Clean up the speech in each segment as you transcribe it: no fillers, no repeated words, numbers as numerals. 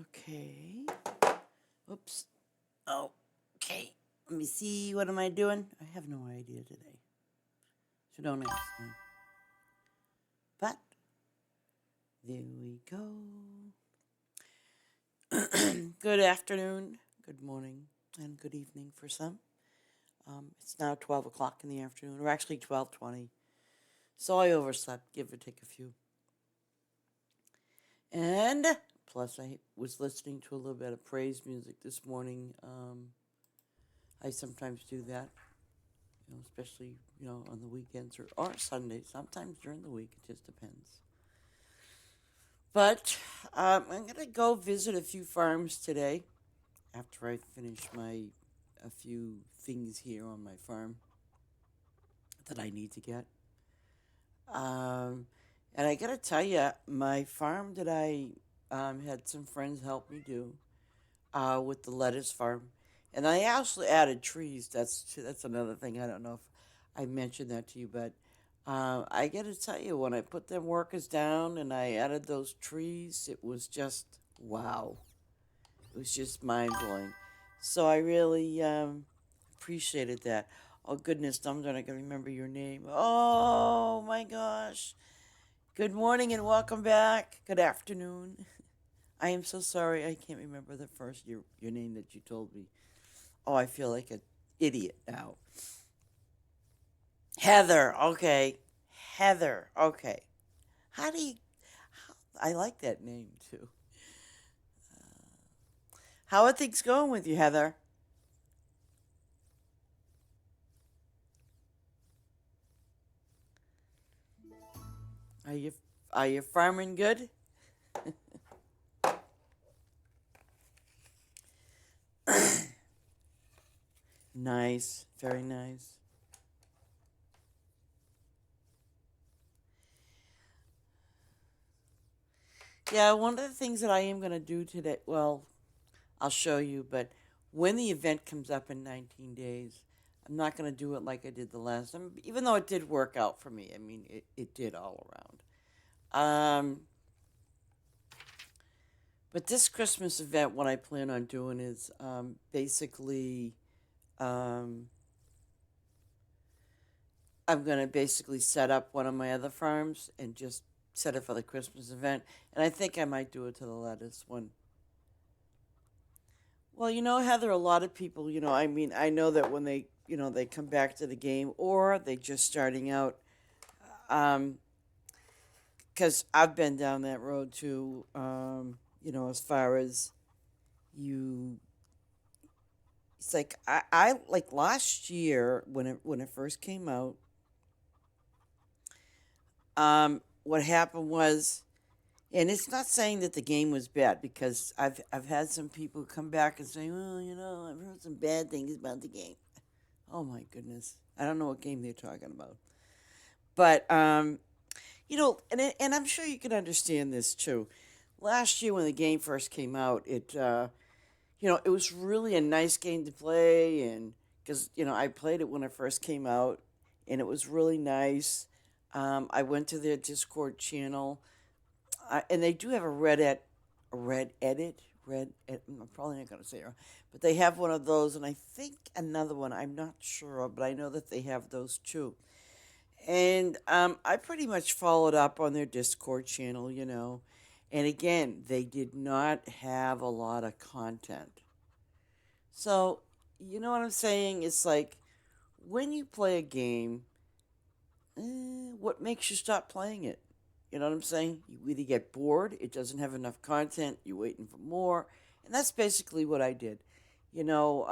Okay. Oops. Okay. Let me see. What am I doing? I have no idea today. So don't ask me. But there we go. Good afternoon, good morning, and good evening for some. It's now 12 o'clock in the afternoon, or actually 12:20. So I overslept, give or take a few. And plus, I was listening to a little bit of praise music this morning. I sometimes do that, especially, on the weekends or Sundays. Sometimes during the week, it just depends. But I'm going to go visit a few farms today after I finish a few things here on my farm that I need to get. Um, and I got to tell you, my farm that I had some friends help me do with the lettuce farm, and I actually added trees. That's another thing. I don't know if I mentioned that to you, but I got to tell you, when I put them workers down and I added those trees, it was just wow. It was just mind blowing. So I really appreciated that. Oh goodness, I'm not gonna remember your name. Oh my gosh. Good morning and welcome back. Good afternoon. I am so sorry I can't remember the first your name that you told me. Oh, I feel like an idiot now. Heather. Okay. Heather. Okay. How do you? I like that name too. How are things going with you, Heather? Are you are you farming good? Nice. Very nice. Yeah, one of the things that I am going to do today, well, I'll show you, but when the event comes up in 19 days, I'm not going to do it like I did the last time, even though it did work out for me. I mean, it did all around. But this Christmas event, what I plan on doing is basically, um, I'm going to basically set up one of my other farms and just set it for the Christmas event. And I think I might do it to the lettuce one. Well, Heather, a lot of people, I mean, I know that when they come back to the game or they just starting out, um, because I've been down that road too, as far as you, it's like I like last year when it first came out, what happened was, and it's not saying that the game was bad because I've had some people come back and say, well, I've heard some bad things about the game. Oh my goodness. I don't know what game they're talking about. But and I'm sure you can understand this too. Last year when the game first came out, it was really a nice game to play, and because I played it when it first came out, and it was really nice. I went to their Discord channel, and they do have I'm probably not going to say it wrong, but they have one of those, and I think another one. I'm not sure, but I know that they have those too. And I pretty much followed up on their Discord channel. And again, they did not have a lot of content. So, you know what I'm saying? It's like when you play a game, what makes you stop playing it? You know what I'm saying? You either get bored, it doesn't have enough content, you're waiting for more. And that's basically what I did. You know,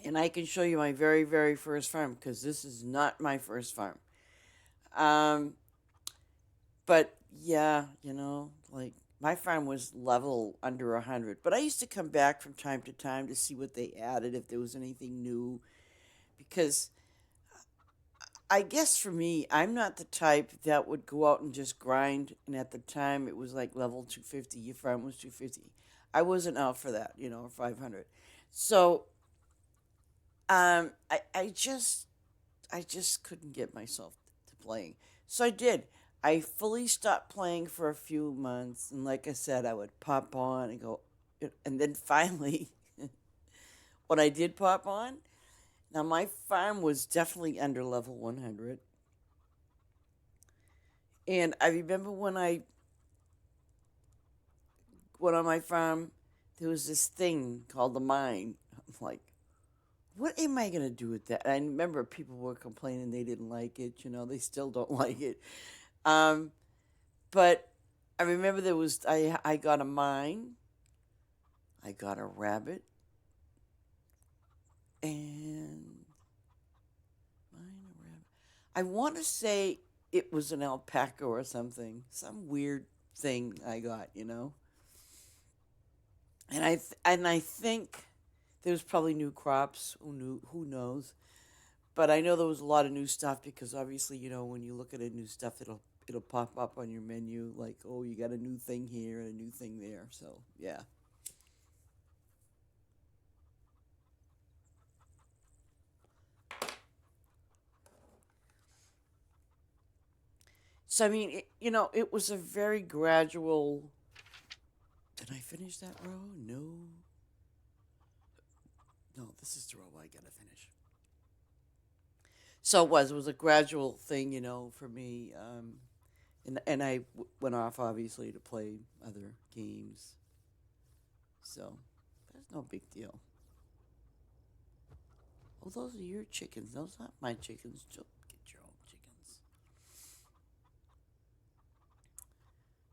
and I can show you my very, very first farm because this is not my first farm. Um, but yeah, like my farm was level under 100. But I used to come back from time to time to see what they added, if there was anything new. Because I guess for me, I'm not the type that would go out and just grind. And at the time, it was like level 250. Your farm was 250. I wasn't out for that, or 500. So I just couldn't get myself to playing. So I did. I fully stopped playing for a few months, and like I said, I would pop on and go, and then finally, when I did pop on, now my farm was definitely under level 100, and I remember when I went on my farm, there was this thing called the mine. I'm like, what am I gonna do with that? And I remember people were complaining they didn't like it. They still don't like it. Um, but I remember I got a mine, I got a rabbit, and mine a rabbit. I want to say it was an alpaca or something, some weird thing I got. And I think there was probably new crops. Who knows? But I know there was a lot of new stuff because obviously, when you look at a new stuff, it'll pop up on your menu like, oh, you got a new thing here and a new thing there. So yeah. So I mean, it was a very gradual. Did I finish that row? No. No, this is the row I gotta finish. So it was a gradual thing, for me. And I went off obviously to play other games. So that's no big deal. Oh, those are your chickens. Those aren't my chickens. Get your own chickens.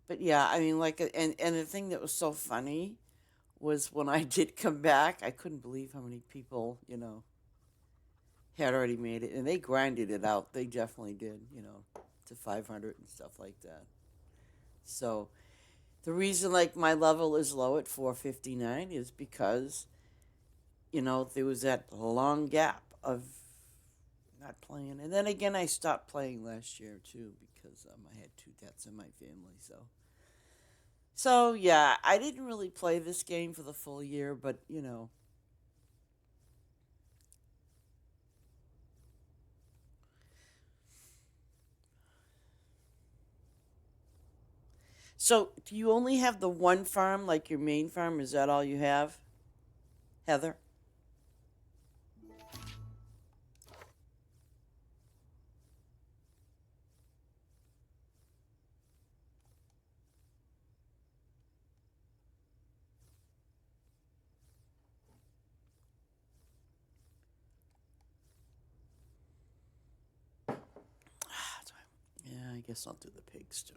But yeah, I mean, and the thing that was so funny was when I did come back, I couldn't believe how many people, had already made it, and they grinded it out. They definitely did, to 500 and stuff like that. So the reason, like, my level is low at 459 is because there was that long gap of not playing, and then again, I stopped playing last year too because I had two deaths in my family. So yeah, I didn't really play this game for the full year, but So, do you only have the one farm, like your main farm? Is that all you have, Heather? Yeah, I guess I'll do the pigs too.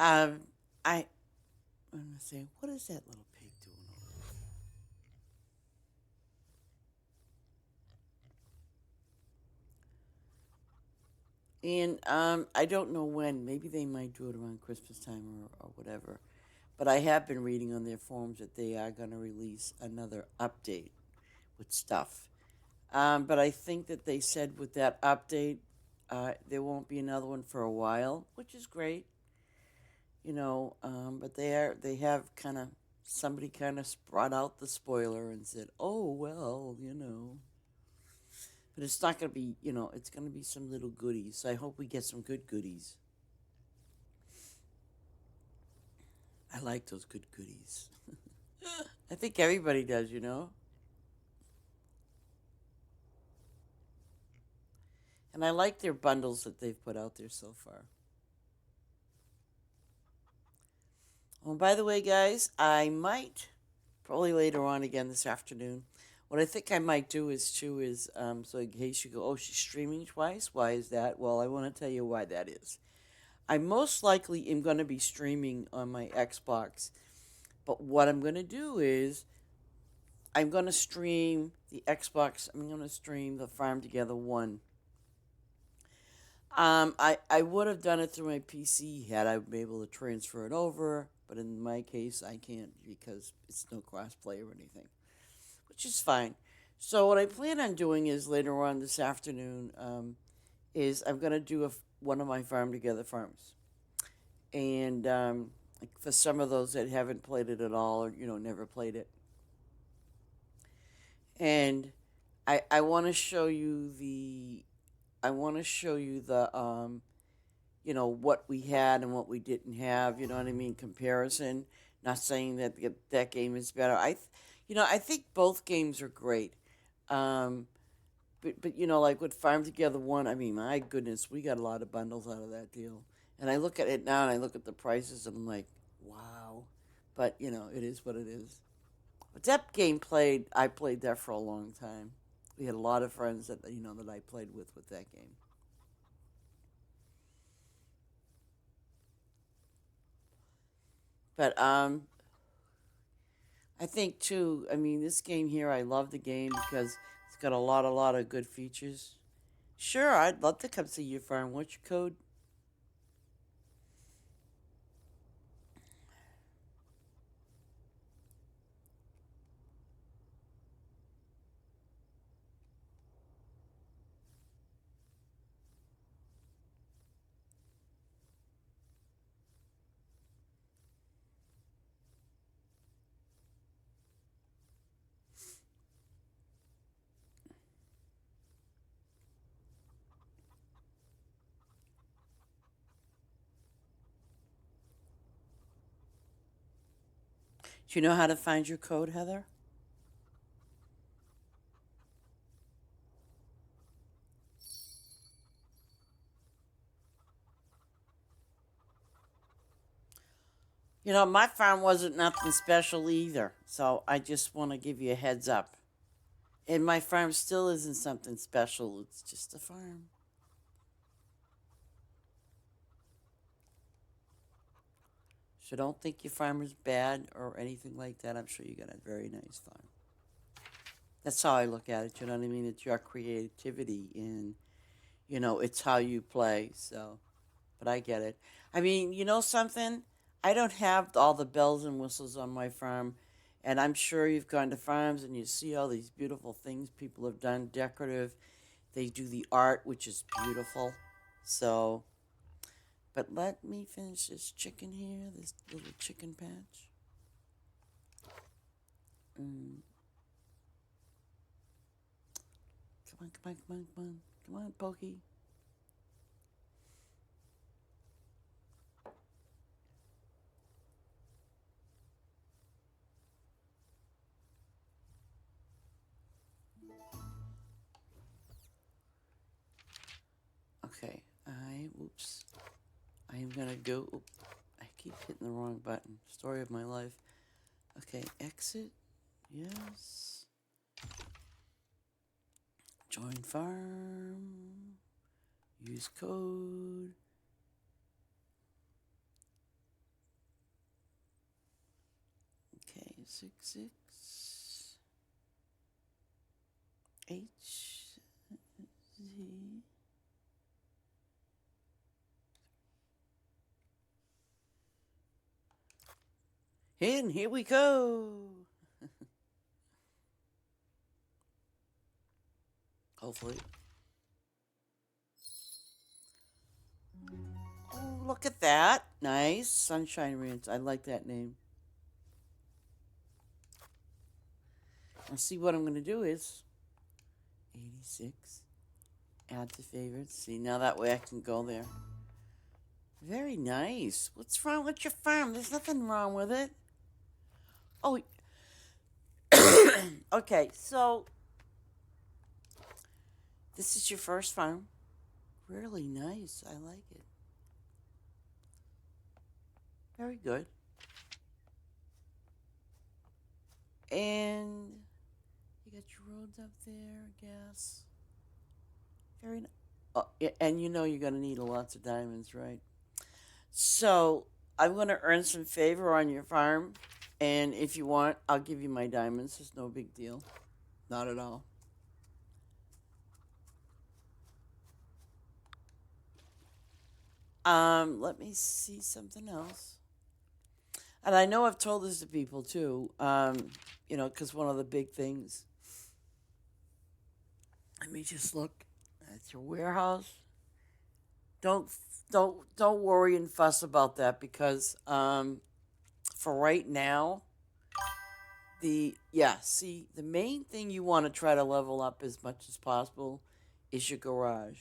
Um, I'm gonna say, what is that little pig doing over there? And I don't know when. Maybe they might do it around Christmas time or whatever. But I have been reading on their forums that they are going to release another update with stuff. But I think that they said with that update, there won't be another one for a while, which is great. But they have kind of somebody kind of brought out the spoiler and said, oh well. But it's not going to be, it's going to be some little goodies. So I hope we get some good goodies. I like those good goodies. I think everybody does. And I like their bundles that they've put out there so far. Oh, by the way, guys, I might probably later on again this afternoon. What I think I might do so in case you go, oh, she's streaming twice. Why is that? Well, I want to tell you why that is. I most likely am going to be streaming on my Xbox, but what I'm going to do is I'm going to stream the Xbox. I'm going to stream the Farm Together one. I would have done it through my PC had I been able to transfer it over, but in my case, I can't because it's no crossplay or anything, which is fine. So what I plan on doing is later on this afternoon is I'm gonna do one of my Farm Together farms, And like for some of those that haven't played it at all, or never played it, and I want to show you the what we had and what we didn't have. You know what I mean? Comparison. Not saying that that game is better. I think both games are great. Um, but like with Farm Together One, I mean, my goodness, we got a lot of bundles out of that deal. And I look at it now, and I look at the prices, and I'm like, wow. But it is what it is. But that game I played that for a long time. We had a lot of friends that I played with that game. But I think too. I mean, this game here, I love the game because it's got a lot of good features. Sure, I'd love to come see your farm. What's your code? Do you know how to find your code, Heather? My farm wasn't nothing special either, so I just want to give you a heads up. And my farm still isn't something special. It's just a farm. So don't think your farm is bad or anything like that. I'm sure you got a very nice farm. That's how I look at it. You know what I mean? It's your creativity and it's how you play. So, but I get it. I mean, you know something? I don't have all the bells and whistles on my farm, and I'm sure you've gone to farms and you see all these beautiful things people have done, decorative. They do the art, which is beautiful. So, but let me finish this chicken here, this little chicken patch. Mm. Come on, Pokey. Okay, whoops. I am gonna go, I keep hitting the wrong button. Story of my life. Okay, exit, yes. Join farm, use code. Okay, 66HZ. And here we go. Hopefully. Oh, look at that. Nice. Sunshine Ranch. I like that name. I'll see what I'm going to do is 86. Add to favorites. See, now that way I can go there. Very nice. What's wrong with your farm? There's nothing wrong with it. Oh, okay. So, this is your first farm. Really nice. I like it. Very good. And you got your roads up there, gas. Very nice. Oh, yeah, and you're going to need lots of diamonds, right? So, I'm going to earn some favor on your farm. And if you want, I'll give you my diamonds. It's no big deal. Not at all. Let me see something else. And I know I've told this to people too, because one of the big things. Let me just look at your warehouse. don't don't worry and fuss about that because for right now, see, the main thing you want to try to level up as much as possible is your garage.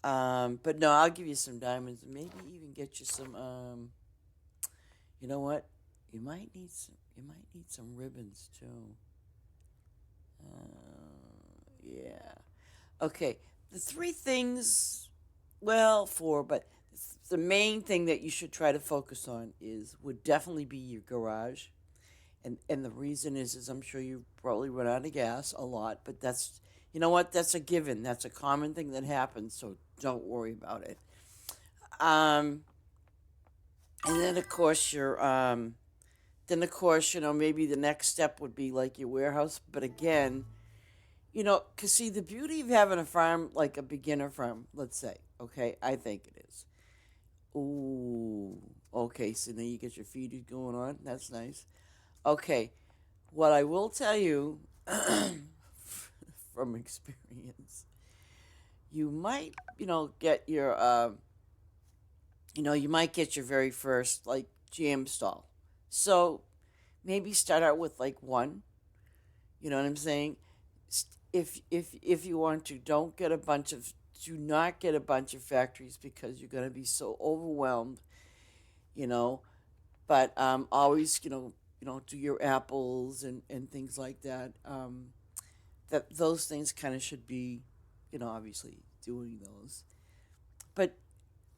But no, I'll give you some diamonds and maybe even get you some you know what? You might need some ribbons too. Yeah. Okay. The three things, well, four, but the main thing that you should try to focus on is would definitely be your garage. And the reason is I'm sure you probably run out of gas a lot, but that's you know what? That's a given. That's a common thing that happens, so don't worry about it. Um and then of course, maybe the next step would be like your warehouse, but again, cuz see the beauty of having a farm like a beginner farm, let's say, okay? I think it is. Ooh. Okay, so now you get your feeders going on. That's nice. Okay. What I will tell you from experience, you might, get your, you might get your very first like jam stall. So maybe start out with like one. You know what I'm saying? If you want to, do not get a bunch of factories because you're going to be so overwhelmed. You know, but always, do your apples and things like that. That those things kind of should be, obviously doing those. But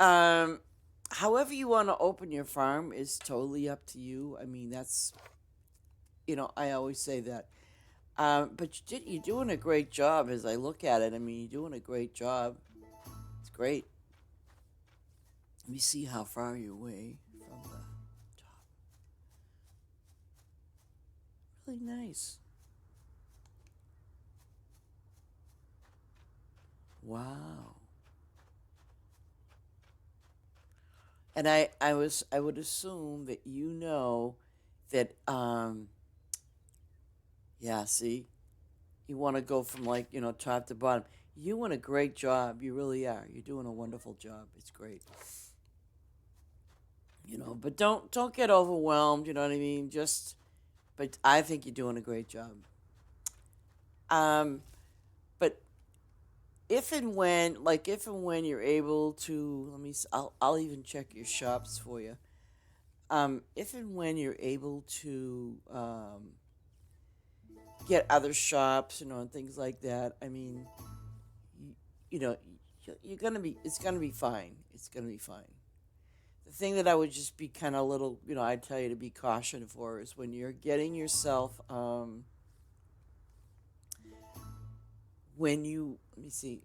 um, however you want to open your farm is totally up to you. I mean, that's, I always say that. But you're doing a great job as I look at it. I mean, you're doing a great job. It's great. Let me see how far you're away from the top. Really nice. Wow. And I would assume that that yeah, see, you want to go from like, top to bottom. You doing a great job. You really are. You're doing a wonderful job. It's great. But don't get overwhelmed, you know what I mean? But I think you're doing a great job. Um but if and when you're able to, I'll even check your shops for you. If and when you're able to get other shops, and things like that. I mean, you, you know, you're gonna be. It's gonna be fine. It's gonna be fine. The thing that I would just be kind of little, I'd tell you to be cautioned for is when you're getting yourself, when you let me see,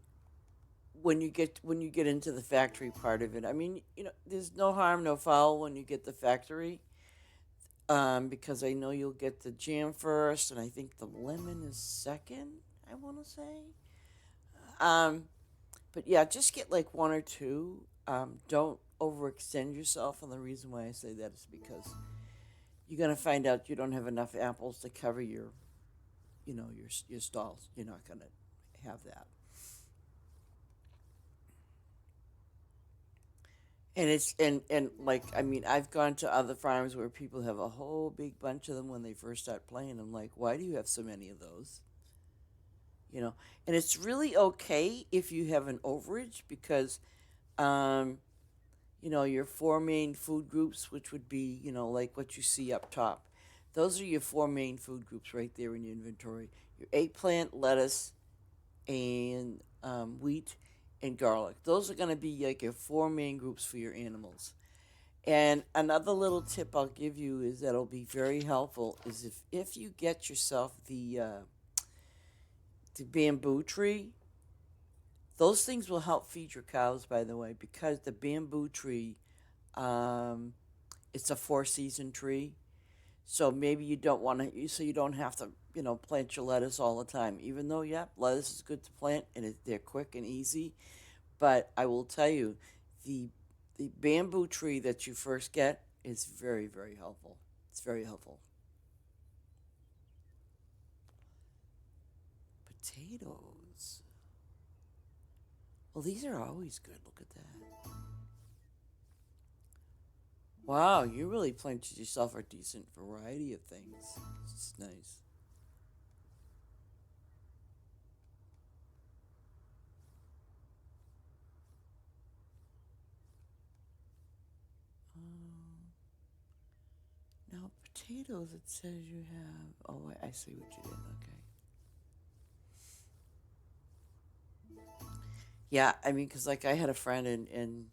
when you get into the factory part of it. I mean, there's no harm, no foul when you get the factory. Because I know you'll get the jam first, and I think the lemon is second. I want to say. Um, but yeah, just get like one or two. Don't overextend yourself, and the reason why I say that is because you're gonna find out you don't have enough apples to cover your stalls. You're not gonna have that, and and like I mean, I've gone to other farms where people have a whole big bunch of them when they first start playing. I'm like, why do you have so many of those? you know and it's really okay if you have an overage because um your four main food groups, which would be like what you see up top, those are your four main food groups right there in your inventory: your eggplant, lettuce, and wheat and garlic. Those are going to be like your four main groups for your animals. And another little tip I'll give you is that'll be very helpful is if you get yourself the bamboo tree. Those things will help feed your cows, by the way, because the bamboo tree, um, it's a four-season tree. So maybe you don't want to, so you don't have to, plant your lettuce all the time. Even though, yeah, lettuce is good to plant and they're quick and easy. But I will tell you, the the bamboo tree that you first get is very, very helpful. It's very helpful. Potatoes. Well, these are always good. Look at that. Wow, you really planted yourself a decent variety of things. It's nice. Um, Now, potatoes, it says you have. Oh, I see what you did. Okay. Yeah, I mean, because like I had a friend, and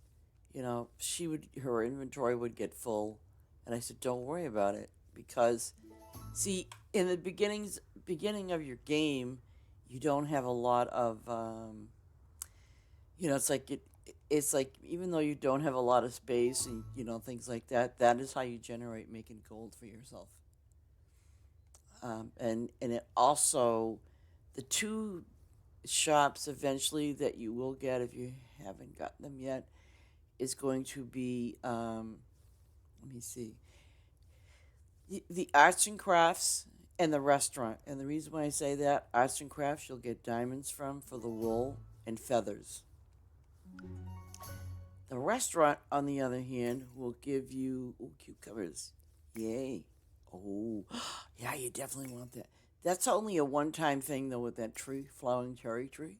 her inventory would get full, and I said, don't worry about it, because see, in the beginning of your game, you don't have a lot of it's like it's like even though you don't have a lot of space and things like that, that is how you generate making gold for yourself. And it also, the two shops eventually that you will get if you haven't gotten them yet is going to be let me see, the arts and crafts and the restaurant. And the reason why I say that, arts and crafts, you'll get diamonds from for the wool and feathers. The restaurant, on the other hand, will give you cucumbers. Yay. Oh, yeah, you definitely want that. That's only a one-time thing, though, with that tree, flowering cherry tree.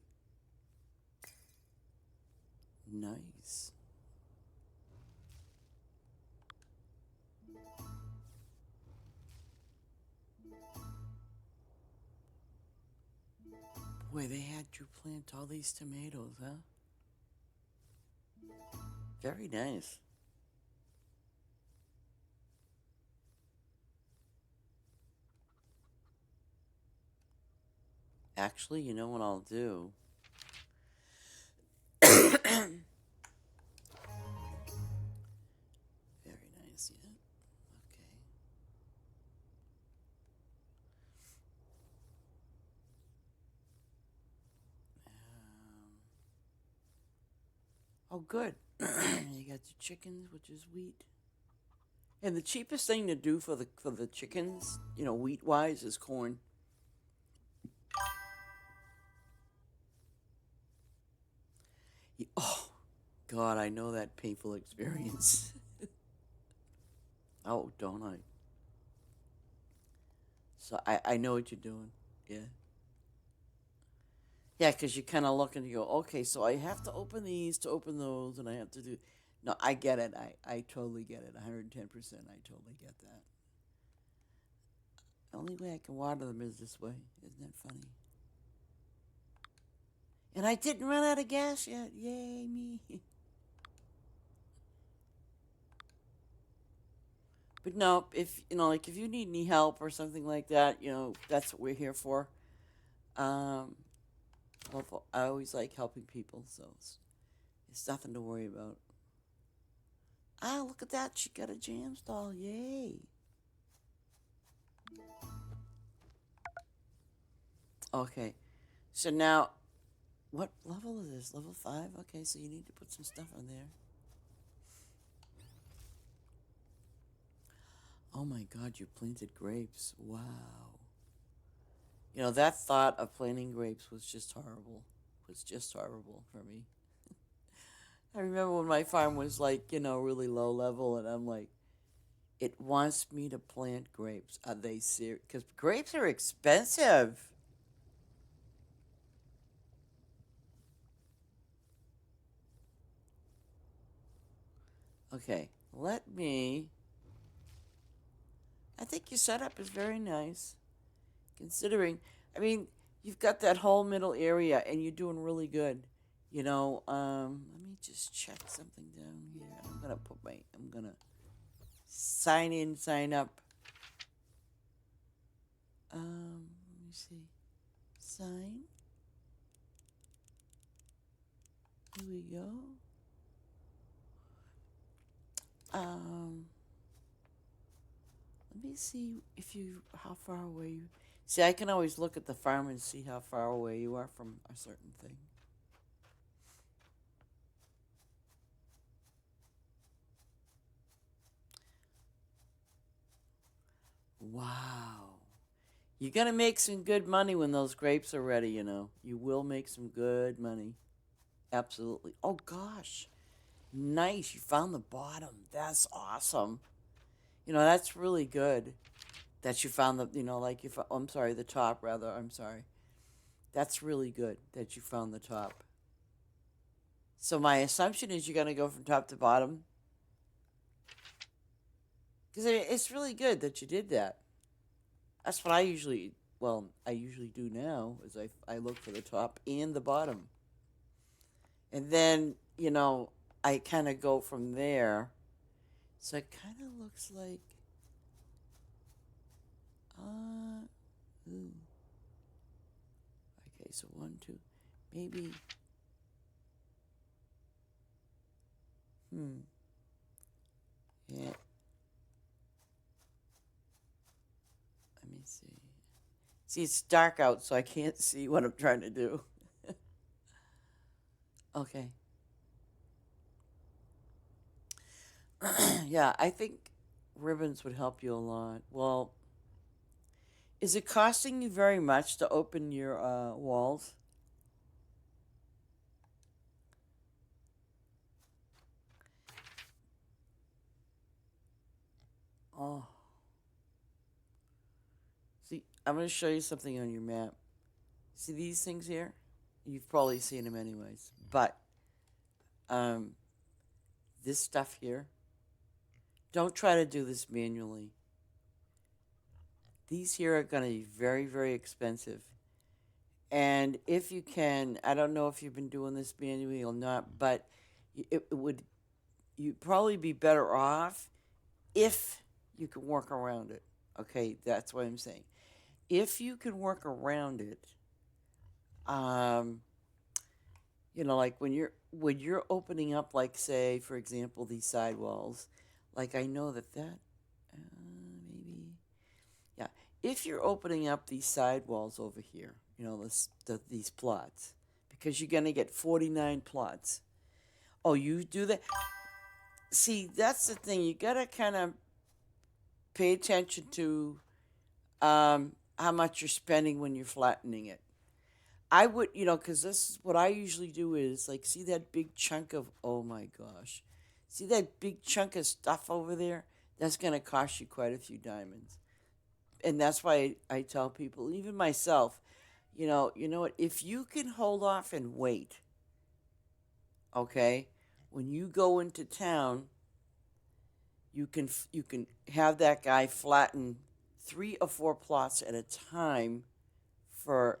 Nice. Boy, they had you plant all these tomatoes, huh? Very nice. Actually, you know what I'll do? Very nice, yeah. Okay. Oh, good. You got the chickens, which is wheat. And the cheapest thing to do for the chickens, wheat wise, is corn. Oh, God, I know that painful experience. Oh, don't I? So I know what you're doing. Yeah. Yeah, because you kind of look and you go, okay, so I have to open these to open those, and I have to do. No, I get it. I totally get it. 110%. I totally get that. The only way I can water them is this way. Isn't that funny? And I didn't run out of gas yet. Yay, me. But no, if like if you need any help or something like that, that's what we're here for. Um, I always like helping people, so it's nothing to worry about. Ah, look at that! She got a jam stall. Yay! Okay, so now, what level is this? Level 5? Okay, so you need to put some stuff on there. Oh my God, you planted grapes. Wow. That thought of planting grapes was just horrible. Was just horrible for me. I remember when my farm was like, really low level, and I'm like, it wants me to plant grapes. Are they serious? Because grapes are expensive. Okay, let me. I think your setup is very nice, considering. I mean, you've got that whole middle area, and you're doing really good. Let me just check something down here. I'm gonna sign in, sign up. Let me see. Sign. Here we go. Um, Let me see how far away you. See, I can always look at the farm and see how far away you are from a certain thing. Wow. You're going to make some good money when those grapes are ready, You will make some good money. Absolutely. Oh gosh, nice. You found the bottom. That's awesome. That's really good that you found like I'm sorry, the top rather. I'm sorry. That's really good that you found the top. So my assumption is you're gonna go from top to bottom because it's really good that you did that. That's what I usually do now is I look for the top and the bottom, and then I kind of go from there. So it kind of looks like uh, ooh. Okay, so one, two, maybe. Hmm. Yeah. Let me see. See, it's dark out, so I can't see what I'm trying to do. Okay. Yeah, I think ribbons would help you a lot. Well, is it costing you very much to open your walls? Oh, see, I'm going to show you something on your map. See these things here? You've probably seen them anyways. But um, this stuff here, don't try to do this manually. These here are going to be very, very expensive. And if you can, I don't know if you've been doing this manually or not, but it would you'd probably be better off if you can work around it. Okay, that's what I'm saying. If you can work around it, um, like when you're opening up, like say for example, these sidewalls, like I know that maybe yeah, if you're opening up these sidewalls over here, these plots, because you're gonna get 49 plots. Oh, you do that? See, that's the thing. You gotta kind of pay attention to how much you're spending when you're flattening it. I would, because this is what I usually do is like, see that big chunk of, oh my gosh, see that big chunk of stuff over there? That's going to cost you quite a few diamonds. And that's why I tell people, even myself, you know what, if you can hold off and wait, okay, when you go into town, you can have that guy flatten 3 or 4 plots at a time for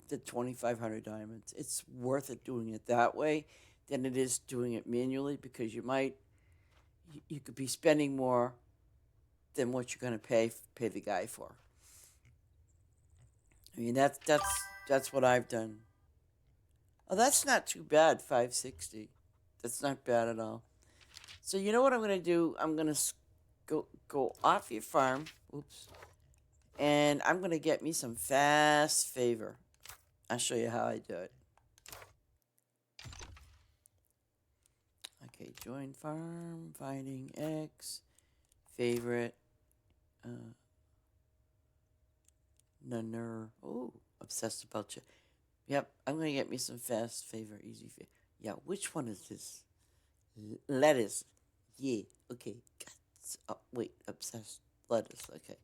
the 2,500 diamonds. It's worth it doing it that way than it is doing it manually because you could be spending more than what you're going to pay the guy for. I mean that's what I've done. Oh, that's not too bad. 560. That's not bad at all. So you know what I'm going to do? I'm going to go off your farm. Oops. And I'm going to get me some fast favor. I'll show you how I do it. Okay, join farm, finding X, favorite, uh, nunner. Oh, obsessed about you. Yep, I'm gonna get me some fast favor, easy favor. Yeah, which one is this? Lettuce. Yeah, okay. Oh, wait, obsessed lettuce. Okay.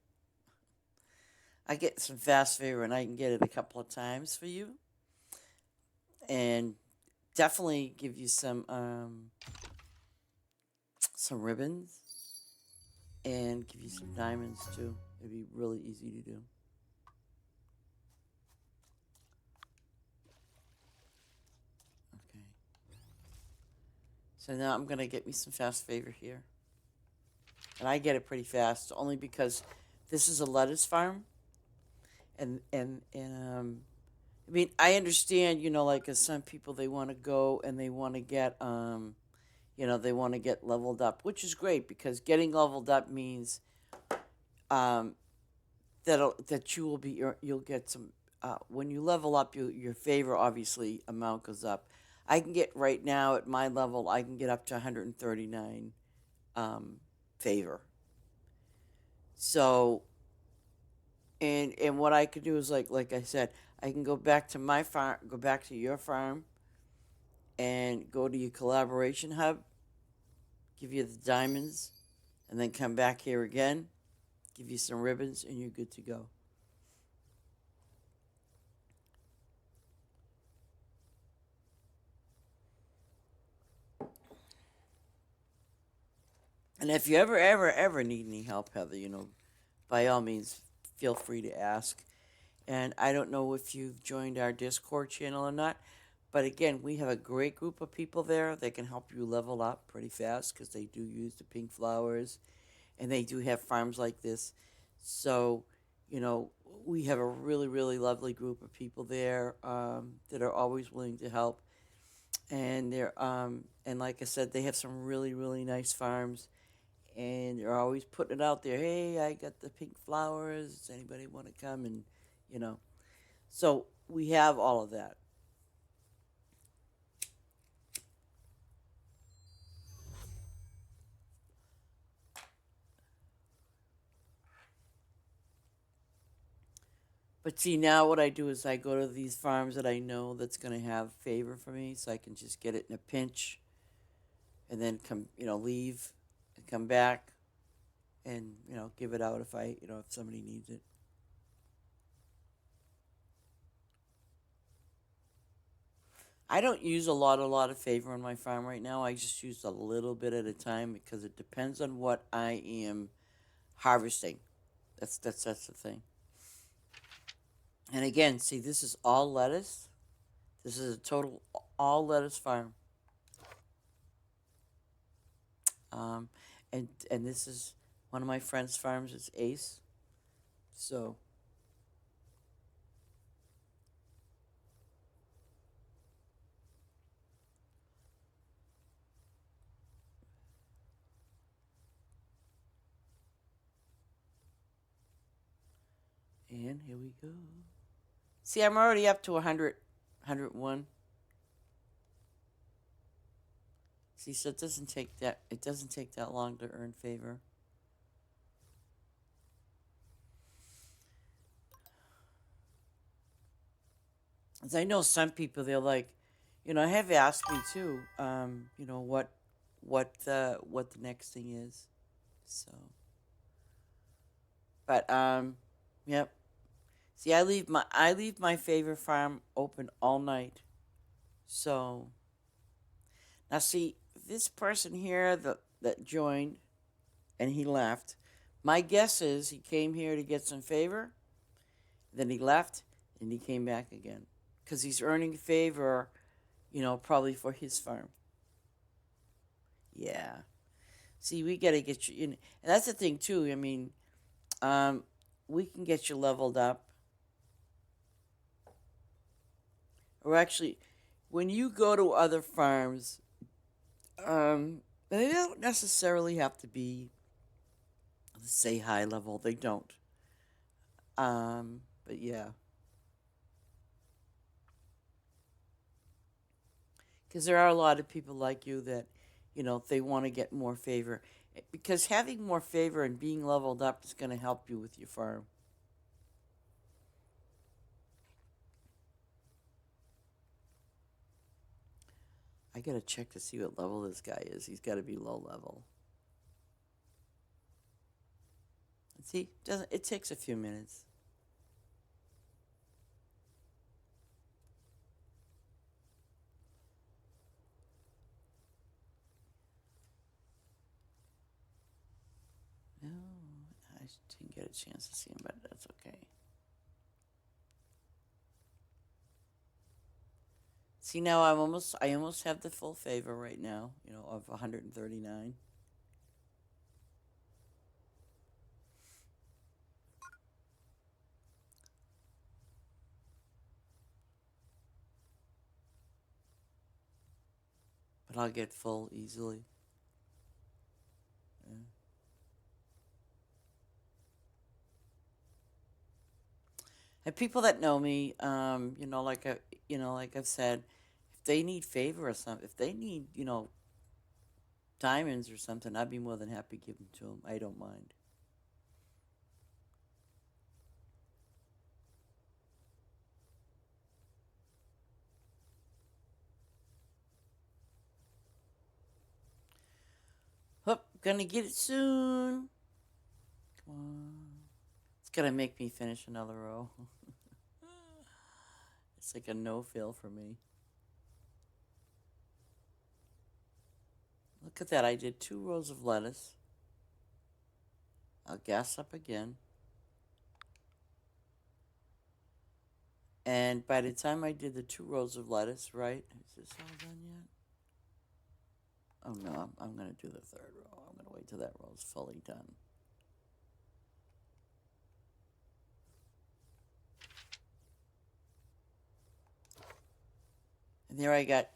I get some fast favor and I can get it a couple of times for you. And definitely give you some ribbons and give you some diamonds too. It'd be really easy to do. Okay. So now I'm gonna get me some fast favor here. And I get it pretty fast, only because this is a lettuce farm and I mean I understand, like as some people they wanna go and they wanna get they want to get leveled up, which is great because getting leveled up means um, that you'll get some when you level up your favor obviously amount goes up. I can get right now at my level I can get up to 139 um, favor. So and what I could do is like I said I can go back to my farm, go back to your farm, and go to your collaboration hub, give you the diamonds, and then come back here again, give you some ribbons, and you're good to go. And if you ever need any help, Heather, by all means, feel free to ask. And I don't know if you've joined our Discord channel or not, but again, we have a great group of people there that can help you level up pretty fast because they do use the pink flowers and they do have farms like this. So, you know, we have a really, really lovely group of people there that are always willing to help. And and like I said, they have some really, really nice farms and they're always putting it out there. Hey, I got the pink flowers. Does anybody want to come? And, you know, so we have all of that. But see, now what I do is I go to these farms that I know that's going to have favor for me, so I can just get it in a pinch, and then leave and come back, and give it out if somebody needs it. I don't use a lot of favor on my farm right now. I just use a little bit at a time because it depends on what I am harvesting. That's the thing. And again, see, this is all lettuce. This is a total all lettuce farm. Um, and this is one of my friend's farms. It's Ace. So and here we go. See, I'm already up to 100, 101. See, so it doesn't take that long to earn favor. As I know some people, they're like, have asked me too, what the next thing is. So, but yep. See, I leave my favorite farm open all night. So now, see, this person here that joined and he left. My guess is he came here to get some favor, then he left, and he came back again because he's earning favor, probably for his farm. Yeah. See, we got to get you in. And that's the thing, too. I mean, we can get you leveled up. Or actually, when you go to other farms, they don't necessarily have to be, let's say, high level. They don't. But yeah. Because there are a lot of people like you that, they want to get more favor. Because having more favor and being leveled up is going to help you with your farm. I gotta check to see what level this guy is. He's got to be low level. See, doesn't it takes a few minutes. No, I didn't get a chance to see him, but that's okay. See, now I almost have the full favor right now, of 139. But I'll get full easily. Yeah. And people that know me, like I've said, if they need favor or something, if they need, diamonds or something, I'd be more than happy to give them to them. I don't mind. Gonna get it soon. Come on. It's gonna make me finish another row. It's like a no-fail for me. Look at that. I did 2 rows of lettuce. I'll gas up again. And by the time I did the 2 rows of lettuce, right? Is this all done yet? Oh no, I'm going to do the 3rd row. I'm going to wait till that row is fully done. And there I got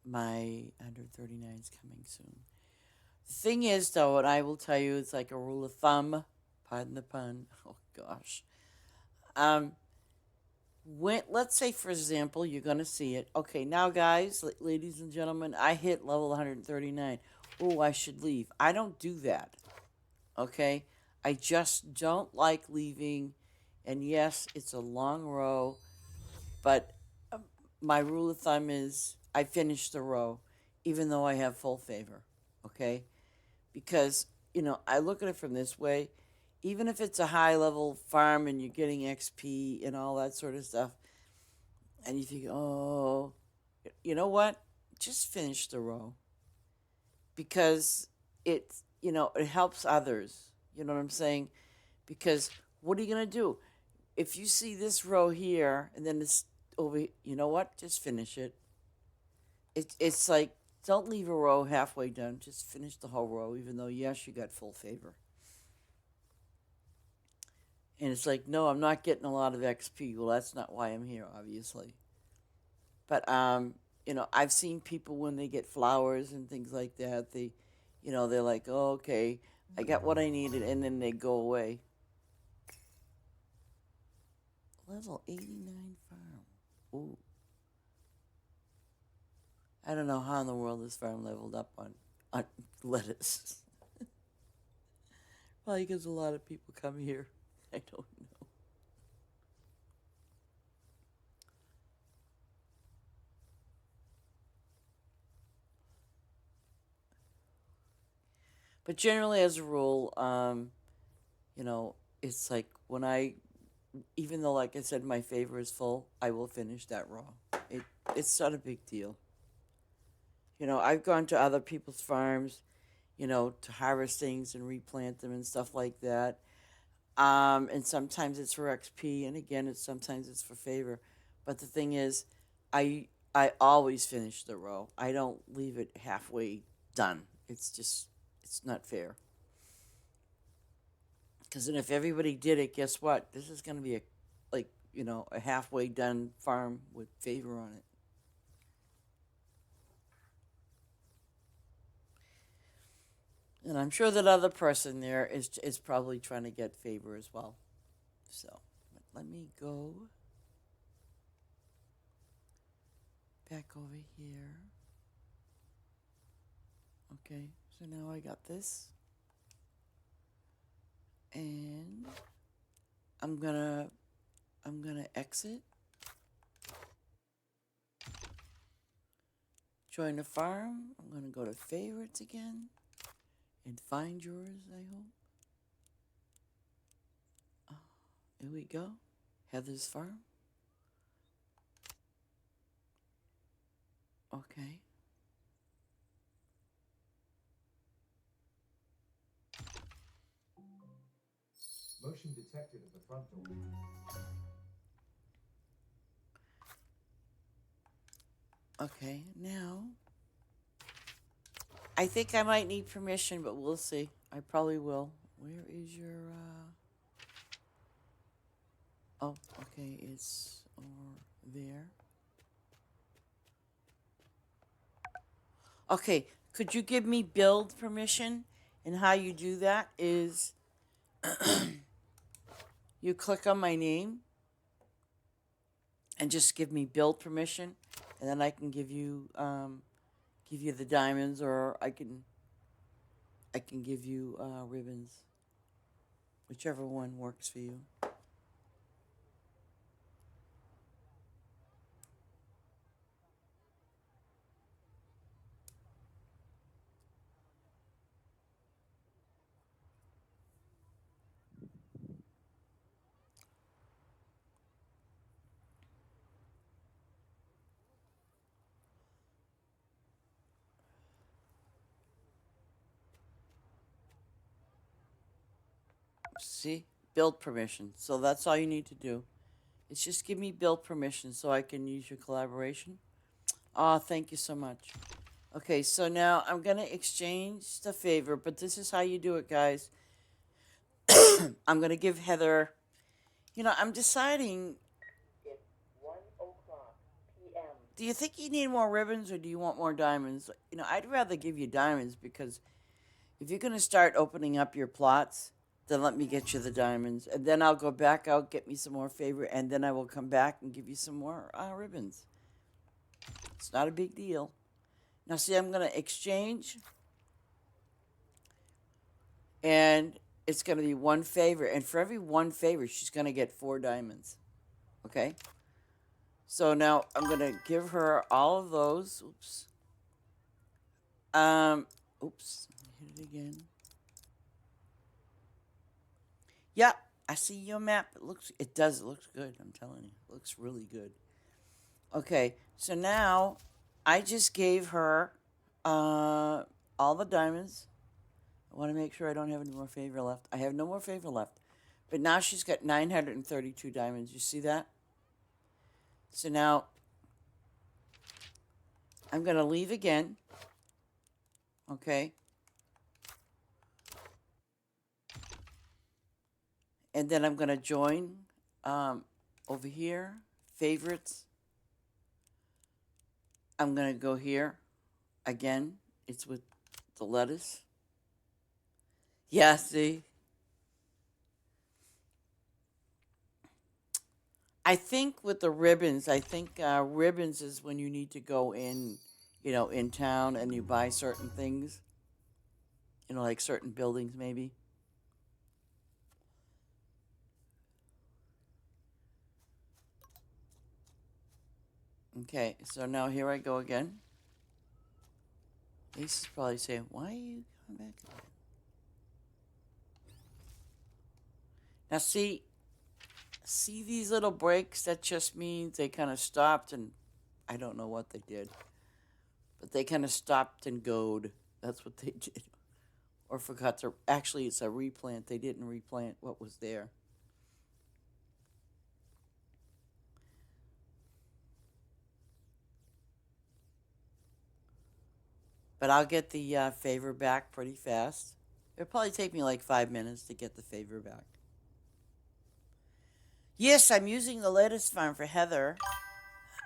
my 139s coming soon. The thing is, though, what I will tell you, it's like a rule of thumb. Pardon the pun. Oh gosh. Let's say, for example, you're going to see it. Okay, now, guys, ladies and gentlemen, I hit level 139. Oh, I should leave. I don't do that. Okay? I just don't like leaving. And yes, it's a long row, but my rule of thumb is I finish the row, even though I have full favor. Okay? Because, I look at it from this way. Even if it's a high level farm and you're getting XP and all that sort of stuff, and you think, oh, you know what? Just finish the row. Because it helps others. You know what I'm saying? Because what are you going to do? If you see this row here and then it's over, you know what? Just finish it. It's like, don't leave a row halfway done. Just finish the whole row, even though, yes, you got full favor. And it's like, no, I'm not getting a lot of XP. Well, that's not why I'm here, obviously. But, I've seen people when they get flowers and things like that, they're like, oh, okay, I got what I needed, and then they go away. Level 89 farm. Ooh. I don't know how in the world this farm leveled up on lettuce. Probably because a lot of people come here. I don't know. But generally, as a rule, it's like even though, like I said, my favor is full, I will finish that row. It's not a big deal. I've gone to other people's farms, to harvest things and replant them and stuff like that. And sometimes it's for XP, and again, sometimes it's for favor. But the thing is, I always finish the row. I don't leave it halfway done. It's not fair. Because then if everybody did it, guess what? This is going to be a halfway done farm with favor on it. And I'm sure that other person there is probably trying to get favor as well. So, let me go back over here. Okay, so now I got this. And I'm gonna exit. Join the farm. I'm gonna go to favorites again. And find yours, I hope. Oh, here we go. Heather's farm. Okay. Motion detected at the front door. Okay, now I think I might need permission, but we'll see. I probably will. Where is your oh, okay, it's over there. Okay, could you give me build permission? And how you do that is you click on my name and just give me build permission, and then I can give you the diamonds, or I can give you ribbons, whichever one works for you. See? Build permission. So that's all you need to do. It's just give me build permission so I can use your collaboration. Oh, thank you so much. Okay, so now I'm going to exchange the favor, but this is how you do it, guys. I'm going to give Heather, I'm deciding. It's 1:00 p.m. Do you think you need more ribbons or do you want more diamonds? I'd rather give you diamonds because if you're going to start opening up your plots, then let me get you the diamonds. And then I'll go back out, get me some more favor, and then I will come back and give you some more ribbons. It's not a big deal. Now, see, I'm going to exchange. And it's going to be one favor. And for every one favor, she's going to get 4 diamonds. Okay? So now I'm going to give her all of those. Oops. Oops. Hit it again. Yeah, I see your map. It looks good. I'm telling you. It looks really good. Okay, so now I just gave her all the diamonds. I want to make sure I don't have any more favor left. I have no more favor left. But now she's got 932 diamonds. You see that? So now I'm going to leave again. Okay. And then I'm going to join over here, favorites. I'm going to go here. Again, it's with the lettuce. Yeah, see? I think with the ribbons, ribbons is when you need to go in, in town and you buy certain things. Like certain buildings maybe. Okay, so now here I go again. Ace is probably saying, why are you coming back again? Now see these little breaks? That just means they kind of stopped and I don't know what they did. But they kind of stopped and goed. That's what they did. Or forgot to, actually it's a replant. They didn't replant what was there. But I'll get the favor back pretty fast. It'll probably take me like 5 minutes to get the favor back. Yes, I'm using the lettuce farm for Heather.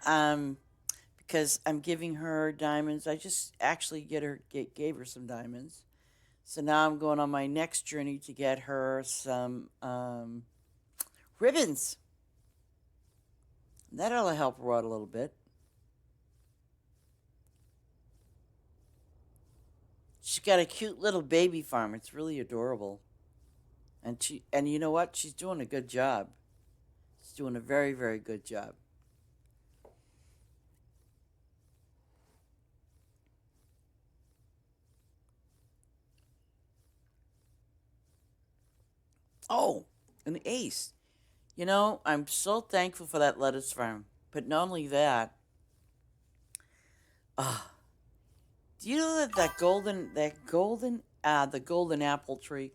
Because I'm giving her diamonds. I just actually gave her some diamonds. So now I'm going on my next journey to get her some ribbons. That'll help her out a little bit. She's got a cute little baby farm. It's really adorable. And you know what? She's doing a good job. She's doing a very, very good job. Oh, an ace. I'm so thankful for that lettuce farm. But not only that, do you know that the golden apple tree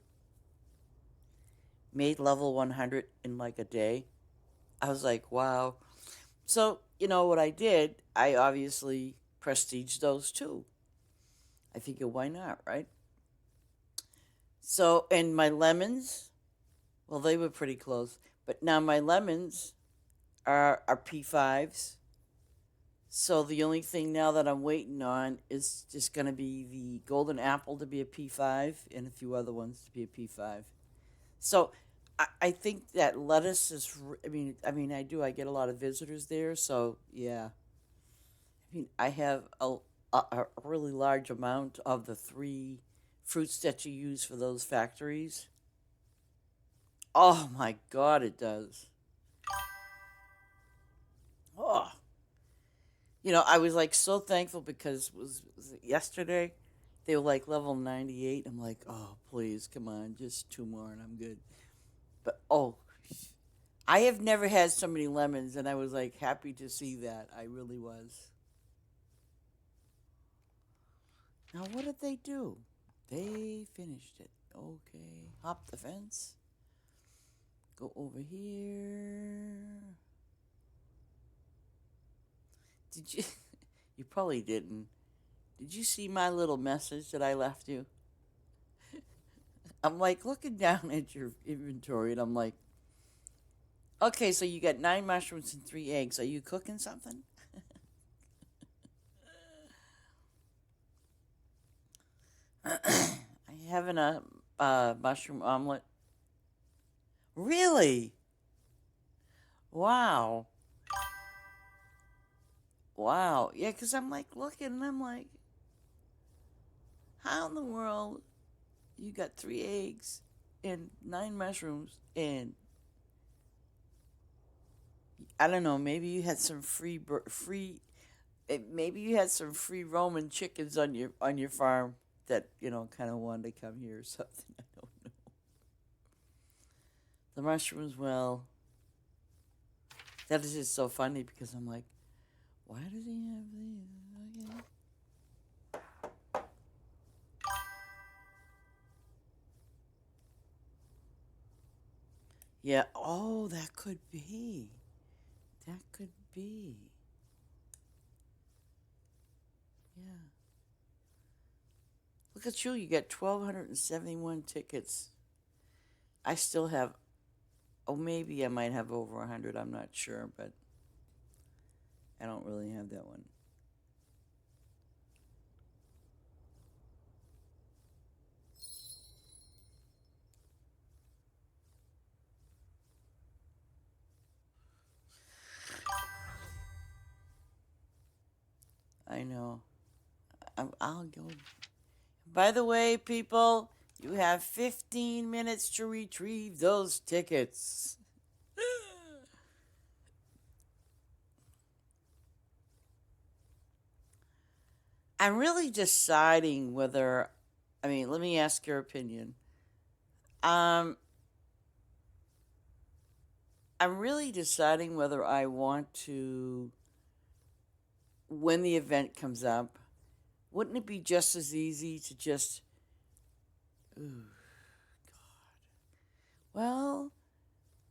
made level 100 in like a day? I was like, wow. So, what I did, I obviously prestiged those too. I figured, why not, right? So, and my lemons, well, they were pretty close. But now my lemons are P5s. So the only thing now that I'm waiting on is just going to be the golden apple to be a P5 and a few other ones to be a P5. So I think that lettuce is, I get a lot of visitors there. So yeah, I have a really large amount of the 3 fruits that you use for those factories. Oh my God, it does. Oh. I was like so thankful because was it yesterday? They were like level 98. I'm like, oh, please, come on, just 2 more and I'm good. But I have never had so many lemons, and I was like happy to see that. I really was. Now, what did they do? They finished it. Okay, hop the fence. Go over here. Did you? You probably didn't. Did you see my little message that I left you? I'm like looking down at your inventory and I'm like, okay, so you got 9 mushrooms and 3 eggs. Are you cooking something? I having a mushroom omelet. Really? Wow. Wow. Yeah, because I'm like looking and I'm like, how in the world you got 3 eggs and 9 mushrooms and I don't know, maybe you had some maybe you had some free Roman chickens on your farm that, kind of wanted to come here or something. I don't know. The mushrooms, well, that is just so funny because I'm like, why does he have these? Okay. Yeah, oh, that could be. That could be. Yeah. Look at you got 1,271 tickets. I still have, oh, maybe I might have over 100, I'm not sure, but I don't really have that one. I know. I'll go. By the way, people, you have 15 minutes to retrieve those tickets. I'm really deciding whether, let me ask your opinion. I'm really deciding whether I want to, when the event comes up, wouldn't it be just as easy to just, ooh, God. Well,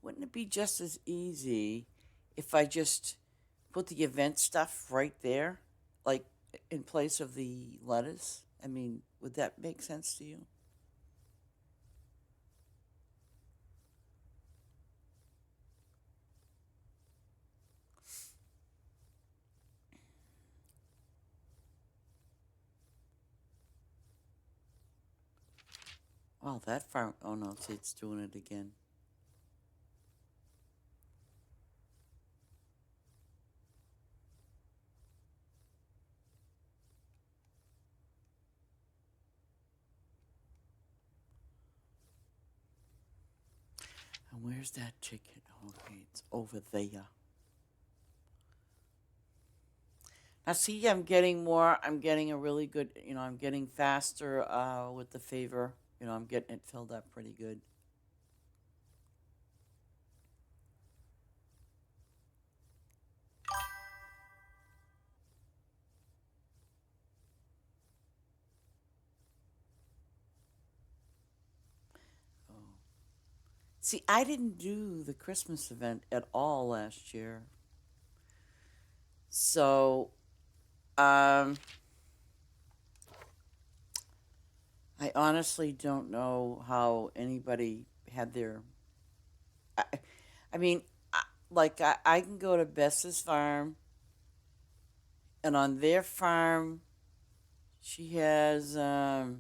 wouldn't it be just as easy if I just put the event stuff right there, like in place of the lettuce? Would that make sense to you? Wow, that farm. Oh no, see, it's doing it again. And where's that chicken? Okay, it's over there. Now, see, I'm getting more. I'm getting a really good. I'm getting faster with the favor. I'm getting it filled up pretty good. Oh. See, I didn't do the Christmas event at all last year. So, I honestly don't know how anybody had their. I, I mean, I can go to Bess's farm, and on their farm, she has the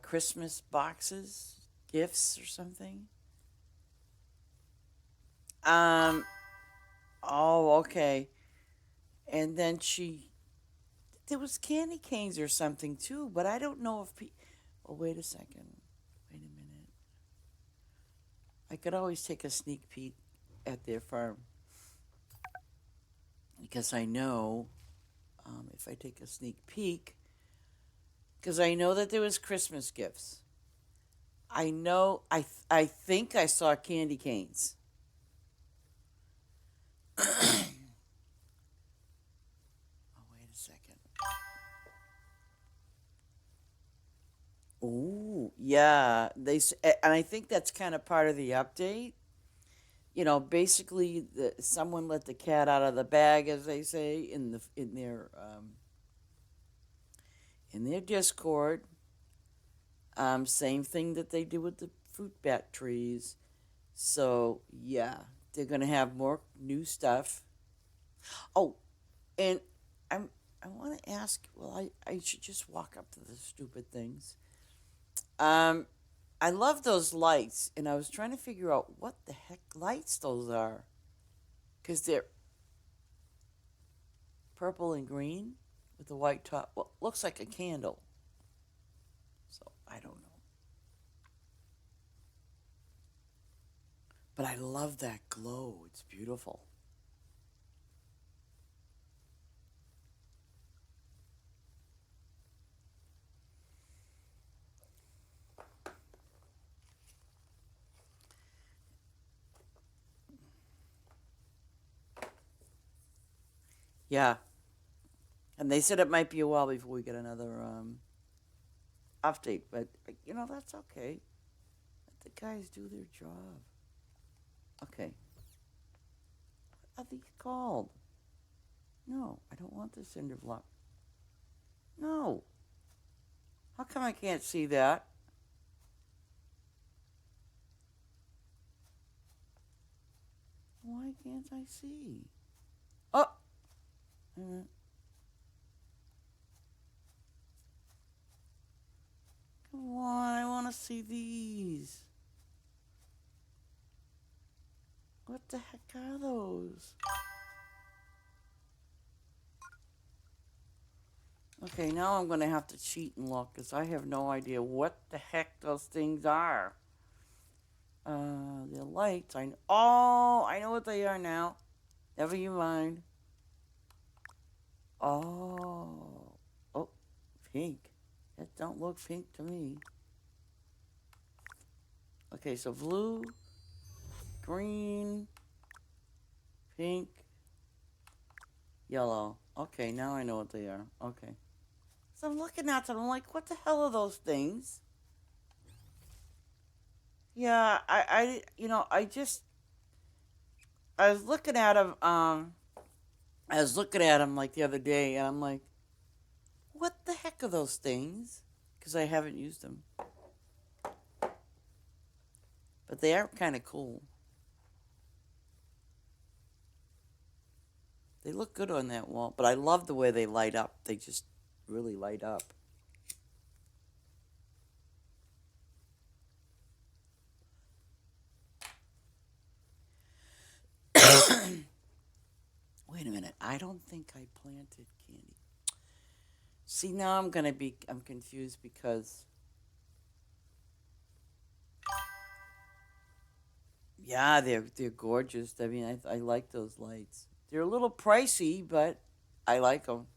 Christmas boxes, gifts or something. Um. Oh, okay. And then there was candy canes or something too, but I don't know if Oh, wait a second. Wait a minute. I could always take a sneak peek at their farm because I know if I take a sneak peek, because I know that there was Christmas gifts. I know. I think I saw candy canes. Oh, wait a second. Ooh, yeah. And I think that's kind of part of the update. Basically, someone let the cat out of the bag, as they say in their Discord. Same thing that they do with the fruit bat trees. So yeah, they're gonna have more new stuff. Oh, and I want to ask. Well, I should just walk up to the stupid things. Um, I love those lights, and I was trying to figure out what the heck lights those are, because they're purple and green with a white top. Well, looks like a candle. So I don't know, but I love that glow. It's beautiful. Yeah, and they said it might be a while before we get another update, but that's okay. Let the guys do their job. Okay, what are these called? No, I don't want the cinder block. No, how come I can't see that? Why can't I see? Oh, wait a minute. Come on, I want to see these. What the heck are those? Okay, now I'm going to have to cheat and look because I have no idea what the heck those things are. The lights. Oh, I know what they are now. Never you mind. Oh, oh, pink. That don't look pink to me. Okay, so blue, green, pink, yellow. Okay, now I know what they are. Okay. So I'm looking at them. I'm like, what the hell are those things? Yeah, I was looking at them. I was looking at them like the other day, and I'm like, what the heck are those things? Because I haven't used them, but they are kind of cool. They look good on that wall, but I love the way they light up. They just really light up. Wait a minute. I don't think I planted candy. See, now I'm confused because, yeah, they're gorgeous. I mean, I like those lights. They're a little pricey, but I like them.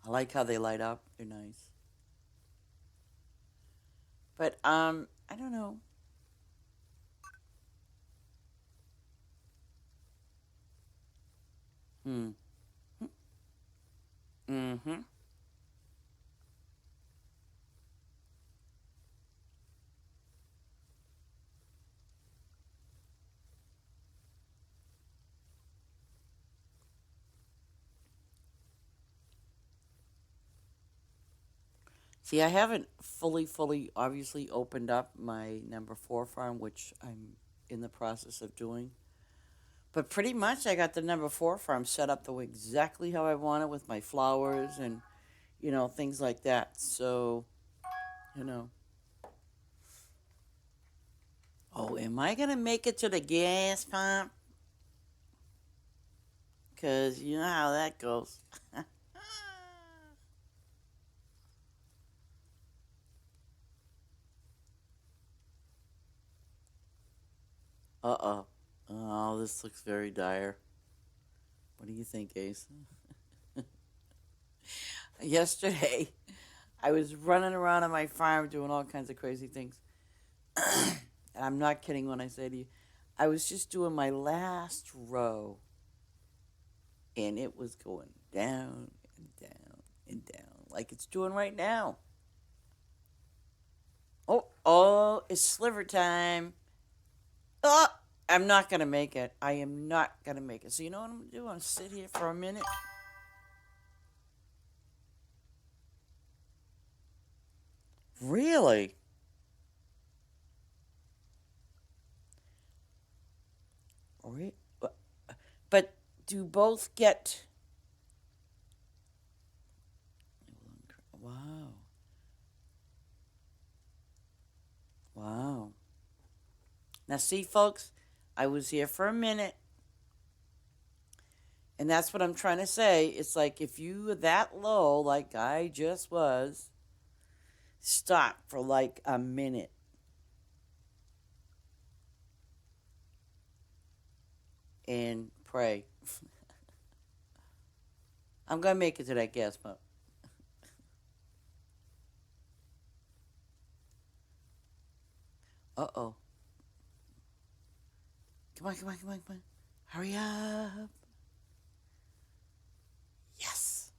I like how they light up. They're nice. But I don't know. Hmm. Mm-hmm. See, I haven't fully, obviously opened up my number 4 farm, which I'm in the process of doing. But pretty much, I got the number 4 farm set up the way exactly how I want it with my flowers and things like that. So, you know. Oh, am I gonna make it to the gas pump? Cause you know how that goes. Uh-oh. Oh, this looks very dire. What do you think, Ace? Yesterday, I was running around on my farm doing all kinds of crazy things. And I'm not kidding when I say to you, I was just doing my last row. and it was going down and down and down like it's doing right now. Oh, it's sliver time. Oh, I'm not going to make it. I am not going to make it. So you know what I'm going to do? I'm going to sit here for a minute. Really? But do both get... Wow. Wow. Now see, folks, I was here for a minute. And that's what I'm trying to say. It's like if you are that low, like I just was, stop for like a minute. And pray. I'm going to make it to that gas pump. Uh-oh. Come on, come on, come on, come on. Hurry up. Yes.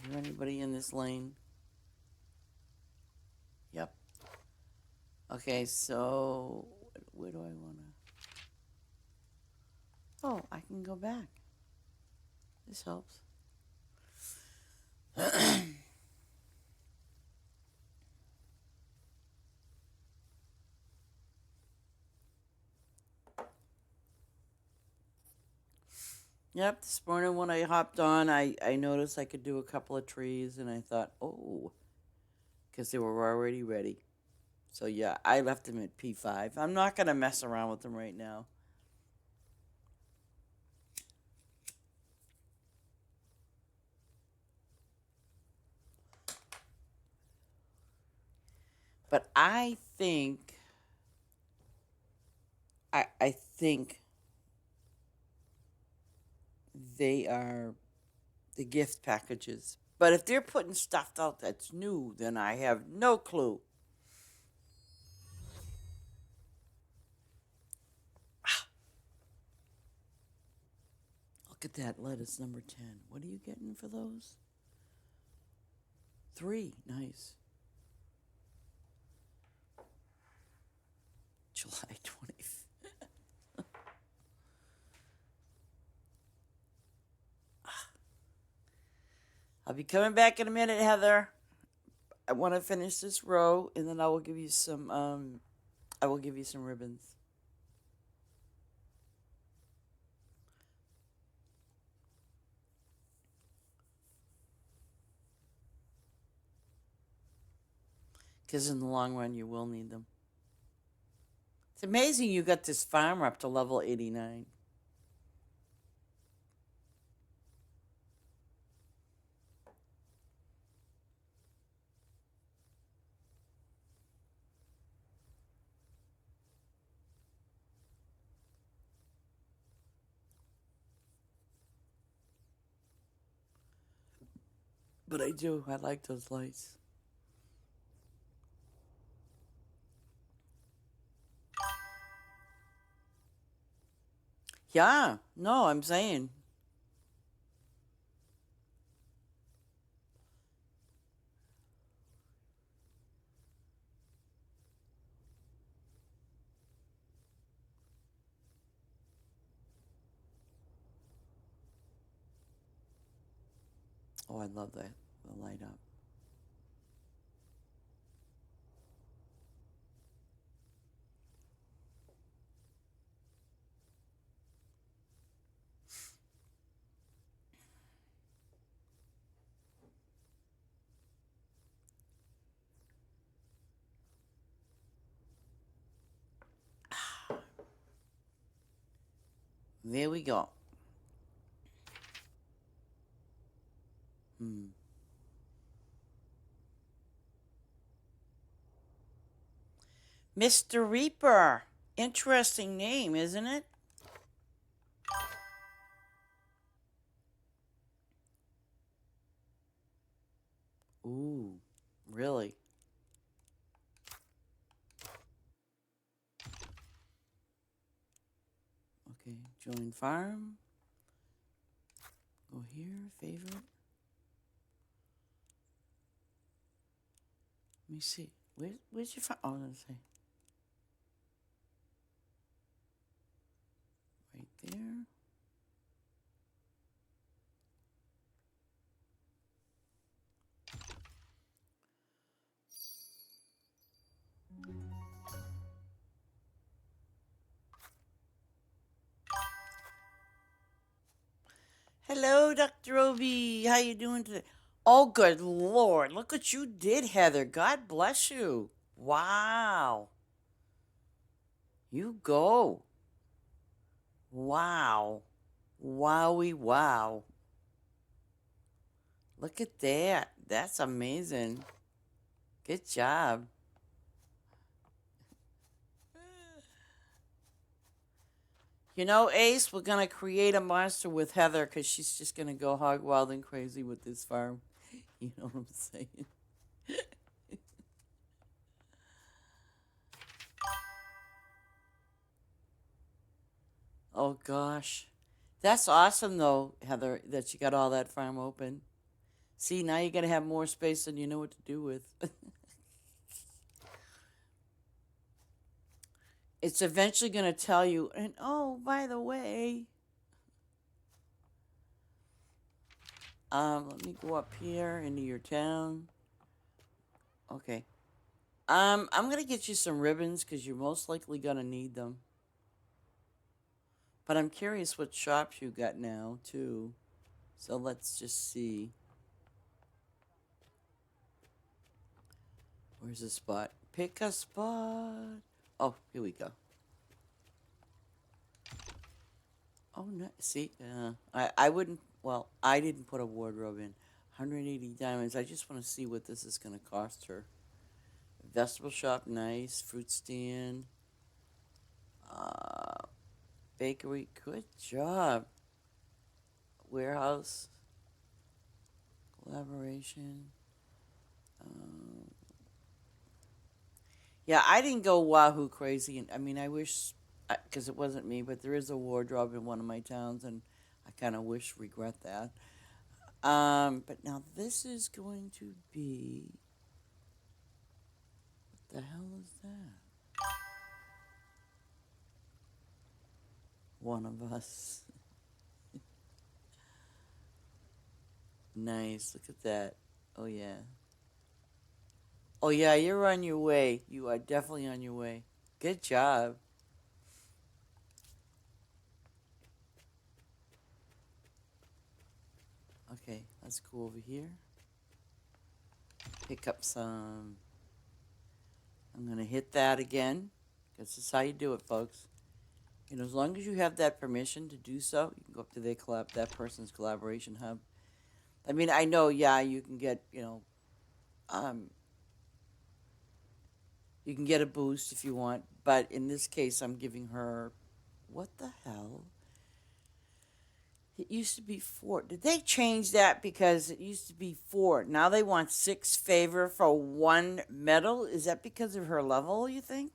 Is there anybody in this lane? Yep. Okay, so where do I want to... Oh, I can go back. This helps. Yep, this morning when I hopped on, I noticed I could do a couple of trees, and I thought, oh, because they were already ready. So yeah, I left them at P5. I'm not going to mess around with them right now. But I think they are the gift packages. But if they're putting stuff out that's new, then I have no clue. Look at that lettuce number 10. What are you getting for those? 3. Nice. July 20th. I'll be coming back in a minute, Heather. I want to finish this row, and then I will give you some ribbons. Because in the long run, you will need them. It's amazing you got this farmer up to level 89. But I do. I like those lights. Yeah. No, I'm saying. Oh, I love that. The light up. There we go. Mr. Reaper. Interesting name, isn't it? Ooh, really? Okay, join farm. Go here, favorite. Let me see. Where's your farm? Oh, let's see. Right there. Hello, Dr. Obi. How you doing today? Oh, good Lord. Look what you did, Heather. God bless you. Wow. You go. Wow. Wowie wow. Look at that. That's amazing. Good job. You know, Ace, we're going to create a monster with Heather because she's just going to go hog wild and crazy with this farm. You know what I'm saying? Oh, gosh. That's awesome, though, Heather, that you got all that farm open. See, now you're going to have more space than you know what to do with. It's eventually going to tell you, and oh, by the way, let me go up here into your town. Okay. I'm going to get you some ribbons because you're most likely going to need them. But I'm curious what shops you got now, too. So let's just see. Where's the spot? Pick a spot. Oh, here we go. Oh, no. See, I wouldn't, well, I didn't put a wardrobe in. 180 diamonds. I just want to see what this is going to cost her. Vegetable shop, nice. Fruit stand. Bakery, good job. Warehouse. Collaboration. Yeah, I didn't go wahoo crazy. I mean, I wish, because it wasn't me, but there is a wardrobe in one of my towns, and I kind of regret that. But now this is going to be, what the hell is that? One of us. Nice, look at that. Oh, yeah. Oh, yeah, you're on your way. You are definitely on your way. Good job. Okay, let's go over here. Pick up some. I'm going to hit that again. Because this is how you do it, folks. You know, as long as you have that permission to do so, you can go up to their that person's collaboration hub. I mean, I know, yeah, you can get, you can get a boost if you want, but in this case, I'm giving her, what the hell? It used to be 4. Did they change that? Because it used to be 4. Now they want 6 favor for 1 medal. Is that because of her level, you think?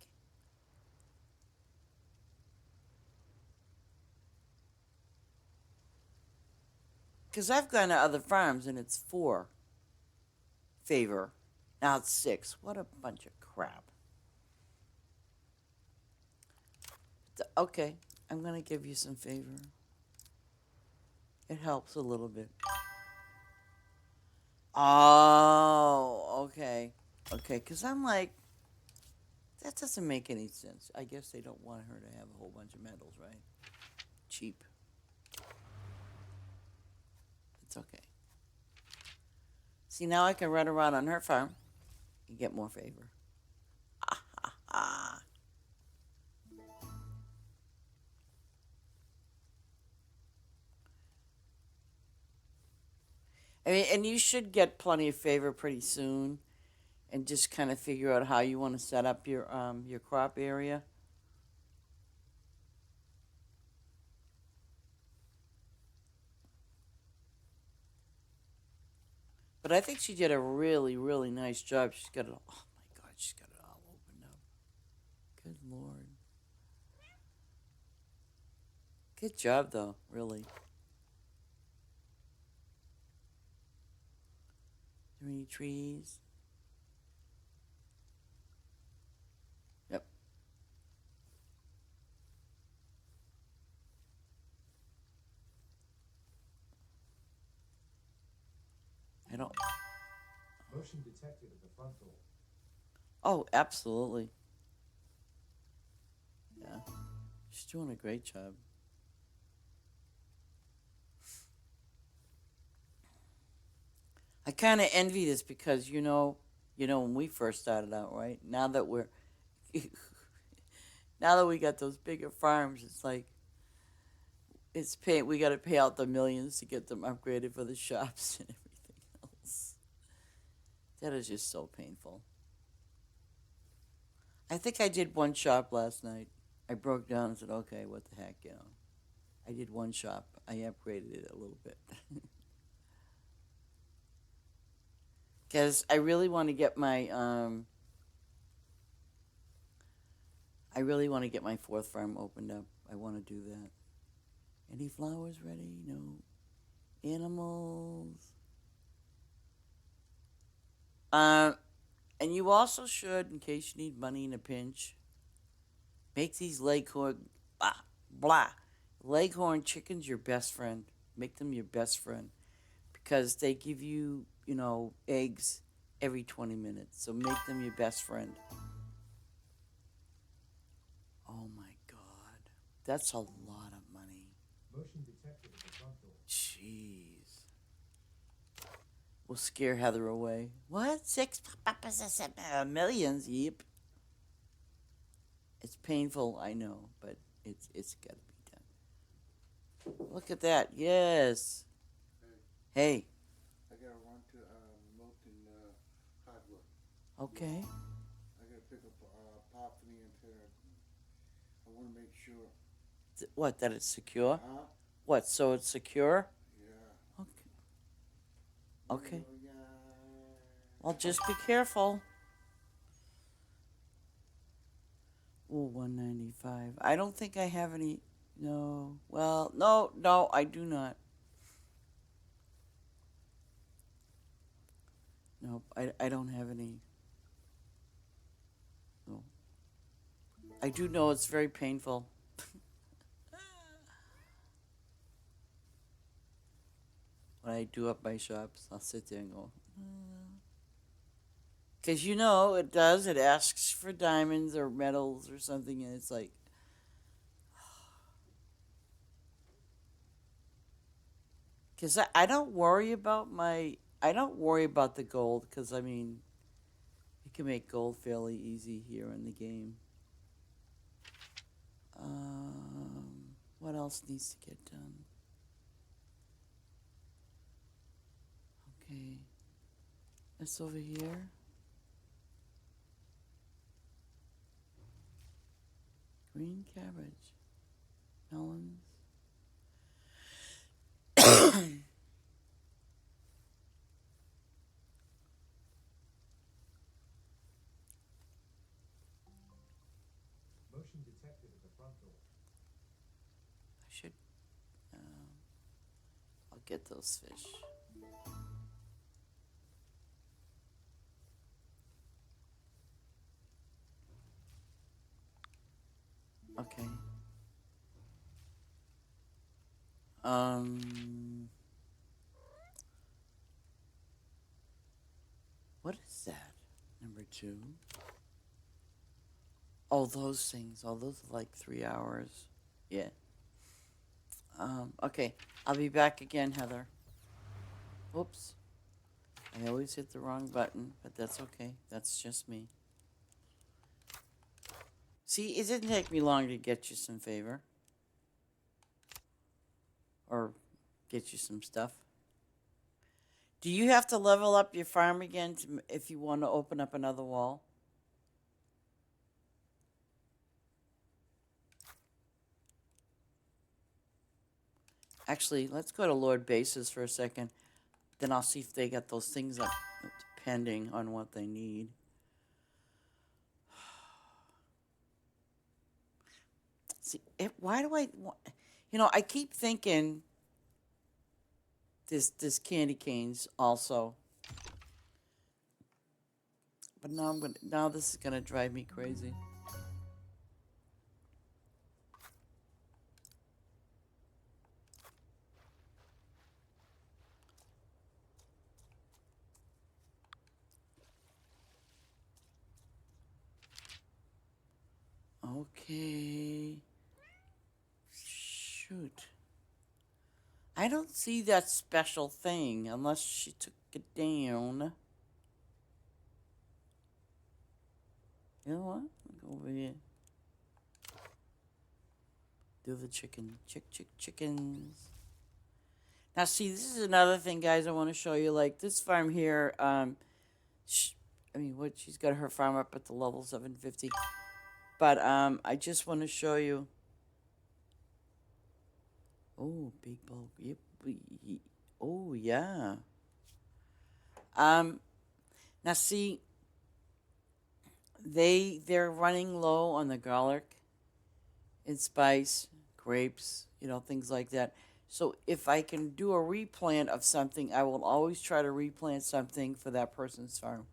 Because I've gone to other farms and it's 4 favor. Now it's 6. What a bunch of crap. Okay, I'm going to give you some favor. It helps a little bit. Oh, okay. Okay, because I'm like, that doesn't make any sense. I guess they don't want her to have a whole bunch of medals, right? Cheap. It's okay. See, now I can run around on her farm and get more favor. Ah, ha, ha. I mean, and you should get plenty of favor pretty soon, and just kind of figure out how you want to set up your crop area. But I think she did a really, really nice job. She's got it. Oh my God, she's got it all opened up. Good Lord. Good job, though, really. 3 trees. Yep. I don't... Motion detected at the front door. Oh, absolutely. Yeah. She's doing a great job. I kind of envy this because, when we first started out, right? Now that now that we got those bigger farms, it's like, we got to pay out the millions to get them upgraded for the shops and everything else. That is just so painful. I think I did one shop last night. I broke down and said, okay, what the heck, I did one shop. I upgraded it a little bit. Because I really want to get my, fourth farm opened up. I want to do that. Any flowers ready? No. Animals. And you also should, in case you need money in a pinch, make these leghorn, leghorn chickens your best friend. Make them your best friend. Because they give you, eggs every 20 minutes. So make them your best friend. Oh my God. That's a lot of money. Motion detected at the front door. Jeez. We'll scare Heather away. What? 6 millions? Yep. It's painful, I know, but it's got to be done. Look at that. Yes. Hey. I gotta run to Milton Hardwood. Okay. I gotta pick up part for the antenna. I want to make sure. What? That it's secure? Huh? What? So it's secure? Yeah. Okay. Well, just be careful. Ooh, 195. I don't think I have any. No. Well, no, I do not. Nope, I don't have any. No. I do know it's very painful. When I do up my shops, I'll sit there and go. Because it asks for diamonds or metals or something, and it's like. Because I don't worry about the gold, because, you can make gold fairly easy here in the game. What else needs to get done? Okay. This over here. Green cabbage. Melons. Motion detected at the front door. I should. I'll get those fish. Okay. What is that? Number 2. Oh, those things. Oh, those are like 3 hours. Yeah. Okay. I'll be back again, Heather. Oops. I always hit the wrong button, but that's okay. That's just me. See, it didn't take me long to get you some favor. Or get you some stuff. Do you have to level up your farm again if you want to open up another wall? Actually, let's go to Lord Bases for a second. Then I'll see if they got those things up, depending on what they need. See, why do I want... You know, I keep thinking this candy canes also. But now this is gonna drive me crazy. Okay. Shoot. I don't see that special thing unless she took it down. You know what? Go over here. Do the chickens. Now, see, this is another thing, guys. I want to show you. Like this farm here. She's got her farm up at the level 750. But I just want to show you. Oh, big bulk. Yep. Oh, yeah. Now see, they're running low on the garlic and spice, grapes, things like that. So if I can do a replant of something, I will always try to replant something for that person's farm.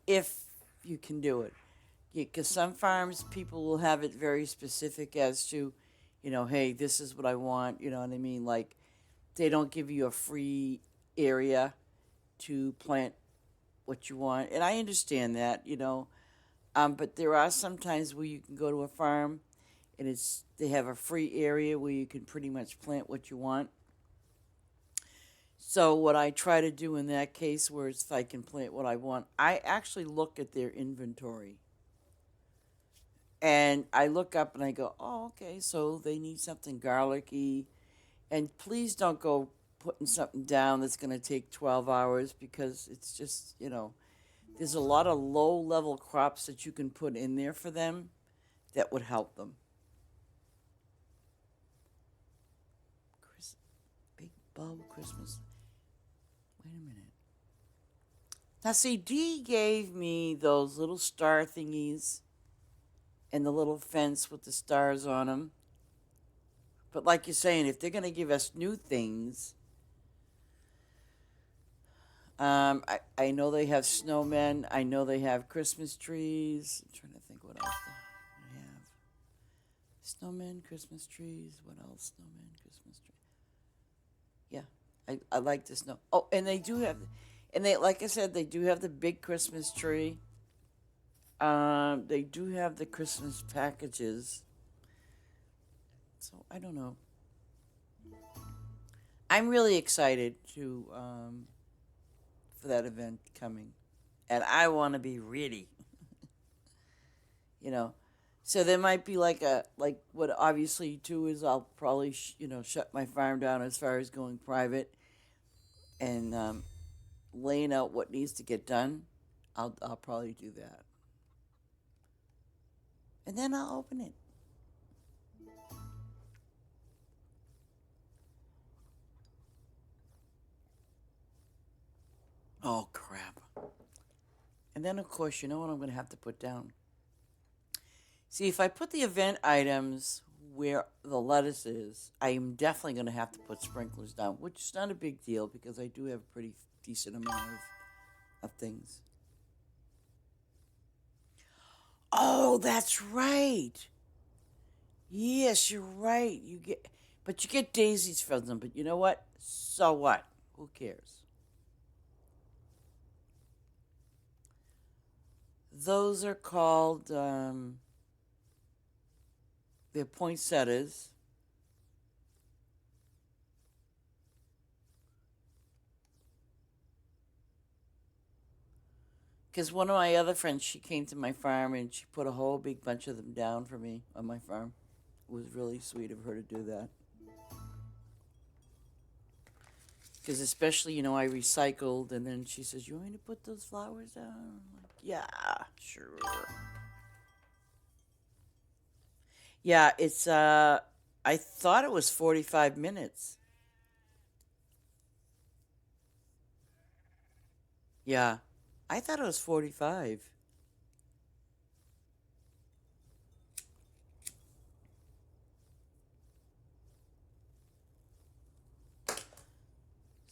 If you can do it. Because some farms, people will have it very specific as to, hey, this is what I want, you know what I mean? Like, they don't give you a free area to plant what you want. And I understand that, but there are some times where you can go to a farm and they have a free area where you can pretty much plant what you want. So what I try to do in that case, where if I can plant what I want, I actually look at their inventory. And I look up and I go, oh, okay, so they need something garlicky. And please don't go putting something down that's going to take 12 hours because it's just, there's a lot of low-level crops that you can put in there for them that would help them. Big bulb Christmas. Wait a minute. Now, see, Dee gave me those little star thingies and the little fence with the stars on them. But like you're saying, if they're going to give us new things, I know they have snowmen. I know they have Christmas trees. I'm trying to think what else they have. Snowmen, Christmas trees. What else? Snowmen, Christmas tree. Yeah, I like the snow. Oh, and they do have, and they, like I said, they do have the big Christmas tree. They do have the Christmas packages. So I don't know. I'm really excited for that event coming, and I want to be ready. So there might be like what obviously too is I'll probably shut my farm down as far as going private, and laying out what needs to get done. I'll probably do that, and then I'll open it. Oh, crap. And then, of course, you know what I'm going to have to put down? See, if I put the event items where the lettuce is, I am definitely going to have to put sprinklers down, which is not a big deal because I do have a pretty decent amount of things. Oh, that's right. Yes, you're right. But you get daisies from them. But you know what? So what? Who cares? Those are called, they're poinsettias. Because one of my other friends, she came to my farm and she put a whole big bunch of them down for me on my farm. It was really sweet of her to do that. Because especially, I recycled, and then she says, you want me to put those flowers down? I'm like, yeah, sure. Yeah, it's, I thought it was 45 minutes. Yeah, I thought it was 45.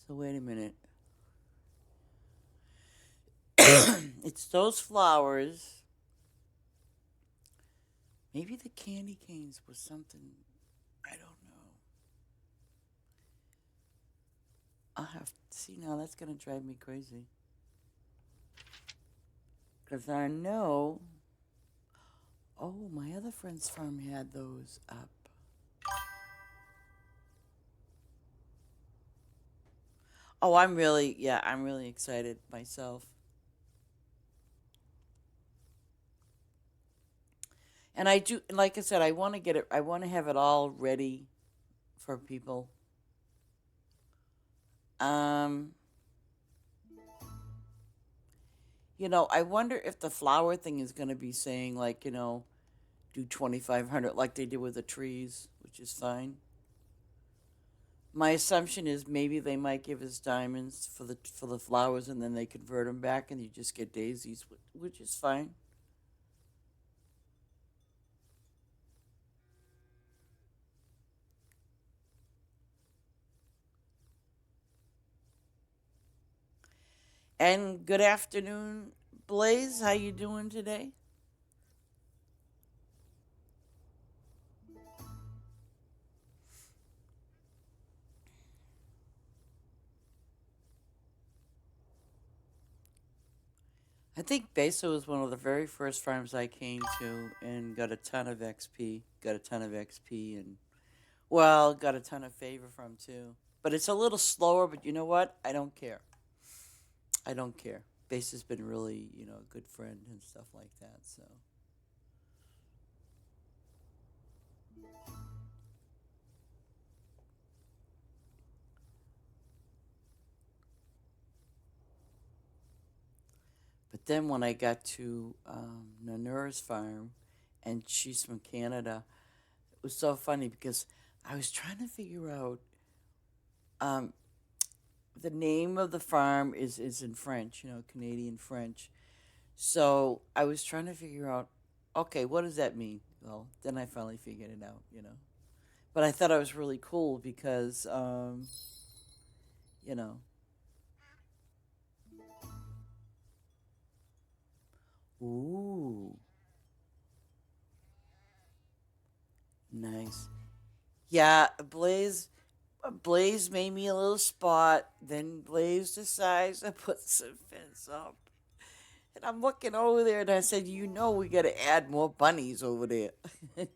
So wait a minute. It's those flowers. Maybe the candy canes was something. I don't know. I'll have to see now. That's going to drive me crazy. Because I know. Oh, my other friend's farm had those up. Oh, I'm really excited myself. And I do, like I said, I want to have it all ready for people. Um, I wonder if the flower thing is going to be saying, like, do 2,500 like they did with the trees, which is fine. My assumption is maybe they might give us diamonds for the flowers, and then they convert them back, and you just get daisies, which is fine. And good afternoon, Blaze. How you doing today? I think Besa was one of the very first farms I came to and got a ton of XP. Got a ton of XP and, well, got a ton of favor from too. But it's a little slower, but you know what? I don't care. I don't care. Besa's been really, a good friend and stuff like that, so. But then when I got to Nanura's farm, and she's from Canada, it was so funny because I was trying to figure out um, the name of the farm is in French, Canadian French. So I was trying to figure out, okay, what does that mean? Well, then I finally figured it out. But I thought it was really cool because, you know, ooh, nice. Yeah, Blaze made me a little spot. Then Blaze decides to put some fence up. And I'm looking over there and I said, we got to add more bunnies over there. Because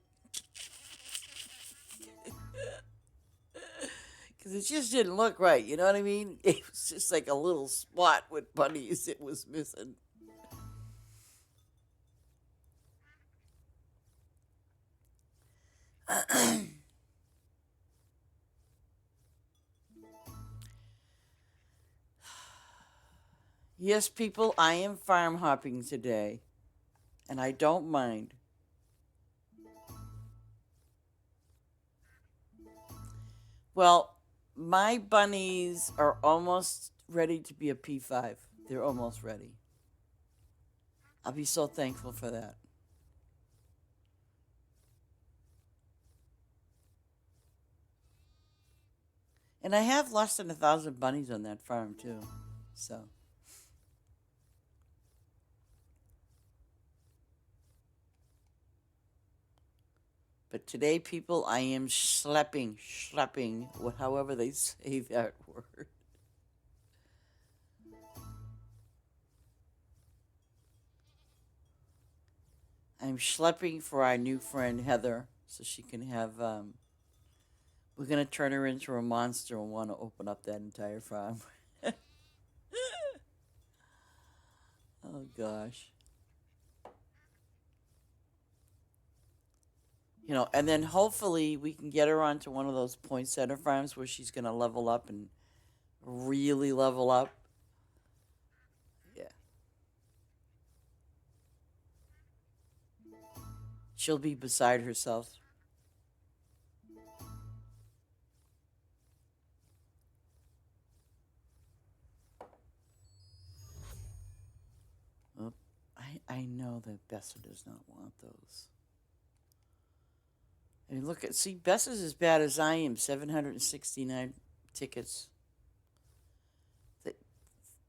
it just didn't look right. You know what I mean? It was just like a little spot with bunnies it was missing. Yes, people, I am farm hopping today. And I don't mind. Well, my bunnies are almost ready to be a P5. They're almost ready. I'll be so thankful for that. And I have less than 1,000 bunnies on that farm, too. So. But today, people, I am schlepping, however they say that word. I'm schlepping for our new friend Heather, so she can have. We're gonna turn her into a monster and want to open up that entire farm. Oh gosh. And then hopefully we can get her onto one of those poinsettia farms where she's gonna level up and really level up. Yeah. She'll be beside herself. Oh, I know that Bessa does not want those. I mean, see, Bessa's as bad as I am. 769 tickets.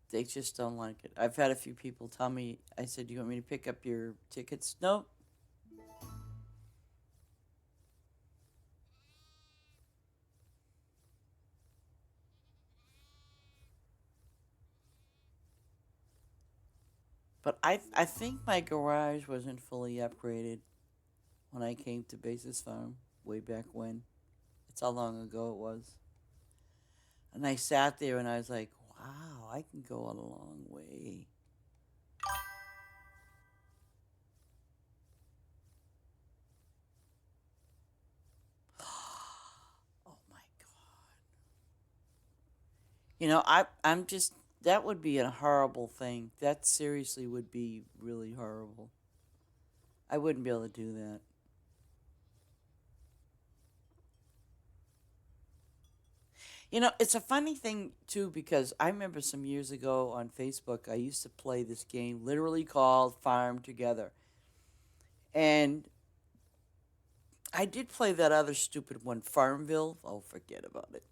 they just don't like it. I've had a few people tell me. I said, "Do you want me to pick up your tickets?" Nope. But I think my garage wasn't fully upgraded when I came to Basis Farm way back when. That's how long ago it was. And I sat there and I was like, wow, I can go a long way. Oh my God. I'm just, that would be a horrible thing. That seriously would be really horrible. I wouldn't be able to do that. It's a funny thing too because I remember some years ago on Facebook, I used to play this game literally called Farm Together. And I did play that other stupid one, Farmville. Oh, forget about it.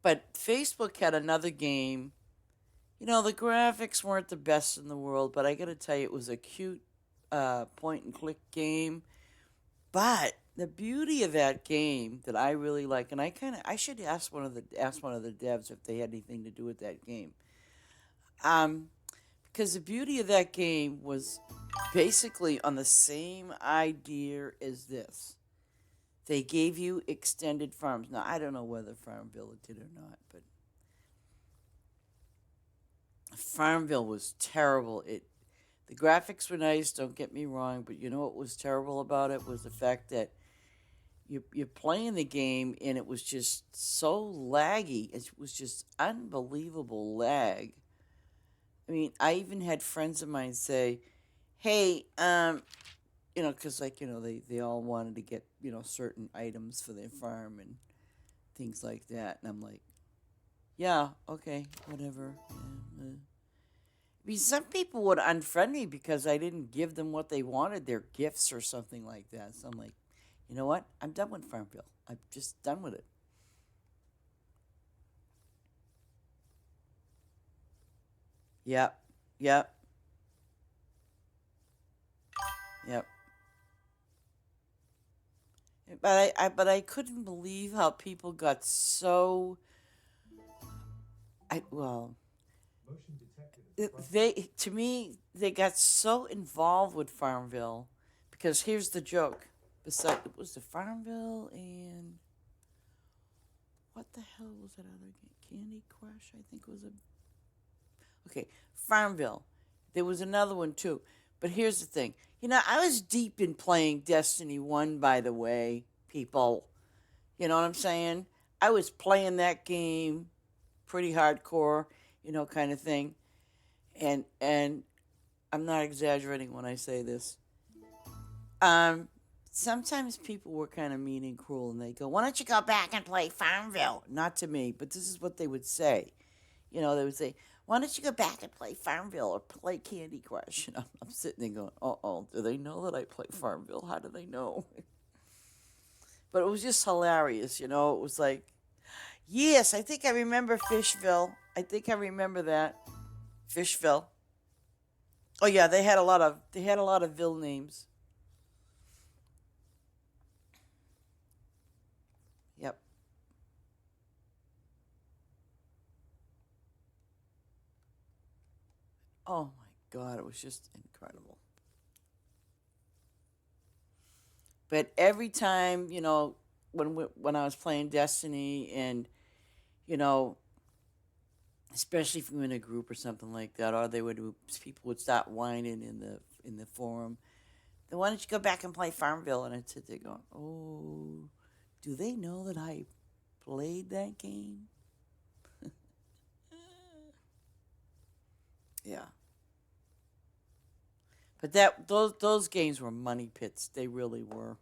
But Facebook had another game. The graphics weren't the best in the world, but I got to tell you, it was a cute point and click game. But the beauty of that game that I really like, and I should ask one of the devs if they had anything to do with that game. Because the beauty of that game was basically on the same idea as this. They gave you extended farms. Now I don't know whether Farmville did or not, but Farmville was terrible. The graphics were nice, don't get me wrong, but you know what was terrible about it was the fact that you're playing the game and it was just so laggy. It was just unbelievable lag. I mean, I even had friends of mine say, "Hey, because they all wanted to get certain items for their farm and things like that," and I'm like, "Yeah, okay, whatever." Yeah, I mean, some people would unfriend me because I didn't give them what they wanted, their gifts or something like that. So I'm like, you know what? I'm done with Farmville. I'm just done with it. Yep, yep, yep. But I couldn't believe how people got so. I well, Motion detected at the front door. they to me they got so involved with Farmville because here's the joke. Besides, it was the Farmville and what the hell was that other game? Candy Crush, I think was a okay. Farmville. There was another one too. But here's the thing. I was deep in playing Destiny 1, by the way, people. You know what I'm saying? I was playing that game pretty hardcore, kind of thing. And I'm not exaggerating when I say this. Um, Sometimes people were kind of mean and cruel, and they go, "Why don't you go back and play Farmville?" Not to me, but this is what they would say. They would say, "Why don't you go back and play Farmville or play Candy Crush?" And I'm sitting there going, "Oh, do they know that I play Farmville? How do they know?" But it was just hilarious, It was like, yes, I think I remember Fishville. I think I remember that Fishville. Oh yeah, they had a lot of Ville names. Yep. Oh my God, it was just incredible. But every time, when I was playing Destiny, and you know, especially if we were in a group or something like that, or people would start whining in the forum. Then why don't you go back and play Farmville? And I'd sit there going, oh, do they know that I played that game? Yeah. But those games were money pits. They really were.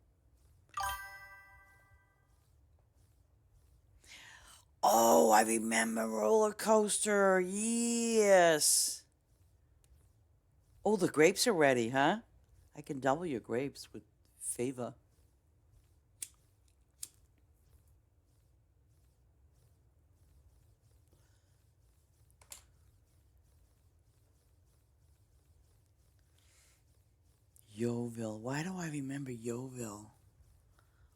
Oh, I remember Roller Coaster. Yes. Oh, the grapes are ready, huh? I can double your grapes with favor. Yeovil. Why do I remember Yeovil?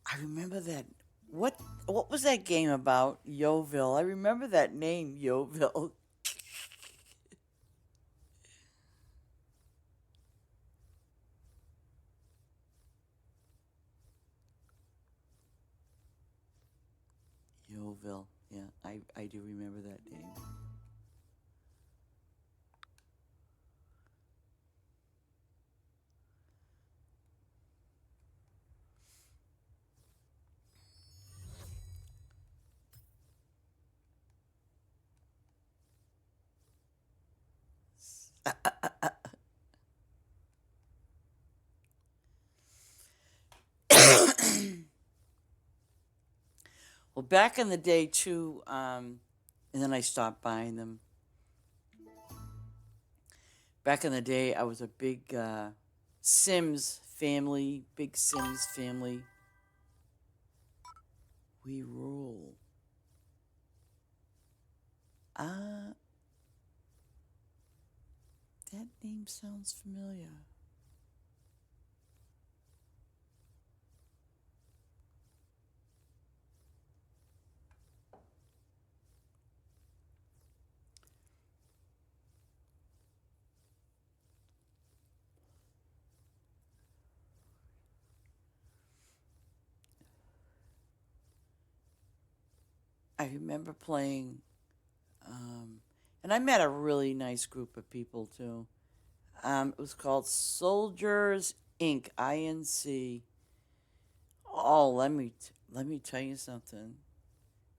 I remember that. What was that game about? Yeovil. I remember that name, Yeovil. Yeovil. Yeah, I do remember that name. Well, back in the day too, and then I stopped buying them. Back in the day, I was a big Sims family, big Sims family. We rule. Uh, that name sounds familiar. I remember playing, and I met a really nice group of people too. It was called Soldiers Inc. INC. Oh, let me tell you something.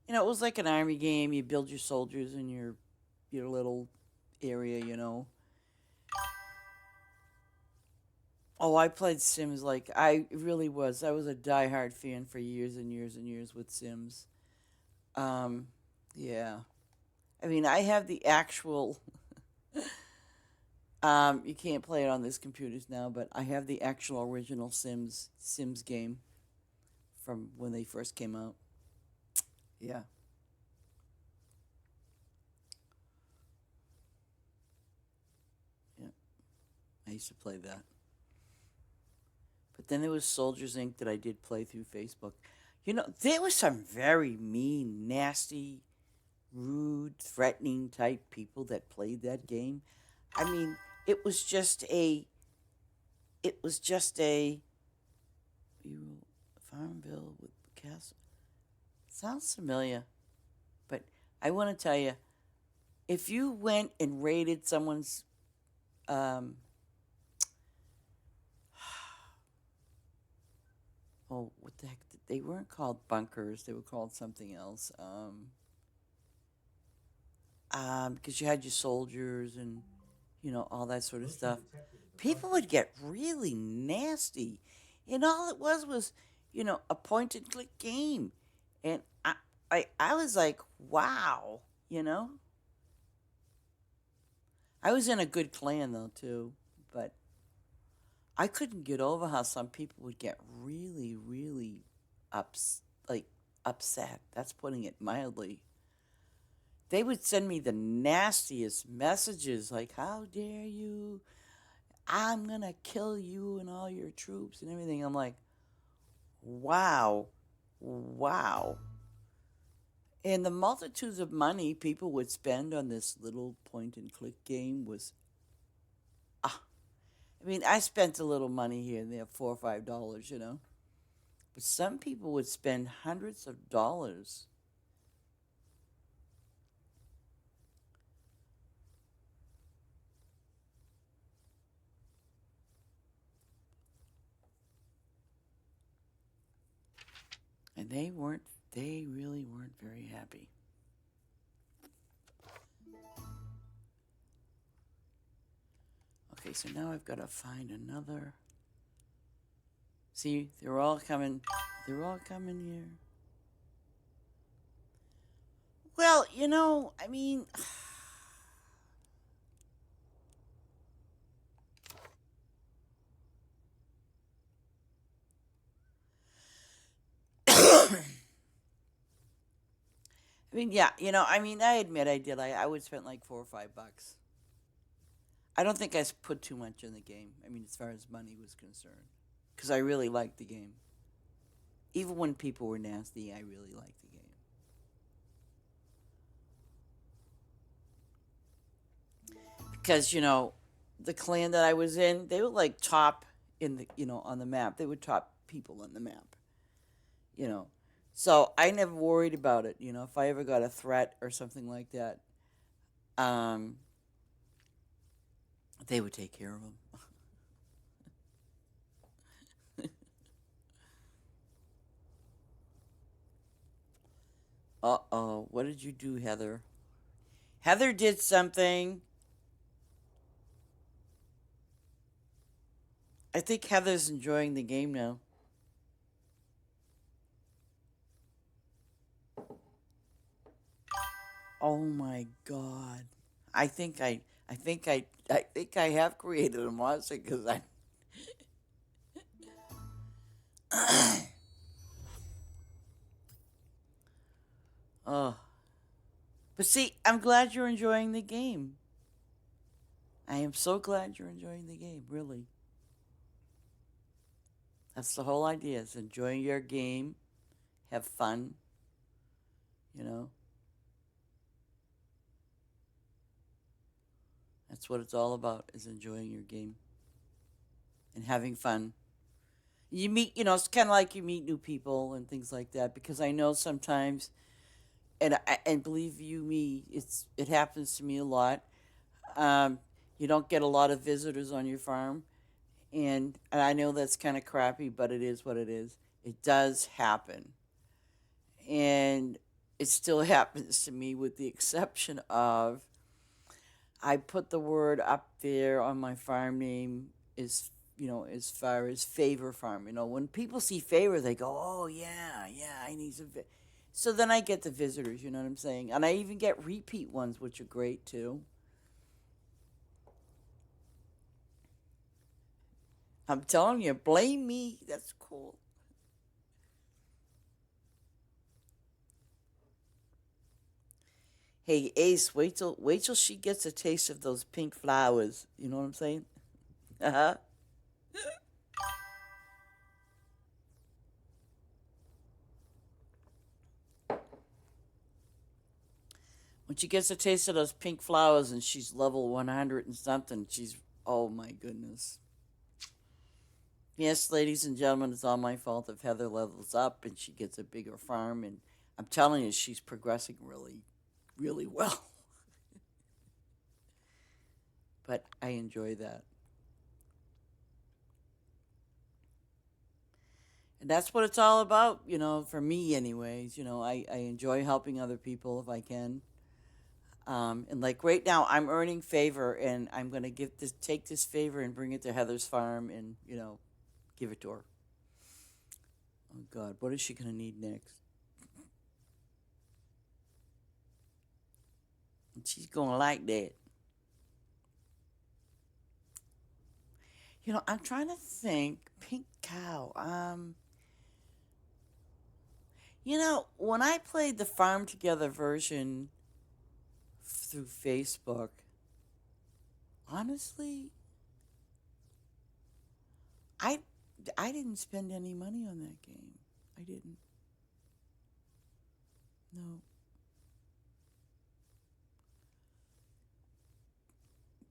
You know, it was like an army game. You build your soldiers in your little area. You know. Oh, I played Sims like I really was. I was a diehard fan for years and years and years with Sims. Um, yeah. I mean, I have the actual. You can't play it on these computers now, but I have the actual original Sims game from when they first came out. Yeah, yeah. I used to play that. But then there was Soldiers Inc. that I did play through Facebook. You know, there was some very mean, nasty, rude, threatening type people that played that game. I mean, it was just a, it was just a, you Farmville with Castle. Sounds familiar, but I want to tell you, if you went and raided someone's, um, oh, what the heck? They weren't called bunkers. They were called something else. Because you had your soldiers and all that sort of stuff. People would get really nasty, and all it was a point and click game, and I was like, wow, you know. I was in a good clan though too, but I couldn't get over how some people would get really, really like upset. That's putting it mildly. They would send me the nastiest messages like, how dare you? I'm going to kill you and all your troops and everything. I'm like, wow, wow. And the multitudes of money people would spend on this little point and click game was, ah, I mean, I spent a little money here and there, $4 or $5. But some people would spend hundreds of dollars. And they really weren't very happy. Okay, so now I've got to find another. See, they're all coming here. Well, I mean, I mean, yeah, I mean, I admit I did. I would spend like $4 or $5. I don't think I put too much in the game. I mean, as far as money was concerned, because I really liked the game. Even when people were nasty, I really liked the game. Because the clan that I was in, they were like top in the on the map. They were top people on the map. You know, so I never worried about it. If I ever got a threat or something like that, um, they would take care of them. Uh-oh, what did you do, Heather? Heather did something. I think Heather's enjoying the game now. Oh my God. I think I have created a monster because oh. But see, I'm glad you're enjoying the game. I am so glad you're enjoying the game, really. That's the whole idea, is enjoying your game, have fun, you know. That's what it's all about, is enjoying your game and having fun. You meet, it's kind of like you meet new people and things like that, because I know sometimes, and believe you me, it happens to me a lot. You don't get a lot of visitors on your farm, and I know that's kind of crappy, but it is what it is. It does happen, and it still happens to me, with the exception of I put the word up there on my farm name is as far as Favor Farm. When people see Favor, they go, "Oh yeah, yeah, I need some." So then I get the visitors. You know what I'm saying? And I even get repeat ones, which are great too. I'm telling you, blame me. That's cool. Hey Ace, wait till she gets a taste of those pink flowers. You know what I'm saying? Uh huh. When she gets a taste of those pink flowers and she's level 100 and something, oh my goodness. Yes, ladies and gentlemen, it's all my fault if Heather levels up and she gets a bigger farm. And I'm telling you, she's progressing really, really well. But I enjoy that. And that's what it's all about, for me, anyways. I enjoy helping other people if I can. And like right now, I'm earning favor, and I'm gonna take this favor and bring it to Heather's farm, and give it to her. Oh God, what is she gonna need next? And she's gonna like that. I'm trying to think. Pink cow. When I played the Farm Together version through Facebook, honestly, I I didn't spend any money on that game. I didn't. No.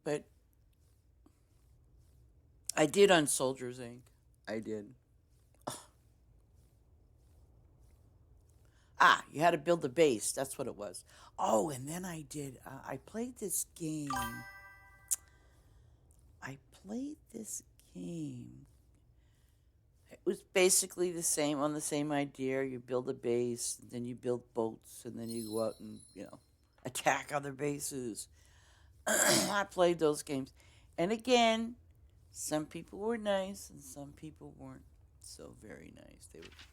But I did on Soldiers Inc. I did. Ah, you had to build a base. That's what it was. Oh, and then I did. I played this game. I played this game. It was basically on the same idea. You build a base, then you build boats, and then you go out and attack other bases. I played those games, and again, some people were nice, and some people weren't so very nice.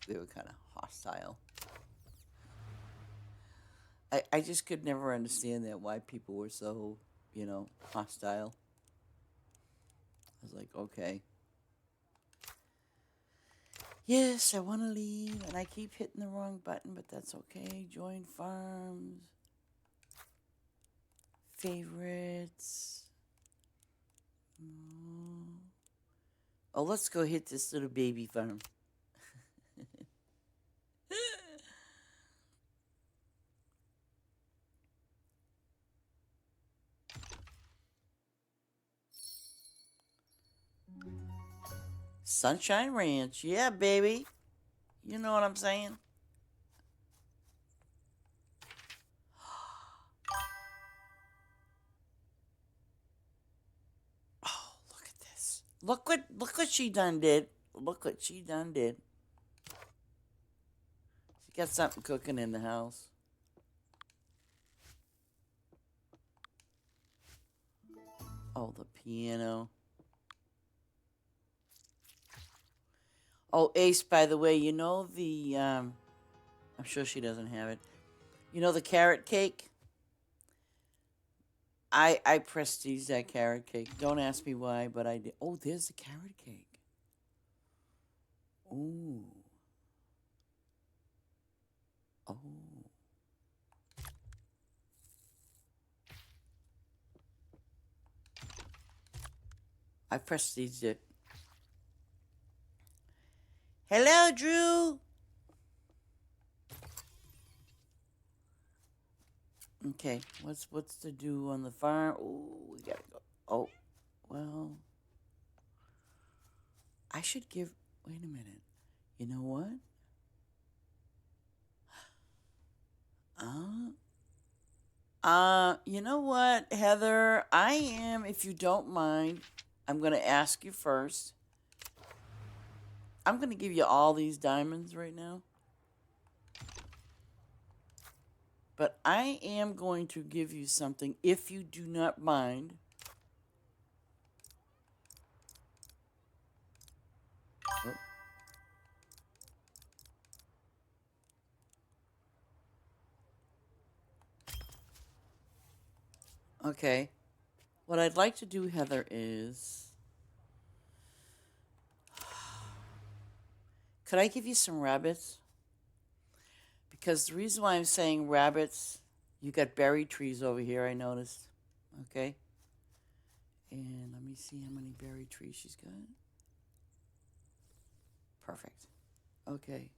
They were kind of hostile. I just could never understand that, why people were so, hostile. I was like, okay. Yes, I want to leave, and I keep hitting the wrong button, but that's okay. Join farms. Favorites. Oh, let's go hit this little baby farm. Sunshine Ranch. Yeah, baby. You know what I'm saying? Oh, look at this. Look what she done did. Look what she done did. She got something cooking in the house. Oh, the piano. Oh, Ace, by the way, you know the, I'm sure she doesn't have it. You know the carrot cake? I prestige that carrot cake. Don't ask me why, but I did. Oh, there's the carrot cake. Ooh. Oh. I prestiged it. Hello, Drew. Okay, what's to do on the farm? Oh, we gotta go. Oh, well, I should give. Wait a minute. You know what? You know what, Heather? I am, if you don't mind, I'm gonna ask you first. I'm gonna give you all these diamonds right now. But I am going to give you something, if you do not mind. Oh. Okay. What I'd like to do, Heather, is... Could I give you some rabbits? Because the reason why I'm saying rabbits, you got berry trees over here, I noticed. Okay? And let me see how many berry trees she's got. Perfect. Okay.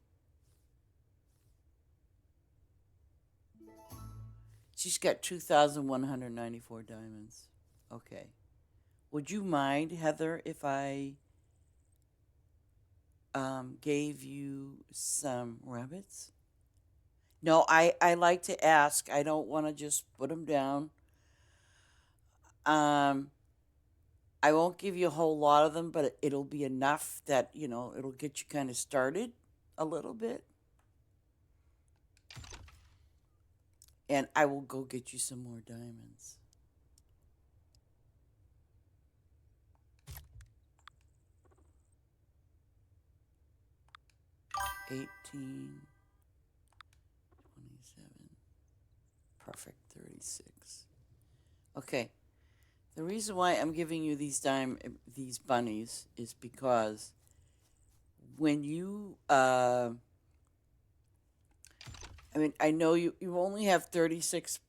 She's got 2,194 diamonds. Okay. Would you mind, Heather, if I gave you some rabbits? No, I like to ask. I don't want to just put them down. I won't give you a whole lot of them, but it'll be enough that, you know, it'll get you kind of started a little bit. And I will go get you some more diamonds. $18, 27, perfect, 36. Okay, the reason why I'm giving you these bunnies is because when you, I mean, I know you only have 36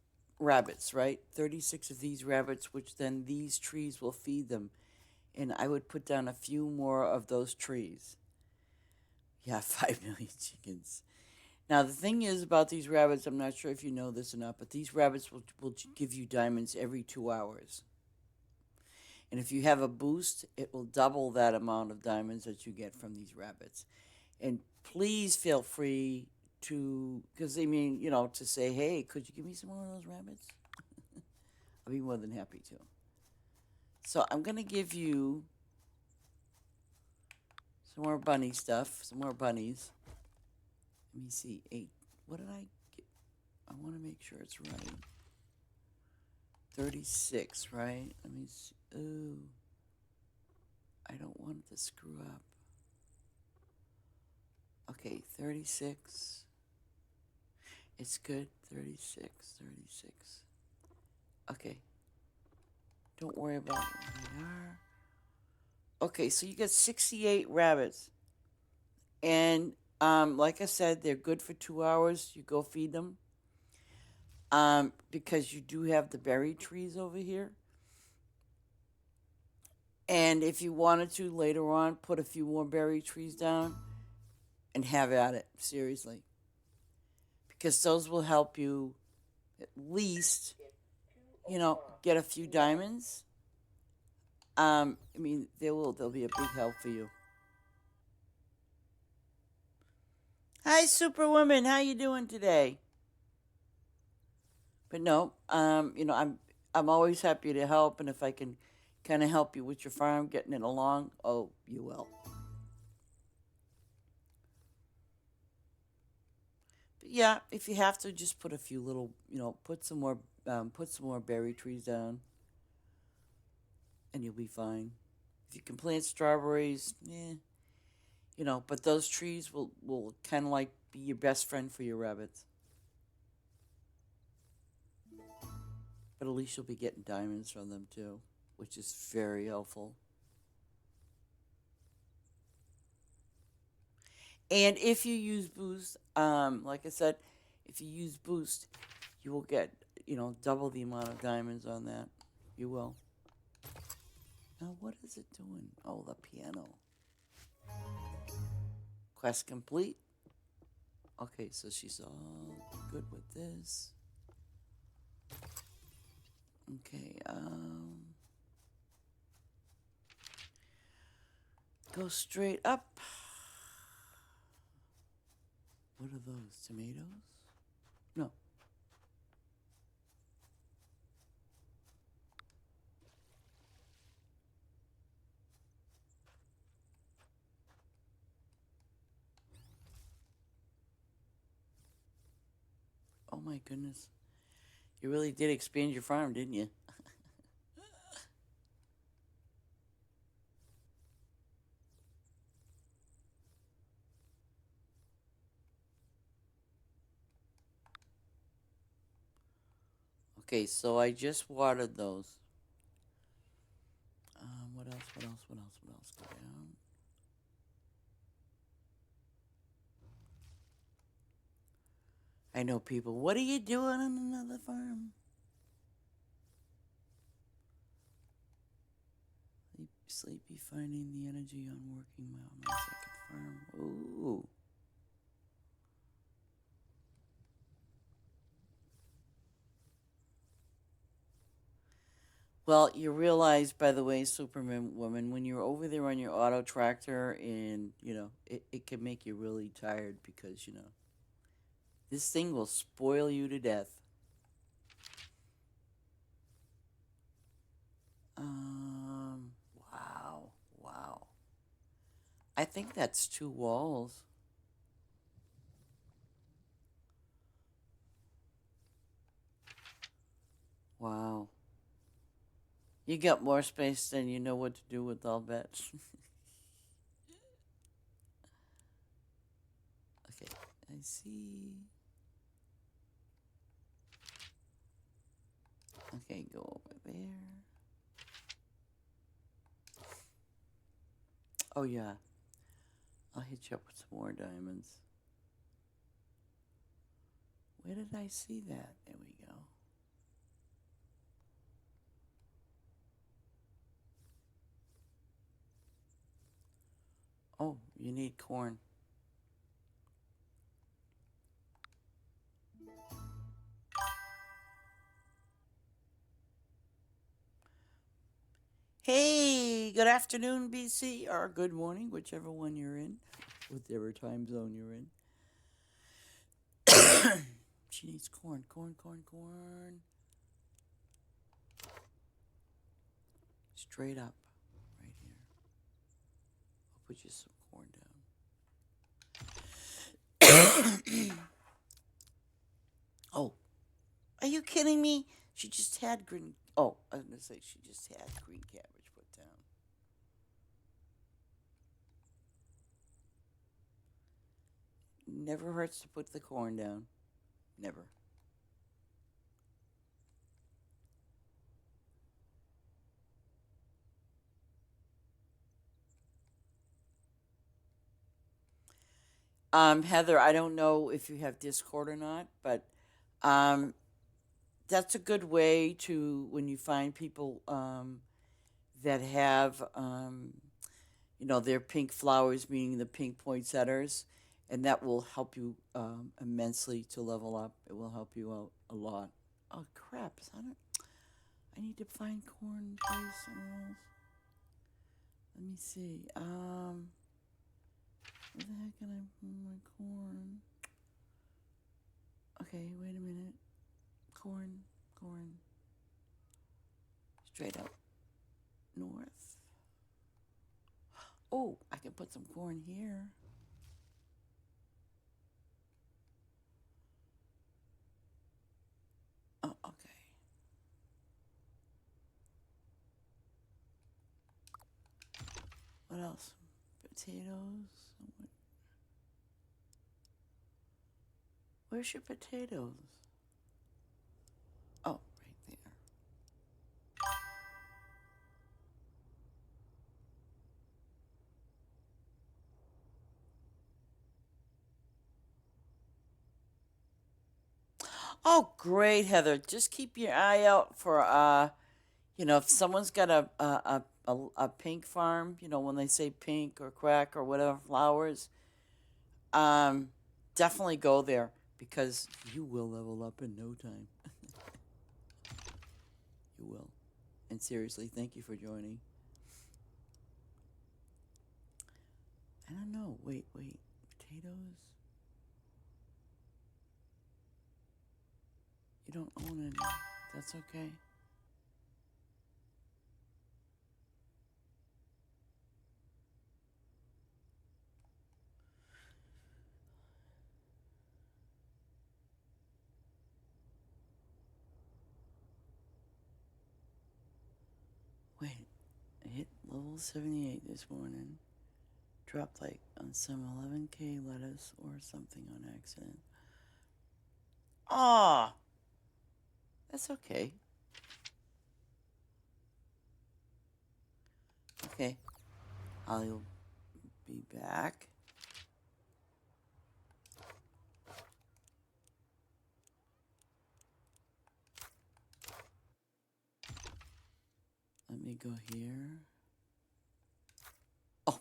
rabbits, right? 36 of these rabbits, which then these trees will feed them. And I would put down a few more of those trees. Yeah, 5 million chickens. Now, the thing is about these rabbits, I'm not sure if you know this or not, but these rabbits will give you diamonds every 2 hours. And if you have a boost, it will double that amount of diamonds that you get from these rabbits. And please feel free to, because I mean, you know, to say, hey, could you give me some more of those rabbits? I'll be more than happy to. So I'm going to give you some more bunny stuff, some more bunnies. Let me see, 8. What did I get? I want to make sure it's right. 36, right? Let me see. Ooh. I don't want it to screw up. Okay, 36. It's good. 36, 36. Okay. Don't worry about where they are. Okay, so you got 68 rabbits. And like I said, they're good for 2 hours. You go feed them. Because you do have the berry trees over here. And if you wanted to later on, put a few more berry trees down and have at it, seriously. Because those will help you at least, get a few diamonds. I mean, they'll be a big help for you. Hi, Superwoman. How you doing today? But no, I'm always happy to help, and if I can kind of help you with your farm, getting it along, oh, you will. But yeah, if you have to, just put a few little, put some more berry trees down, and you'll be fine. If you can plant strawberries, but those trees will kind of like be your best friend for your rabbits. But at least you'll be getting diamonds from them too, which is very helpful. And if you use boost, like I said, if you use boost, you will get, double the amount of diamonds on that. You will. Now, what is it doing? Oh, the piano. Quest complete. Okay, so she's all good with this. Okay, go straight up. What are those? Tomatoes? No. Oh my goodness. You really did expand your farm, didn't you? Okay, so I just watered those. What else? What else? What else? What else? Go down. I know people. What are you doing on another farm? Sleepy finding the energy on working well on my second farm. Ooh. Well, you realize, by the way, Superman woman, when you're over there on your auto tractor and, it can make you really tired because, this thing will spoil you to death. Wow. Wow. I think that's 2 walls. Wow. You got more space than you know what to do with, all that. Okay, I see. Okay, go over there. Oh, yeah. I'll hit you up with some more diamonds. Where did I see that? There we go. Oh, you need corn. Hey, good afternoon, BC, or good morning, whichever one you're in, whichever time zone you're in. She needs corn. Straight up, right here. I'll put you some corn down. Oh, are you kidding me? She just had green. Oh, I was gonna say she just had green cabbage put down. Never hurts to put the corn down. Never. Heather, I don't know if you have Discord or not, but that's a good way to, when you find people that have, their pink flowers, meaning the pink poinsettias, and that will help you immensely to level up. It will help you out a lot. Oh crap! I need to find corn place somewhere else. Let me see. Where the heck can I put my corn? Okay, wait a minute. Corn. Straight up north. Oh, I can put some corn here. Oh, okay. What else? Potatoes. Where's your potatoes? Oh, right there. Oh, great, Heather. Just keep your eye out for if someone's got a pink farm, when they say pink or crack or whatever flowers, um, definitely go there because you will level up in no time. You will. And seriously, thank you for joining. I don't know. Wait. Potatoes? You don't own any. That's okay. Wait. I hit level 78 this morning. Dropped like on some 11K lettuce or something on accident. Ah, that's okay. Okay, I'll be back. Let me go here. Oh,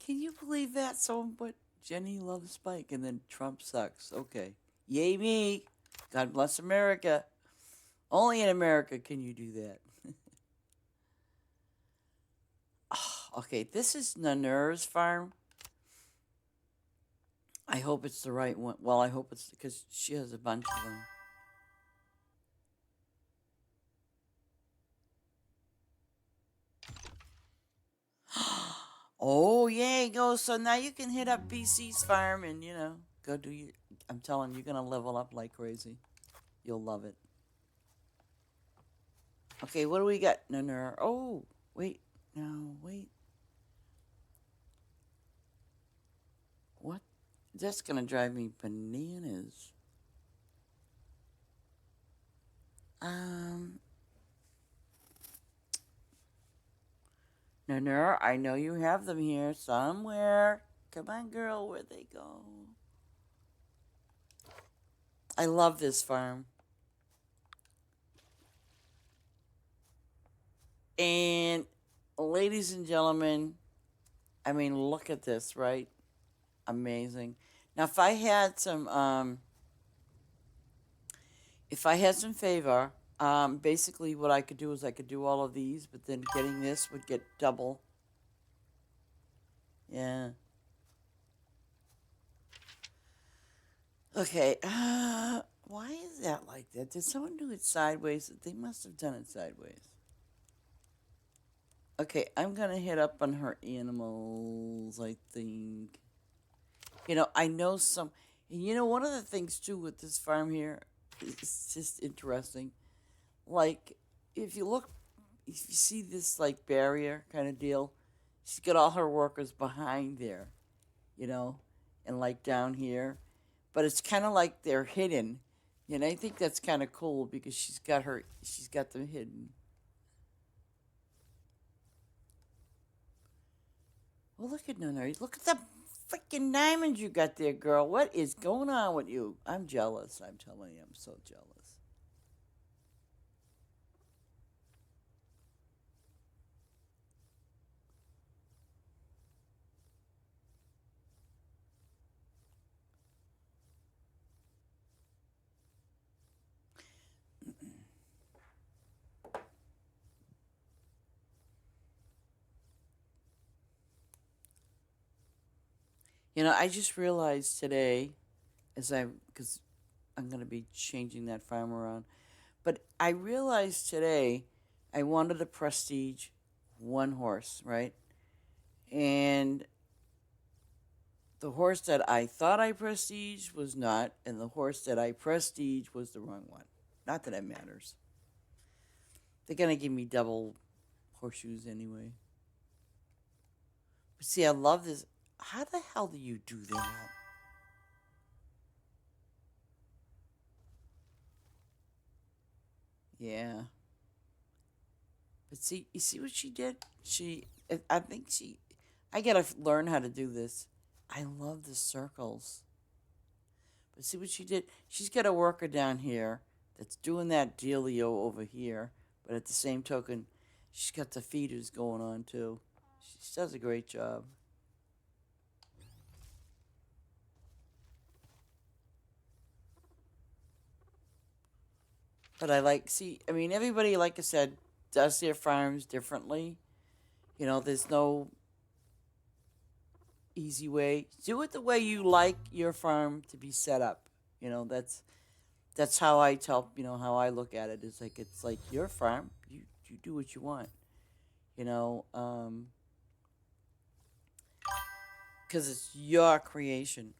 can you believe that? But Jenny loves Spike and then Trump sucks. Okay. Yay me. God bless America. Only in America can you do that. Okay, this is Nanur's farm. I hope it's the right one. Well, I hope it's because she has a bunch of them. Oh, yay, go. So now you can hit up BC's farm and, go do your... I'm telling you, you're going to level up like crazy. You'll love it. Okay, what do we got? No. Oh, wait. No, wait. What? That's going to drive me bananas. No, I know you have them here somewhere. Come on, girl, where'd they go? I love this farm. And ladies and gentlemen, I mean, look at this, right? Amazing. Now, if I had some favor, basically what I could do is I could do all of these, but then getting this would get double. Yeah. Okay. Why is that like that? Did someone do it sideways? They must have done it sideways. Okay, I'm going to hit up on her animals, I think. I know some... And one of the things, too, with this farm here, it's just interesting. Like, if you see this, like, barrier kind of deal, she's got all her workers behind there, and, like, down here. But it's kind of like they're hidden. And I think that's kind of cool because she's got them hidden. Well, look at Nunnery. Look at the freaking diamonds you got there, girl. What is going on with you? I'm jealous. I'm telling you, I'm so jealous. I just realized today, because I'm going to be changing that farm around, but I realized today I wanted to prestige one horse, right? And the horse that I thought I prestiged was not, and the horse that I prestiged was the wrong one. Not that it matters. They're going to give me double horseshoes anyway. But see, I love this. How the hell do you do that? Yeah. But see, you see what she did? I think I gotta learn how to do this. I love the circles. But see what she did? She's got a worker down here that's doing that dealio over here. But at the same token, she's got the feeders going on too. She does a great job. But everybody, like I said, does their farms differently. There's no easy way. Do it the way you like your farm to be set up. That's how I tell, how I look at it. It's like your farm. You do what you want. You know, because it's your creation.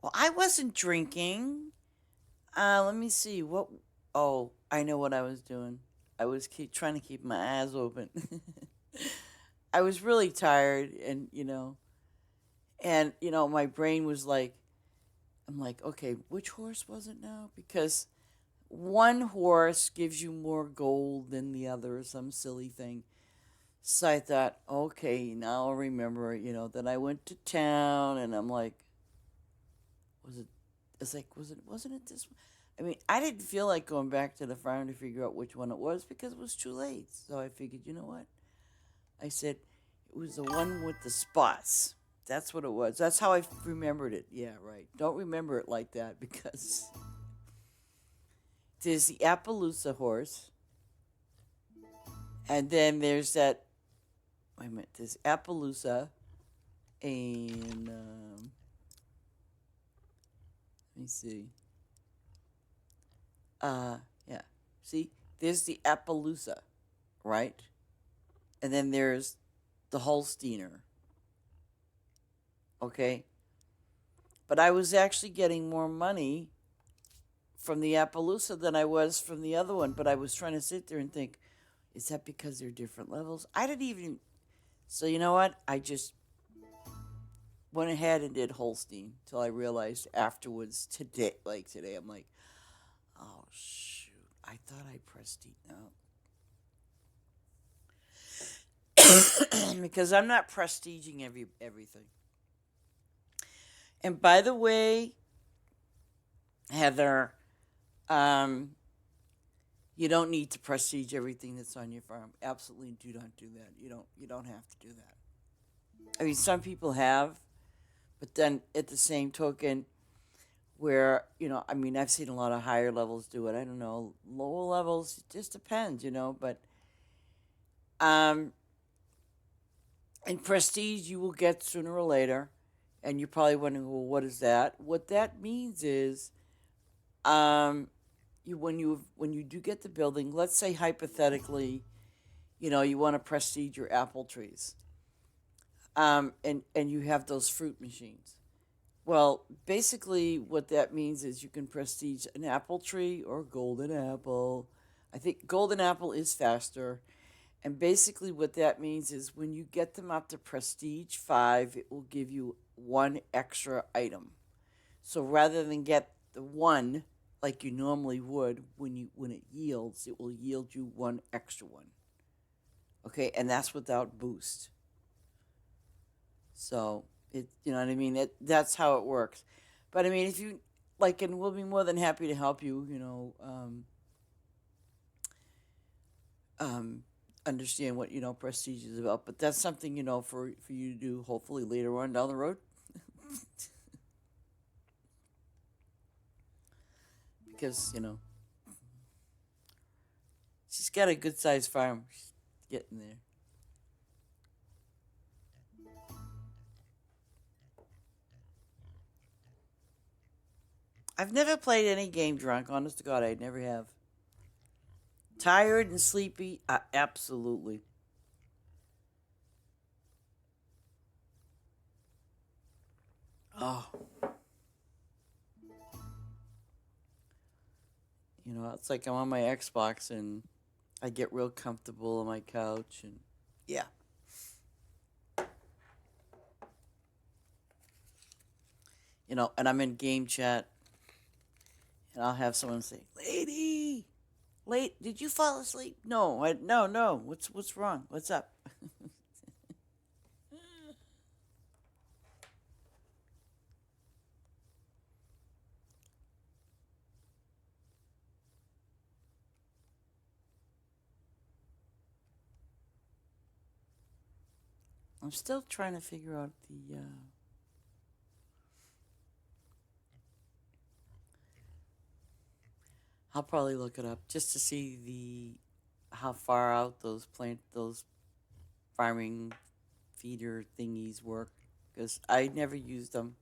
Well, I wasn't drinking. Let me see. What? Oh, I know what I was doing. I was trying to keep my eyes open. I was really tired, and my brain was like, I'm like, okay, which horse was it now? Because one horse gives you more gold than the other, or some silly thing. So I thought, okay, now I'll remember, that I went to town, and I'm like, was it? It's like, wasn't it this one? I mean, I didn't feel like going back to the farm to figure out which one it was because it was too late. So I figured, you know what? I said, it was the one with the spots. That's what it was. That's how I remembered it. Yeah, right. Don't remember it like that because there's the Appaloosa horse. And then there's that. Wait a minute. There's Appaloosa. And. Let me see. Yeah. See? There's the Appaloosa, right? And then there's the Holsteiner. Okay? But I was actually getting more money from the Appaloosa than I was from the other one. But I was trying to sit there and think, is that because they're different levels? I didn't even. So you know what? I just went ahead and did Holstein till I realized afterwards today, I'm like, oh shoot, I thought I prestige now. Because I'm not prestiging everything. And by the way, Heather, you don't need to prestige everything that's on your farm. Absolutely do not do that. You don't have to do that. I mean, some people have, but then at the same token, where, I've seen a lot of higher levels do it. I don't know, lower levels, it just depends, but in prestige you will get sooner or later, and you're probably wondering, well, what is that? What that means is, when you do get the building, let's say hypothetically, you want to prestige your apple trees, and you have those fruit machines. Well, basically, what that means is you can prestige an apple tree or golden apple. I think golden apple is faster. And basically, what that means is when you get them up to prestige 5, it will give you one extra item. So rather than get the one like you normally would when it yields, it will yield you one extra one. Okay, and that's without boost. So you know what I mean. That's how it works. But I mean, if you like, and we'll be more than happy to help you. Understand what prestige is about. But that's something for you to do hopefully later on down the road. Because she's got a good sized farm. She's getting there. I've never played any game drunk. Honest to God, I never have. Tired and sleepy? Absolutely. Oh. You know, it's like I'm on my Xbox and I get real comfortable on my couch and yeah. You know, and I'm in game chat and I'll have someone say, "Lady, did you fall asleep?" No, no. What's wrong? What's up? I'm still trying to figure out the I'll probably look it up just to see the how far out those farming feeder thingies work because I never used them.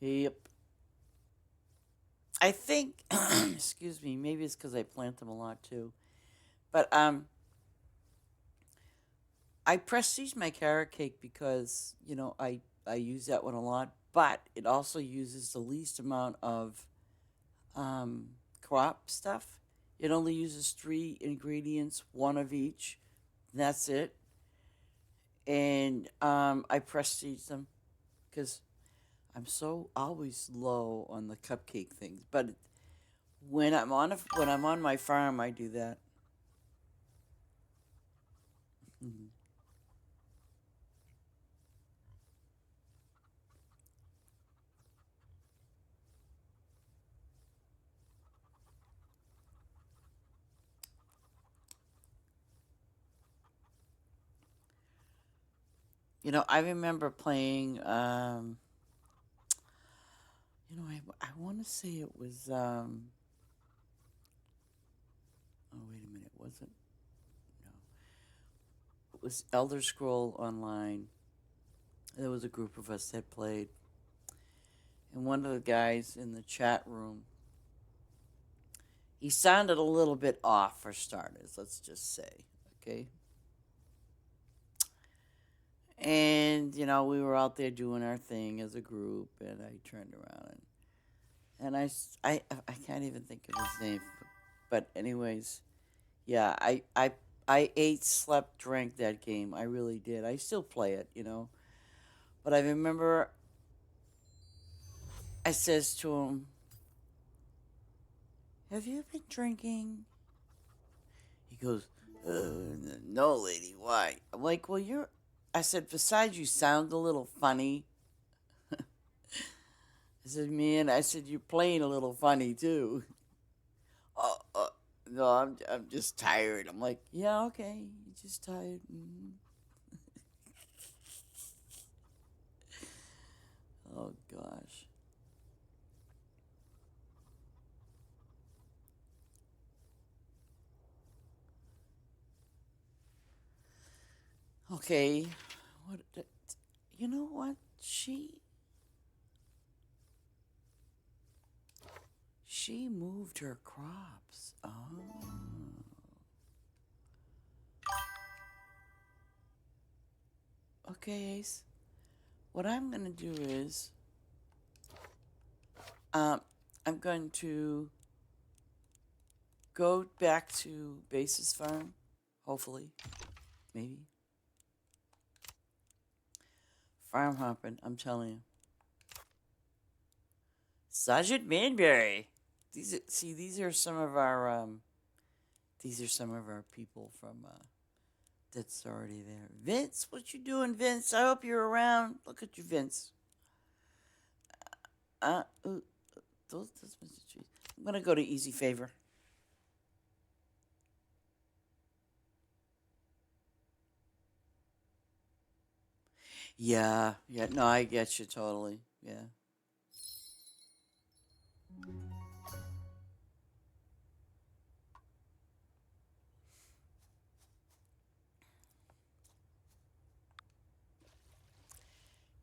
Yep. I think, excuse me, maybe it's because I plant them a lot too. But I prestige my carrot cake because you know I use that one a lot. But it also uses the least amount of crop stuff. It only uses 3 ingredients, one of each. That's it. And I prestige them because I'm so always low on the cupcake things. But when I'm on my farm, I do that. Mhm. You know, I remember playing. You know, I want to say it was. Oh wait a minute, was it? No, it was Elder Scroll Online. There was a group of us that played, and one of the guys in the chat room, he sounded a little bit off for starters. Let's just say, okay. And you know, we were out there doing our thing as a group, and I turned around and I can't even think of his name, but anyways, yeah, I ate, slept, drank that game. I really did. I still play it, you know. But I remember I says to him, "Have you been drinking?" He goes, "No, lady. Why?" I'm like, "Well, you're." I said, "Besides, you sound a little funny." I said, "Man," I said, "You're playing a little funny too." Oh, no, I'm just tired. I'm like, "Yeah, okay, you're just tired." Mhm. Oh gosh. Okay. What? You know what? She moved her crops. Oh. Okay, Ace. What I'm gonna do is, um, I'm going to go back to Base's farm. Hopefully, maybe farm hopping. I'm telling you, Sergeant Manberry. These are some of our people from that's already there. Vince, what you doing, Vince? I hope you're around. Look at you, Vince. Those Mr. Trees. I'm gonna go to Easy Favor. Yeah, yeah. No, I get you totally. Yeah.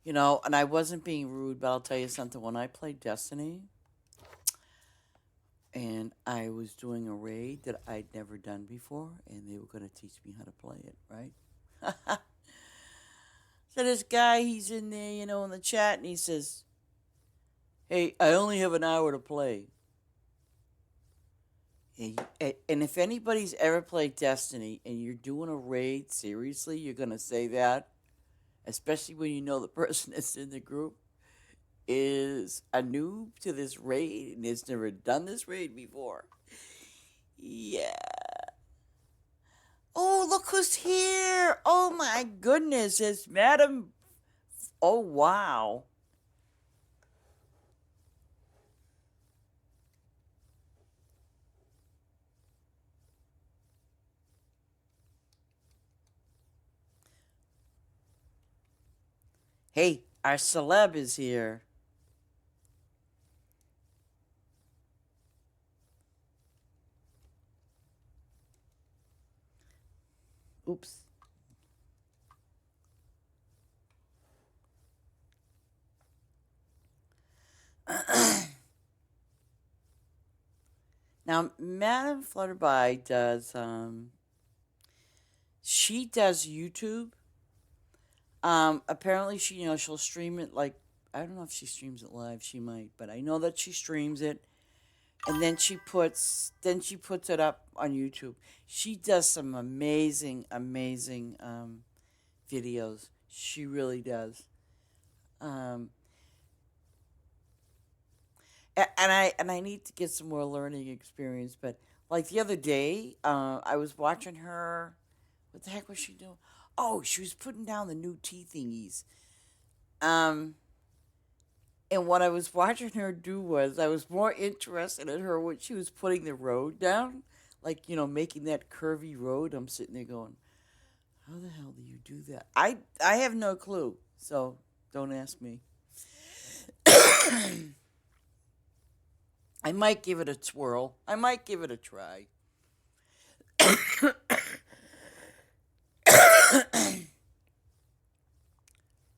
You know, and I wasn't being rude, but I'll tell you something. When I played Destiny and I was doing a raid that I'd never done before, and they were going to teach me how to play it, right? So this guy, he's in there, you know, in the chat, and he says, "Hey, I only have an hour to play." And if anybody's ever played Destiny and you're doing a raid, seriously, you're going to say that, especially when you know the person that's in the group is a noob to this raid and has never done this raid before. Yeah. Oh, look who's here. Oh my goodness, it's Madam. Oh, wow. Hey, our celeb is here. Oops. Now, Madam Flutterby does, she does YouTube. Apparently she, you know, she'll stream it like, I don't know if she streams it live, she might, but I know that she streams it and then she puts it up on YouTube. She does some amazing, amazing, videos. She really does. Um, and I need to get some more learning experience. But like the other day, I was watching her. What the heck was she doing? Oh, she was putting down the new tea thingies. Um, and what I was watching her do was I was more interested in her when she was putting the road down, like you know, making that curvy road. I'm sitting there going, "How the hell do you do that?" I have no clue. So don't ask me. I might give it a twirl. I might give it a try.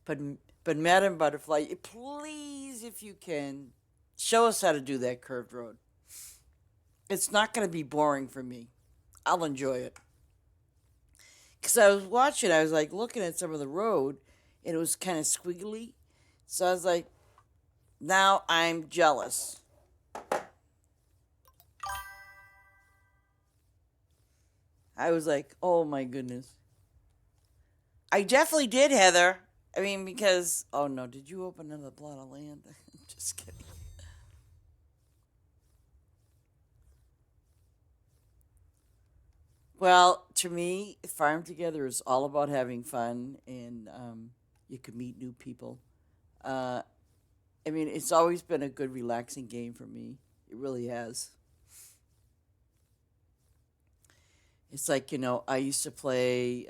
but but Madam Butterfly, please, if you can, show us how to do that curved road. It's not going to be boring for me. I'll enjoy it. Because I was watching, I was like looking at some of the road, and it was kind of squiggly. So I was like, now I'm jealous. I was like, oh my goodness. I definitely did, Heather. I mean, because, oh no, did you open another plot of land? Just kidding. Well, to me, Farm Together is all about having fun and you can meet new people. Uh, I mean, it's always been a good, relaxing game for me. It really has. It's like, you know, I used to play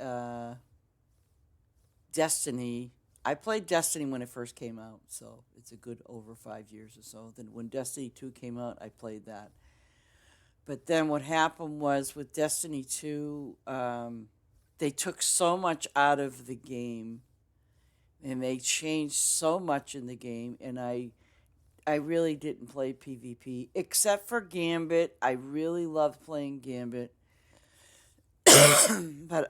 Destiny. I played Destiny when it first came out, so it's a good over 5 years or so. Then when Destiny 2 came out, I played that. But then what happened was with Destiny 2, they took so much out of the game and they changed so much in the game. And I really didn't play PvP except for Gambit. I really loved playing Gambit. But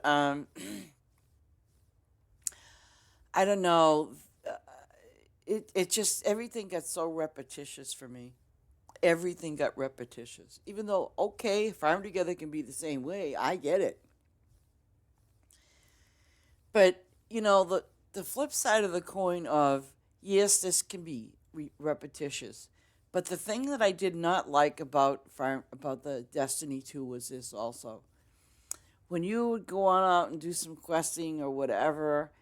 I don't know. Uh, it just, everything got so repetitious for me. Everything got repetitious. Even though, okay, Farm Together can be the same way, I get it. But, you know, the flip side of the coin of, yes, this can be repetitious. But the thing that I did not like about the Destiny 2 was this also. When you would go on out and do some questing or whatever,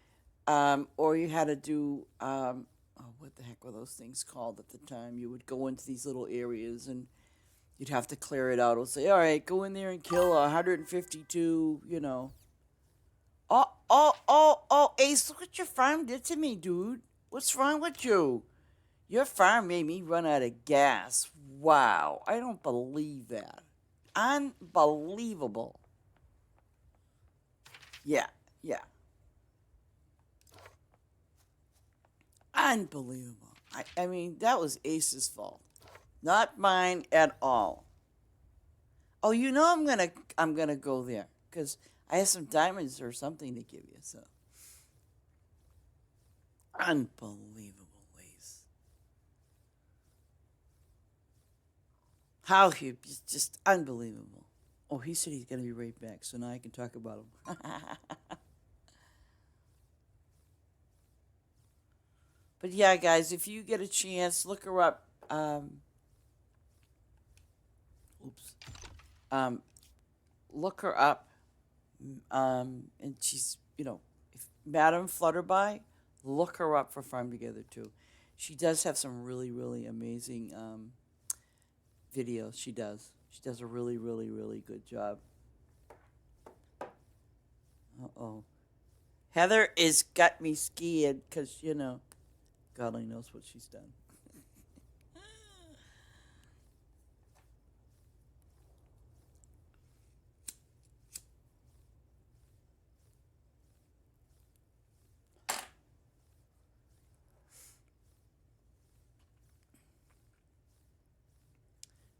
or you had to do oh, what the heck were those things called at the time? You would go into these little areas and you'd have to clear it out. It'll say, all right, go in there and kill 152, you know, Oh, Ace, look what your farm did to me, dude. What's wrong with you? Your farm made me run out of gas. Wow, I don't believe that. Unbelievable. Yeah, yeah. Unbelievable. I mean, that was Ace's fault. Not mine at all. Oh, you know I'm gonna go there because I have some diamonds or something to give you. So unbelievable, Ace. How he just unbelievable. Oh, he said he's gonna be right back, so now I can talk about him. But yeah, guys, if you get a chance, look her up. Oops. Um, Look her up. And she's, if Madam Flutterby, look her up for Farm Together too. She does have some really, really amazing videos. She does. She does a really, really, really good job. Uh-oh. Heather is got me scared because, God only knows what she's done.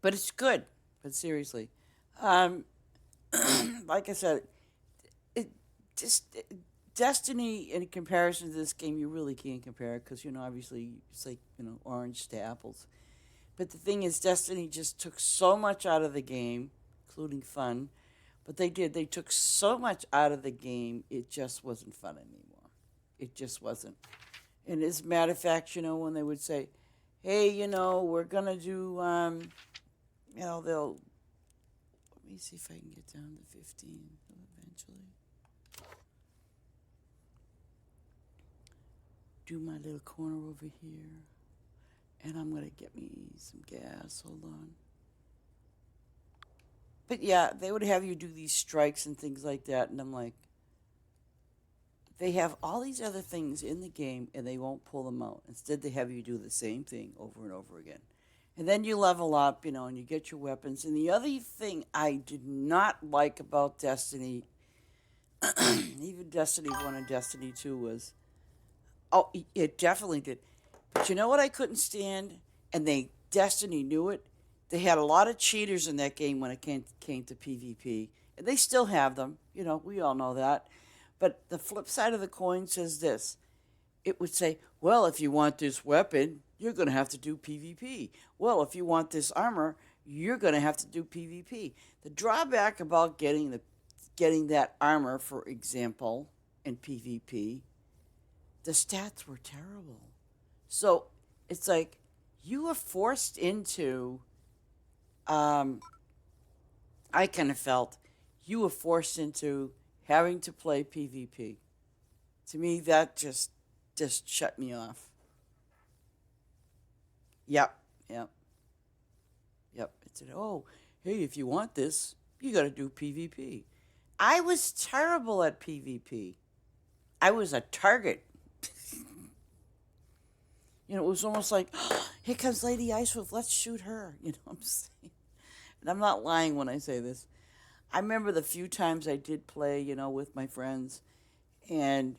But it's good. But seriously, um, like I said, it just Destiny in comparison to this game, you really can't compare it because obviously it's like orange to apples. But the thing is, Destiny just took so much out of the game, including fun. But they did. They took so much out of the game, it just wasn't fun anymore. It just wasn't. And as a matter of fact, when they would say, hey, we're going to do, they'll, let me see if I can get down to 15 eventually. Do my little corner over here. And I'm going to get me some gas. Hold on. But yeah, they would have you do these strikes and things like that. And I'm like, they have all these other things in the game and they won't pull them out. Instead, they have you do the same thing over and over again. And then you level up, and you get your weapons. And the other thing I did not like about Destiny, even Destiny 1 and Destiny 2 was, oh, it definitely did. But you know what I couldn't stand? And Destiny knew it. They had a lot of cheaters in that game when it came to PvP. And they still have them. We all know that. But the flip side of the coin says this. It would say, well, if you want this weapon, you're going to have to do PvP. Well, if you want this armor, you're going to have to do PvP. The drawback about getting that armor, for example, in PvP, the stats were terrible. So it's like you were forced into, I kind of felt you were forced into having to play PvP. To me, that just shut me off. Yep. It said, oh, hey, if you want this, you got to do PvP. I was terrible at PvP. I was a target. It was almost like, oh, here comes Ladyicewolf, let's shoot her. You know what I'm saying? And I'm not lying when I say this. I remember the few times I did play, with my friends, and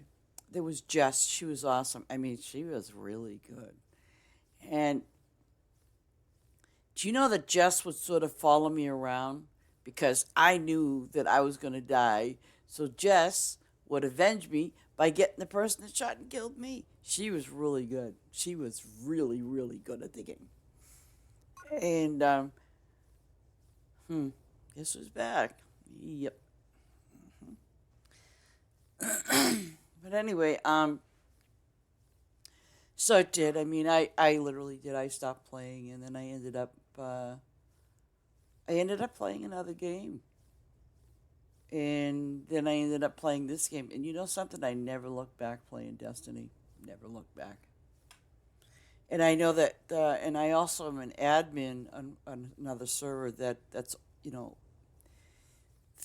there was Jess. She was awesome. I mean, she was really good. And do you know that Jess would sort of follow me around? Because I knew that I was going to die. So Jess would avenge me by getting the person that shot and killed me. She was really good. She was really, really good at the game. And, guess who's back? Yep. But anyway, so it did. I mean, I literally did. I stopped playing, and then I ended up playing another game. And then I ended up playing this game. And you know something? I never looked back playing Destiny. Never looked back. And I know that, and I also am an admin on another server that's,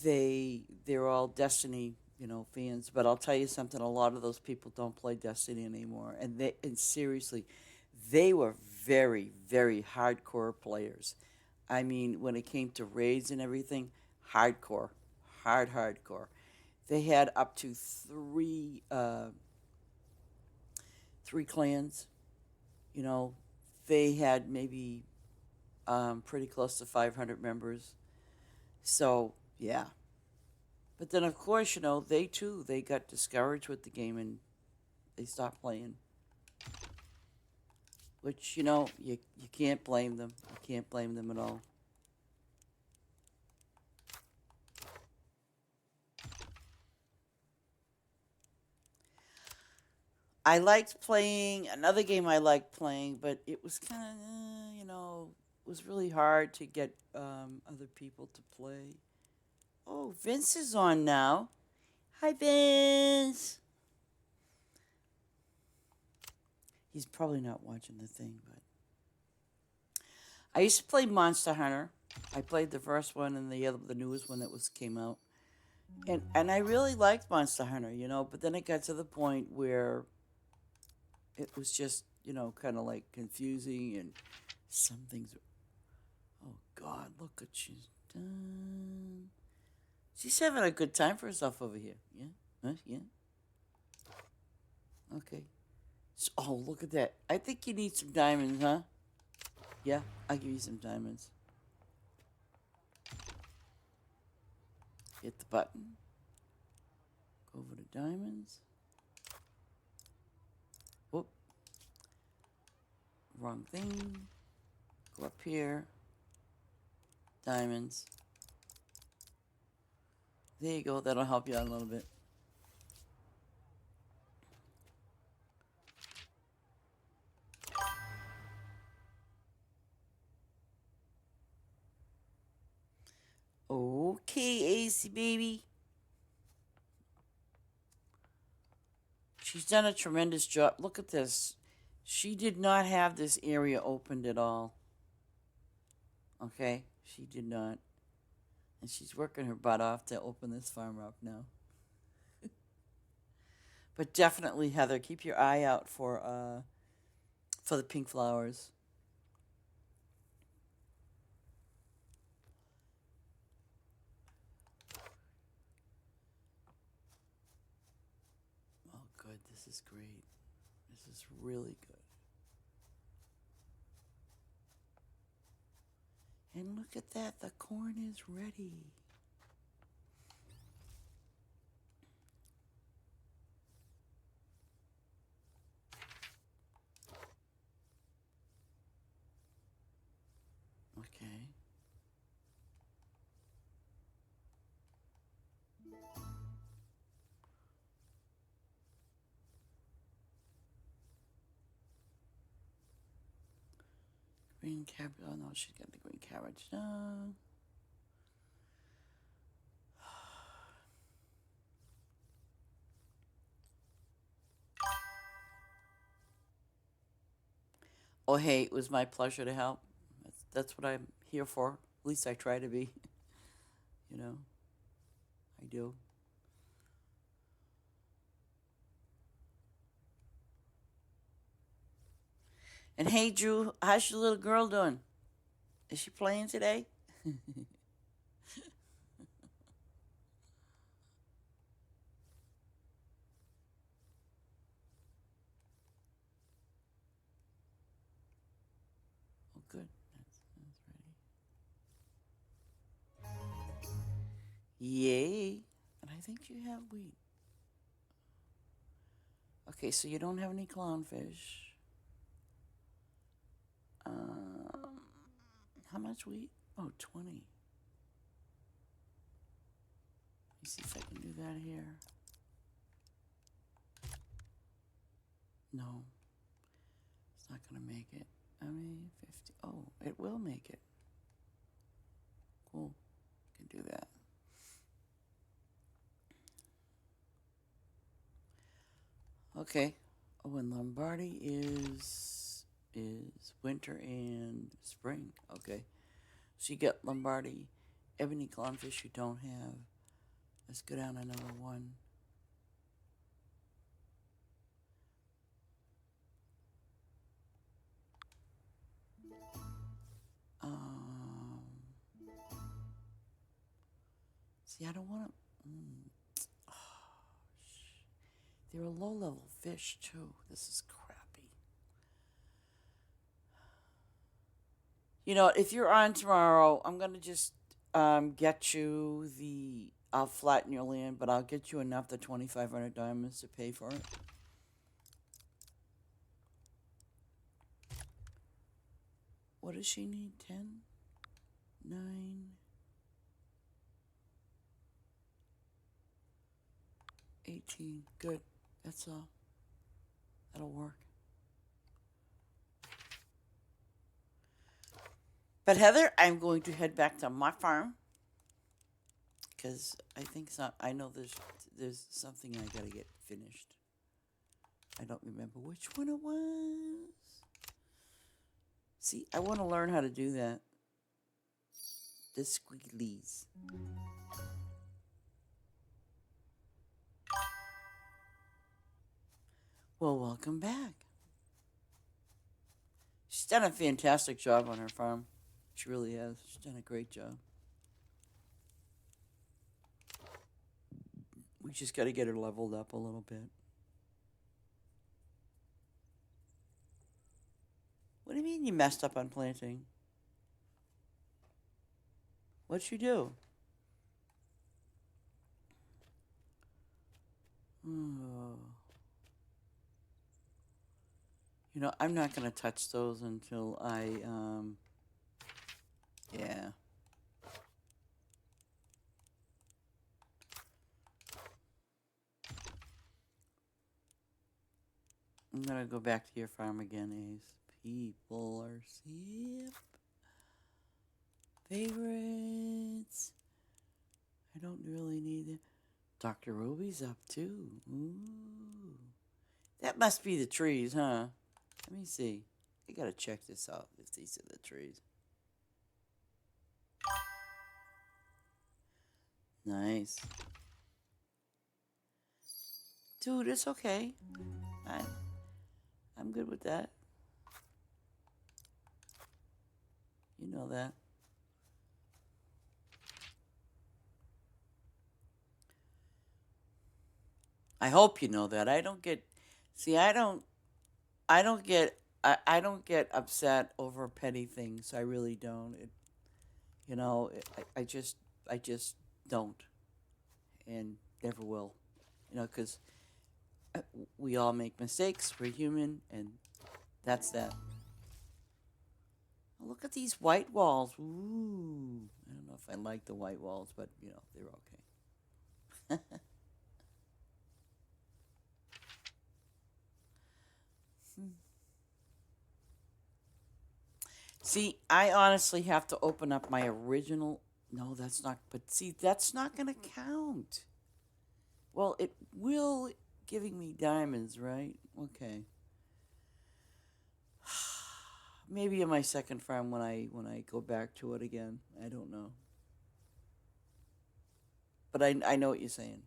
they're all Destiny fans. But I'll tell you something: a lot of those people don't play Destiny anymore, and seriously, they were very, very hardcore players. I mean, when it came to raids and everything, hardcore, hardcore. They had up to three clans. You know, they had maybe pretty close to 500 members. So yeah, but then of course they got discouraged with the game and they stopped playing. Which you can't blame them. You can't blame them at all. I liked playing another game. I liked playing, but it was kind of it was really hard to get other people to play. Oh, Vince is on now. Hi, Vince. He's probably not watching the thing, but I used to play Monster Hunter. I played the first one and the newest one that came out, and I really liked Monster Hunter, But then it got to the point where it was just kind of like confusing and some things. Oh God, look what she's done. She's having a good time for herself over here. Yeah, yeah. Okay. So, oh, look at that. I think you need some diamonds, huh? Yeah, I'll give you some diamonds. Hit the button. Go over to diamonds. Whoop. Wrong thing. Go up here. Diamonds. There you go. That'll help you out a little bit. Okay, AC baby. She's done a tremendous job. Look at this. She did not have this area opened at all. Okay? She did not. And she's working her butt off to open this farm up now. But definitely, Heather, keep your eye out for the pink flowers. Oh, good. This is great. This is really good. And look at that. The corn is ready. Okay. Green cabbage. Oh, no, she's got the green cabbage. Oh, hey, it was my pleasure to help. That's what I'm here for. At least I try to be. I do. And hey, Drew, how's your little girl doing? Is she playing today? Oh, good. That's ready. Yay. And I think you have wheat. Okay, so you don't have any clownfish. How much wheat? Oh, 20. Let me see if I can do that here. No. It's not going to make it. 50. Oh, it will make it. Cool. Can do that. Okay. Oh, and Lombardy is winter and spring. Okay. So you get Lombardy, ebony clownfish you don't have. Let's go down another one. See, I don't want to. They're a low-level fish, too. This is crappy. You know, if you're on tomorrow, I'm going to just get you the... I'll flatten your land, but I'll get you enough, the 2,500 diamonds to pay for it. What does she need? 10? 9? 18. Good. That's all. That'll work. But Heather, I'm going to head back to my farm. Because I think I know there's something I gotta get finished. I don't remember which one it was. See, I want to learn how to do that. The squigglies. Well, welcome back. She's done a fantastic job on her farm. She really has. She's done a great job. We just got to get her leveled up a little bit. What do you mean you messed up on planting? What'd you do? Oh. You know, I'm not going to touch those until I, yeah. I'm going to go back to your farm again, Ace. People are sip. Favorites. I don't really need it. Dr. Ruby's up too. Ooh. That must be the trees, huh? Let me see. I gotta check this out if these are the trees. Nice. Dude, it's okay. I'm good with that. You know that. I hope you know that. I don't get upset over petty things. I really don't. I just don't, and never will. You know, because we all make mistakes. We're human, and that's that. Oh, look at these white walls. Ooh, I don't know if I like the white walls, but you know they're okay. See, I honestly have to open up my original. No, that's not. But see, that's not going to count. Well, it will giving me diamonds, right? Okay. Maybe in my second farm when I go back to it again. I don't know. But I know what you're saying.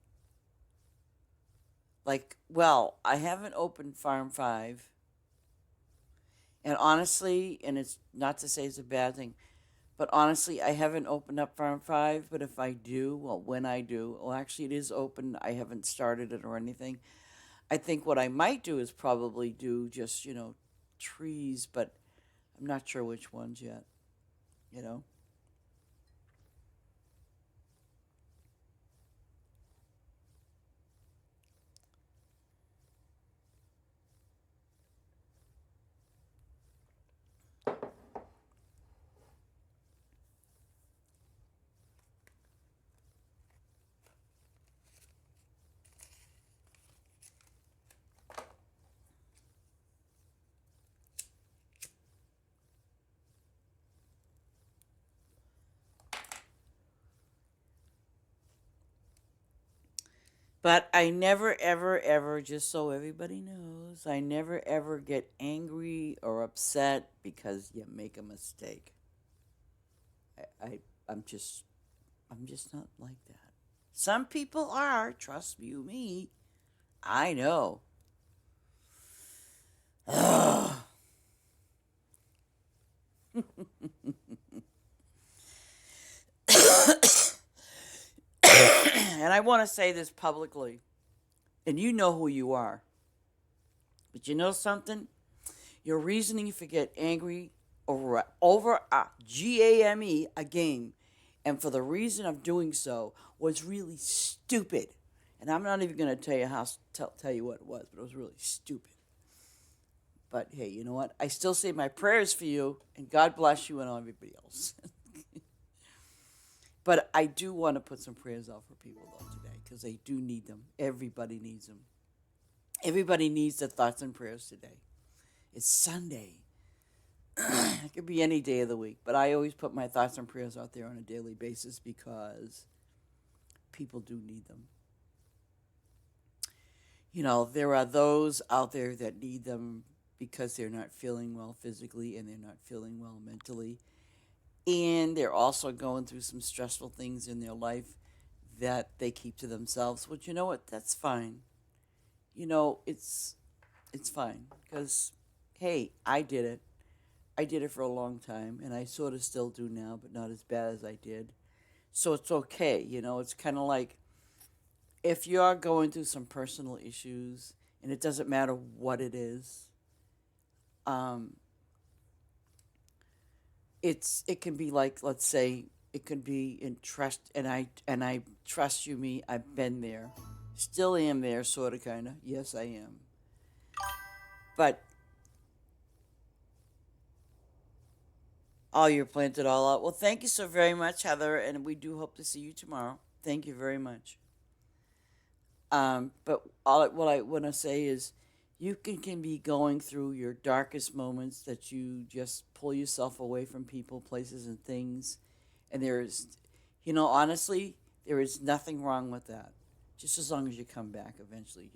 Like, well, I haven't opened Farm 5. And honestly, and it's not to say it's a bad thing, but honestly, I haven't opened up Farm 5, but if I do, well, when I do, well, actually it is open. I haven't started it or anything. I think what I might do is probably do just, trees, but I'm not sure which ones yet, you know? But I never, ever, ever, just so everybody knows, I never, ever get angry or upset because you make a mistake. I'm just not like that. Some people are, trust you me. I know. Ugh. And I want to say this publicly, and you know who you are. But you know something? Your reasoning for get angry over a GAME, a game, and for the reason of doing so was really stupid. And I'm not even going to tell you tell you what it was, but it was really stupid. But hey, you know what? I still say my prayers for you, and God bless you and everybody else. But I do want to put some prayers out for people though today, because they do need them. Everybody needs them. Everybody needs their thoughts and prayers today. It's Sunday. It could be any day of the week, but I always put my thoughts and prayers out there on a daily basis because people do need them. You know, there are those out there that need them because they're not feeling well physically and they're not feeling well mentally. And they're also going through some stressful things in their life that they keep to themselves. Which, you know what? That's fine. You know, it's fine because, hey, I did it. I did it for a long time, and I sort of still do now, but not as bad as I did. So it's okay. You know, it's kind of like if you're going through some personal issues, and it doesn't matter what it is, it can be like, let's say it could be in trust, and I trust you me, I've been there, still am there, sort of, kind of. Yes, I am. But oh, you're planted all out. Well, thank you so very much, Heather, and we do hope to see you tomorrow. Thank you very much. But what I want to say is, you can be going through your darkest moments that you just pull yourself away from people, places, and things, and honestly, there is nothing wrong with that. Just as long as you come back eventually,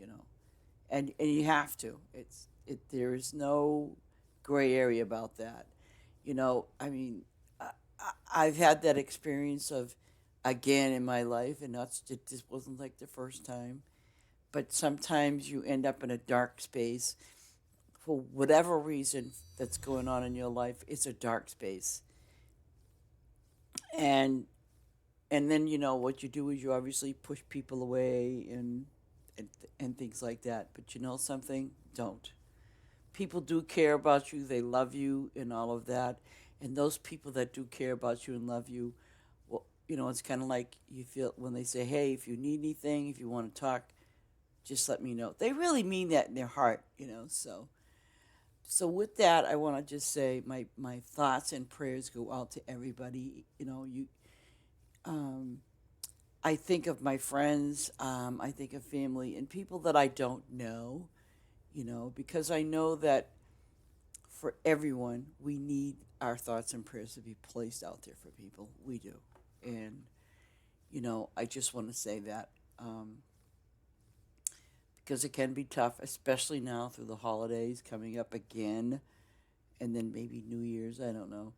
and you have to. There is no gray area about that. I mean, I've had that experience of again in my life, and this wasn't like the first time. But sometimes you end up in a dark space for whatever reason that's going on in your life. It's a dark space, and then what you do is you obviously push people away and things like that. But you know something? Don't. People do care about you. They love you and all of that. And those people that do care about you and love you, well, it's kind of like you feel when they say, hey, if you need anything, if you want to talk, just let me know. They really mean that in their heart, So with that, I want to just say my thoughts and prayers go out to everybody. I think of my friends, I think of family and people that I don't know, because I know that for everyone, we need our thoughts and prayers to be placed out there for people. We do. And, I just want to say that. Because it can be tough, especially now through the holidays coming up again, and then maybe New Year's, I don't know.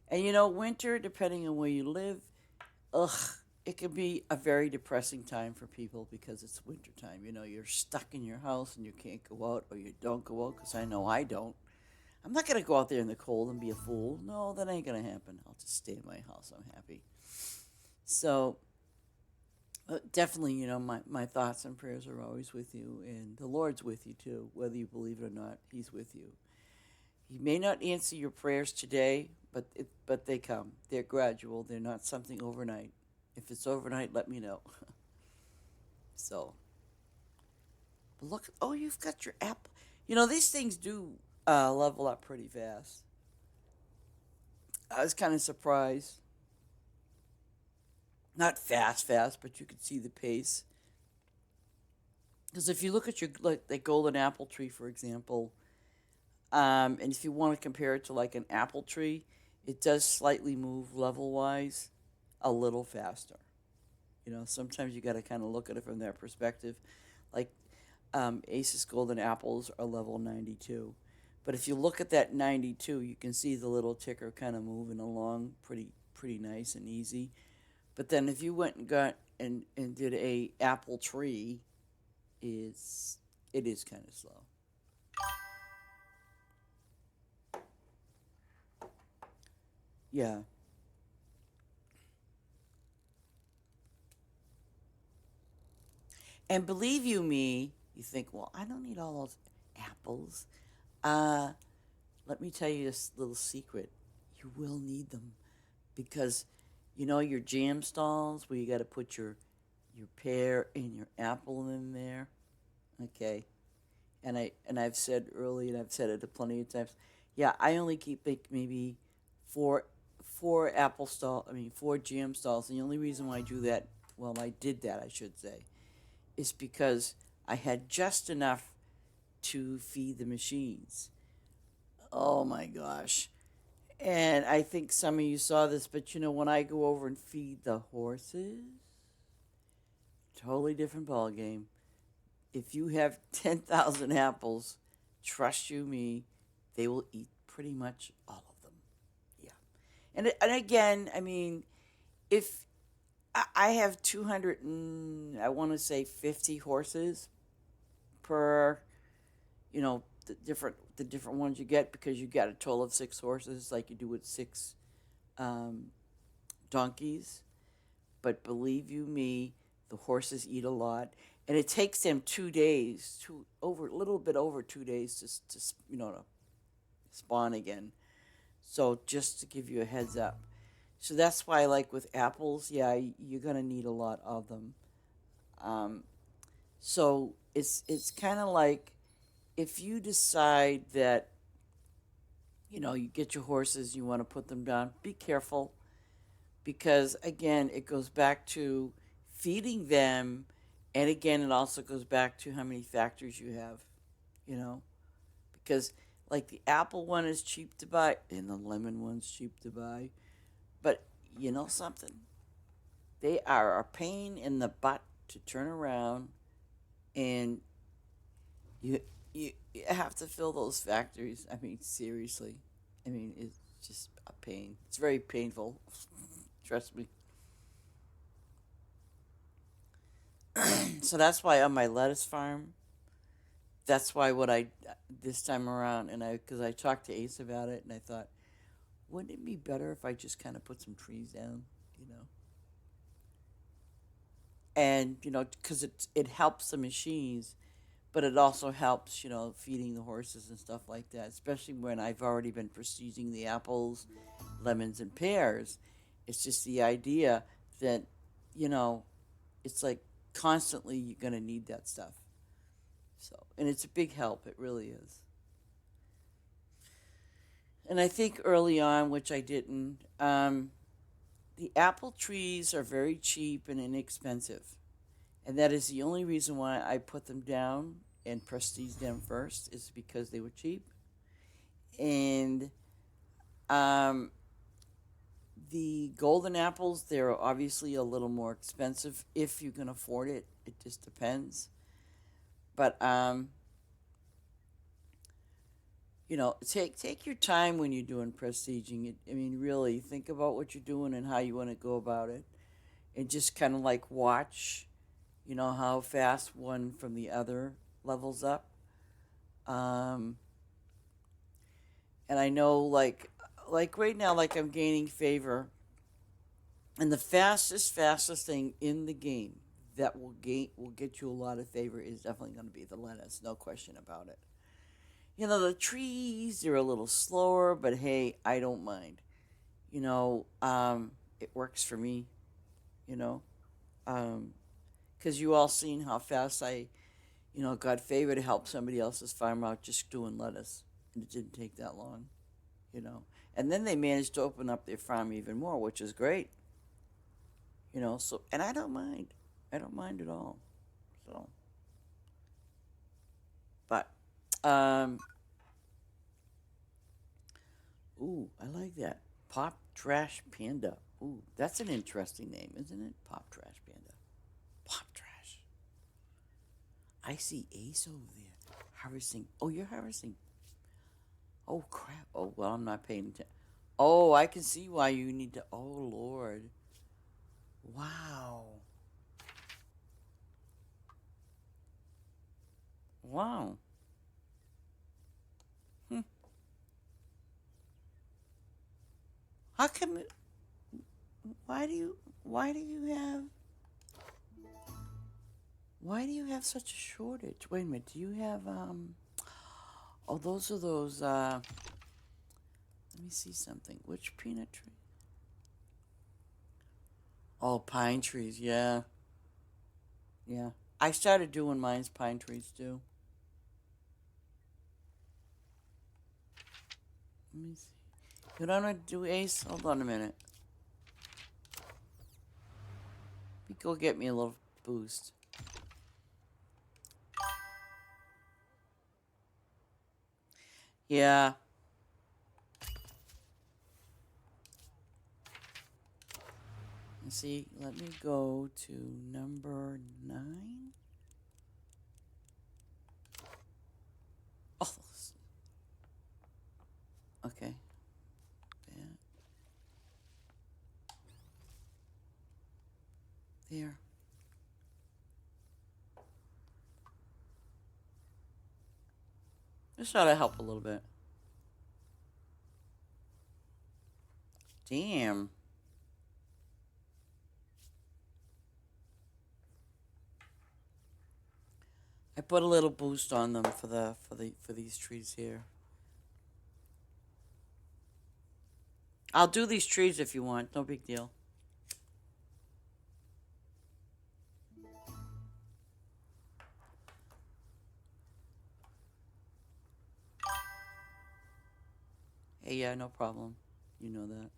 And winter, depending on where you live, it can be a very depressing time for people because it's winter time. You're stuck in your house and you can't go out, or you don't go out, because I know I don't. I'm not going to go out there in the cold and be a fool. No, that ain't going to happen. I'll just stay in my house. I'm happy. So definitely, my thoughts and prayers are always with you, and the Lord's with you too, whether you believe it or not. He's with you. He may not answer your prayers today, but they come. They're gradual. They're not something overnight. If it's overnight, let me know. So, but look, oh, you've got your app. These things do level up pretty fast. I was kind of surprised. Not fast, but you can see the pace. Because if you look at your the golden apple tree, for example, and if you want to compare it to like an apple tree, it does slightly move level-wise a little faster. Sometimes you got to kind of look at it from that perspective. Like Ace's golden apples are level 92. But if you look at that 92, you can see the little ticker kind of moving along pretty nice and easy. But then if you went and got and did a apple tree, it is kind of slow. Yeah. And believe you me, you think, well, I don't need all those apples. Let me tell you this little secret. You will need them because, your jam stalls where you got to put your pear and your apple in there. Okay, and I've said earlier, and I've said it plenty of times. Yeah, I only keep like maybe four four jam stalls. And the only reason why I do that, well, I did that, I should say, is because I had just enough to feed the machines. Oh my gosh. And I think some of you saw this, but when I go over and feed the horses, totally different ball game. If you have 10,000 apples, trust you me, they will eat pretty much all of them. Yeah. And again, I mean, if I have 200 and I want to say 50 horses per, the different ones you get, because you get a total of 6 horses like you do with 6 donkeys. But believe you me, the horses eat a lot, and it takes them 2 days, a little bit over 2 days to spawn again. So just to give you a heads up. So that's why, like with apples, yeah, you're gonna need a lot of them. So it's kind of like, if you decide that you get your horses, you want to put them down, be careful, because again, it goes back to feeding them, and again, it also goes back to how many factors you have, you know, because like the apple one is cheap to buy and the lemon one's cheap to buy, but you know something, they are a pain in the butt to turn around, and you you have to fill those factories. I mean, seriously. I mean, it's just a pain. It's very painful. Trust me. So that's why on my lettuce farm, that's why what I this time around, and because I talked to Ace about it, and I thought, wouldn't it be better if I just kind of put some trees down, you know? And because it helps the machines, but it also helps, feeding the horses and stuff like that, especially when I've already been prestiging the apples, lemons, and pears. It's just the idea that, you know, it's like constantly you're going to need that stuff. So, and it's a big help. It really is. And I think early on, which I didn't, the apple trees are very cheap and inexpensive. And that is the only reason why I put them down and prestige them first, is because they were cheap. And the golden apples, they're obviously a little more expensive if you can afford it. It just depends. But take your time when you're doing prestiging it. I mean, really think about what you're doing and how you want to go about it, and just kind of like watch, how fast one from the other levels up. And I know, like right now, like I'm gaining favor, and the fastest thing in the game that will get you a lot of favor is definitely going to be the lettuce, no question about it. The trees, they're a little slower, but hey, I don't mind. It works for me. You know, because you all seen how fast I, got favor to help somebody else's farm out just doing lettuce, and it didn't take that long. And then they managed to open up their farm even more, which is great. So, and I don't mind. I don't mind at all. So, but, ooh, I like that. Pop Trash Panda. Ooh, that's an interesting name, isn't it? Pop Trash Panda. Pop Trash. I see Ace over there harvesting. Oh, you're harvesting. Oh, crap. Oh, well, I'm not paying attention. Oh, I can see why you need to. Oh, Lord. Wow. Wow. Hmm. How come? Why do you have? Why do you have such a shortage? Wait a minute. Do you have Oh, those are those. Let me see something. Which peanut tree? Oh, pine trees. Yeah, yeah. I started doing mine's pine trees too. Let me see. You don't want to do Ace? Hold on a minute. Let me go get me a little boost. Yeah. Let's see. Let me go to number 9. Oh. Okay. Yeah. There. This ought to help a little bit. Damn. I put a little boost on them for these trees here. I'll do these trees if you want. No big deal. Hey, yeah, no problem. You know that.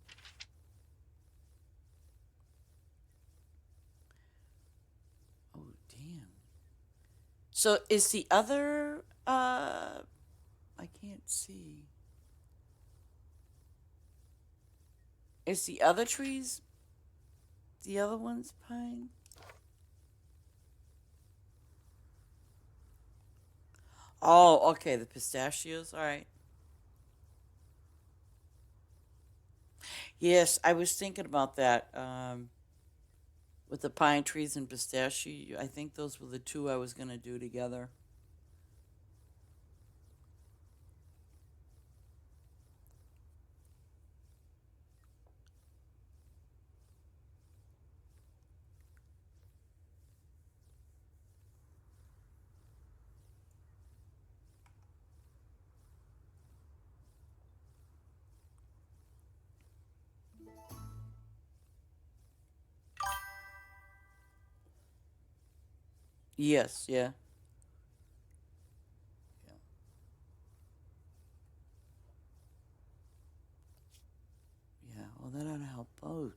Oh, damn. So is the other I can't see. Is the other trees the other one's pine? Oh, okay, the pistachios. All right. Yes, I was thinking about that. With the pine trees and pistachio, I think those were the two I was gonna do together. Yes, yeah. Yeah. Yeah, well, that ought to help. Oh,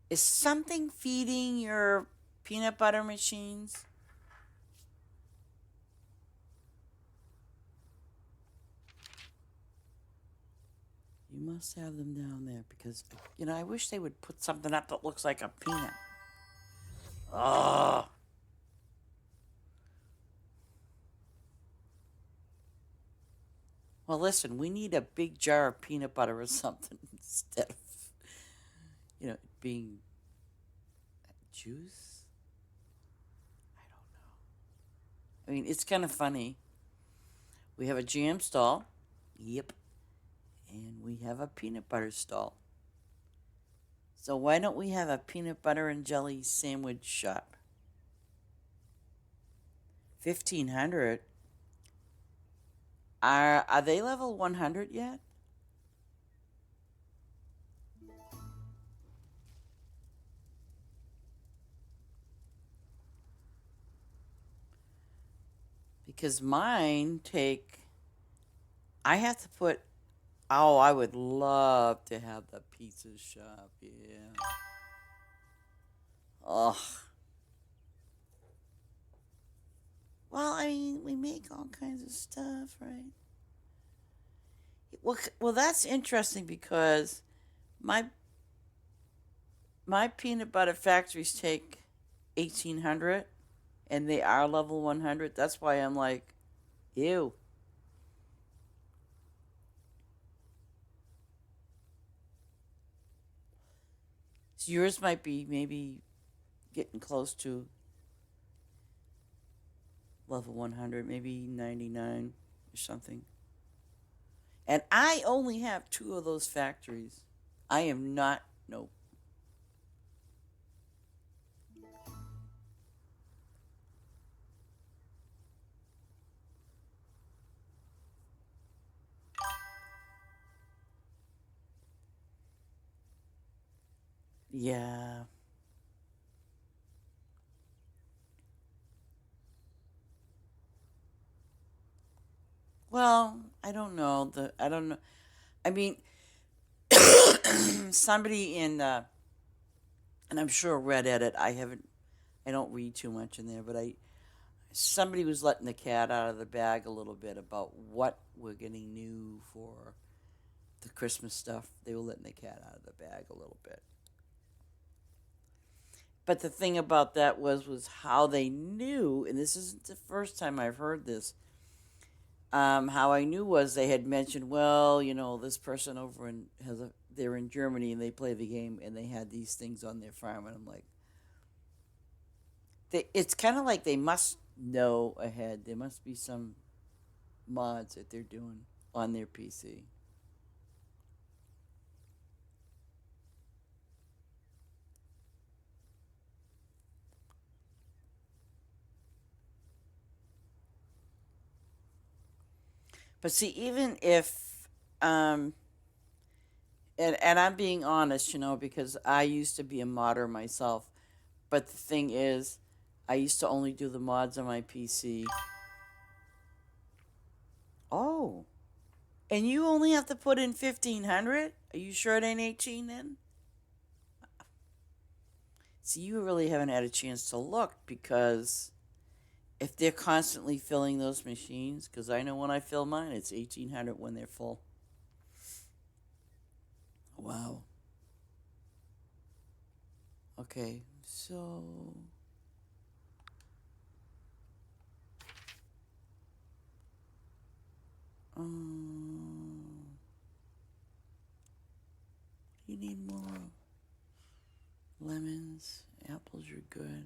is something feeding your peanut butter machines? You must have them down there because, I wish they would put something up that looks like a peanut. Oh. Well, listen, we need a big jar of peanut butter or something instead of, being juice. I don't know. I mean, it's kind of funny. We have a jam stall. Yep. And we have a peanut butter stall. So why don't we have a peanut butter and jelly sandwich shop? 1,500. Are they level 100 yet? Because mine take. I have to put. Oh, I would love to have the pizza shop. Yeah. Ugh. Well, I mean, we make all kinds of stuff, right? Well, that's interesting because my my peanut butter factories take 1,800, and they are level 100. That's why I'm like, ew. So yours might be maybe getting close to level 100, maybe 99 or something. And I only have 2 of those factories. I am not, nope. Yeah. Well, I don't know. I don't know. I mean, somebody in and I'm sure read Edit. I haven't. I don't read too much in there, but I somebody was letting the cat out of the bag a little bit about what we're getting new for the Christmas stuff. They were letting the cat out of the bag a little bit. But the thing about that was how they knew, and this isn't the first time I've heard this. How I knew was they had mentioned, well, this person over in they're in Germany and they play the game and they had these things on their farm, and I'm like, it's kind of like they must know ahead. There must be some mods that they're doing on their PC. But see, even if, um, and I'm being honest, because I used to be a modder myself. But the thing is, I used to only do the mods on my PC. Oh, and you only have to put in 1,500? Are you sure it ain't 18 then? See, you really haven't had a chance to look, because if they're constantly filling those machines, because I know when I fill mine, it's 1,800 when they're full. Wow. Okay, so you need more lemons. Apples are good.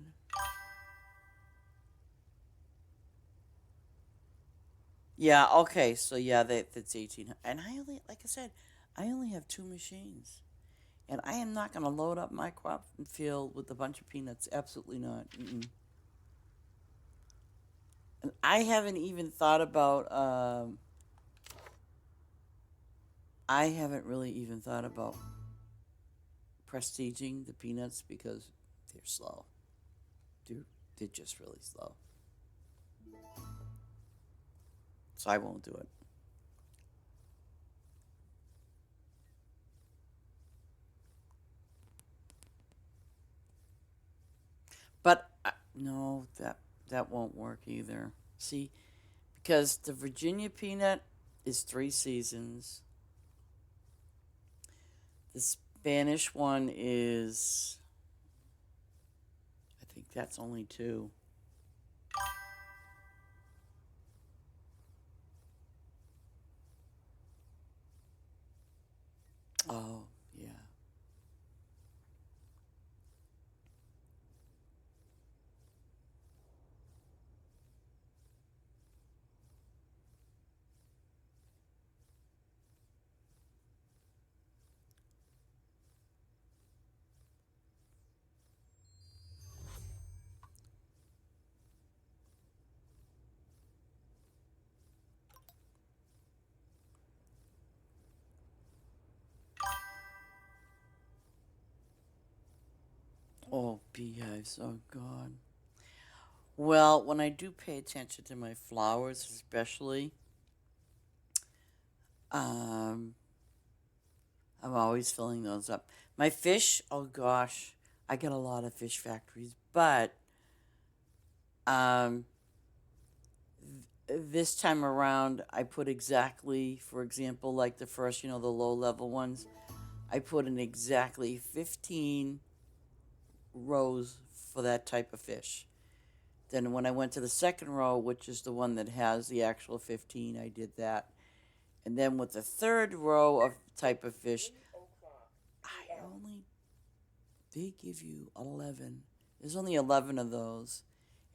Yeah, okay, so yeah, that's 18. And I only, like I said, I only have two machines. And I am not going to load up my crop field with a bunch of peanuts. Absolutely not. Mm-mm. And I haven't even thought about, I haven't really even thought about prestiging the peanuts because they're slow. They're just really slow. So I won't do it. But no, that won't work either. See, because the Virginia peanut is 3 seasons. The Spanish one is, I think that's only 2. Oh, yeah. Oh, beehives. Oh, God. Well, when I do pay attention to my flowers, especially, um, I'm always filling those up. My fish, oh gosh, I get a lot of fish factories, but um, this time around, I put exactly, for example, like the first, the low level ones, I put in exactly 15 rows for that type of fish. Then when I went to the second row, which is the one that has the actual 15, I did that. And then with the third row of type of fish, they give you 11. There's only 11 of those.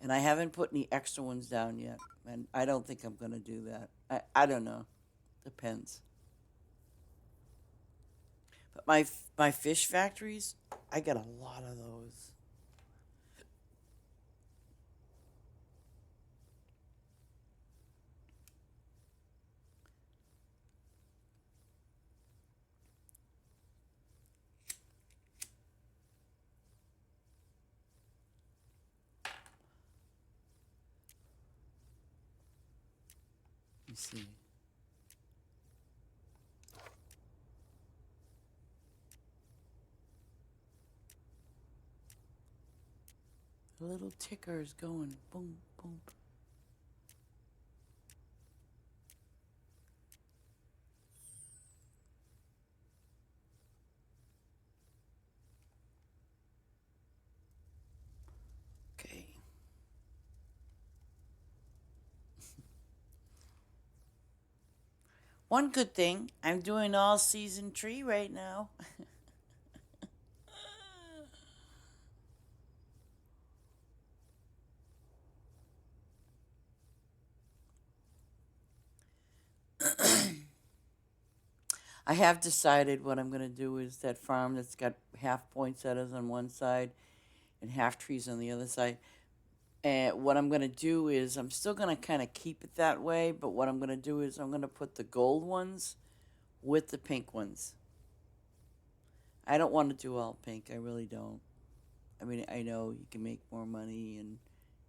And I haven't put any extra ones down yet. And I don't think I'm going to do that. I don't know. Depends. But my fish factories, I get a lot of those. see. A little ticker is going boom, boom. Okay. One good thing, I'm doing all season tree right now. I have decided what I'm going to do is that farm that's got half poinsettias on one side and half trees on the other side. And what I'm going to do is I'm still going to kind of keep it that way, but what I'm going to do is I'm going to put the gold ones with the pink ones. I don't want to do all pink. I really don't. I mean, I know you can make more money and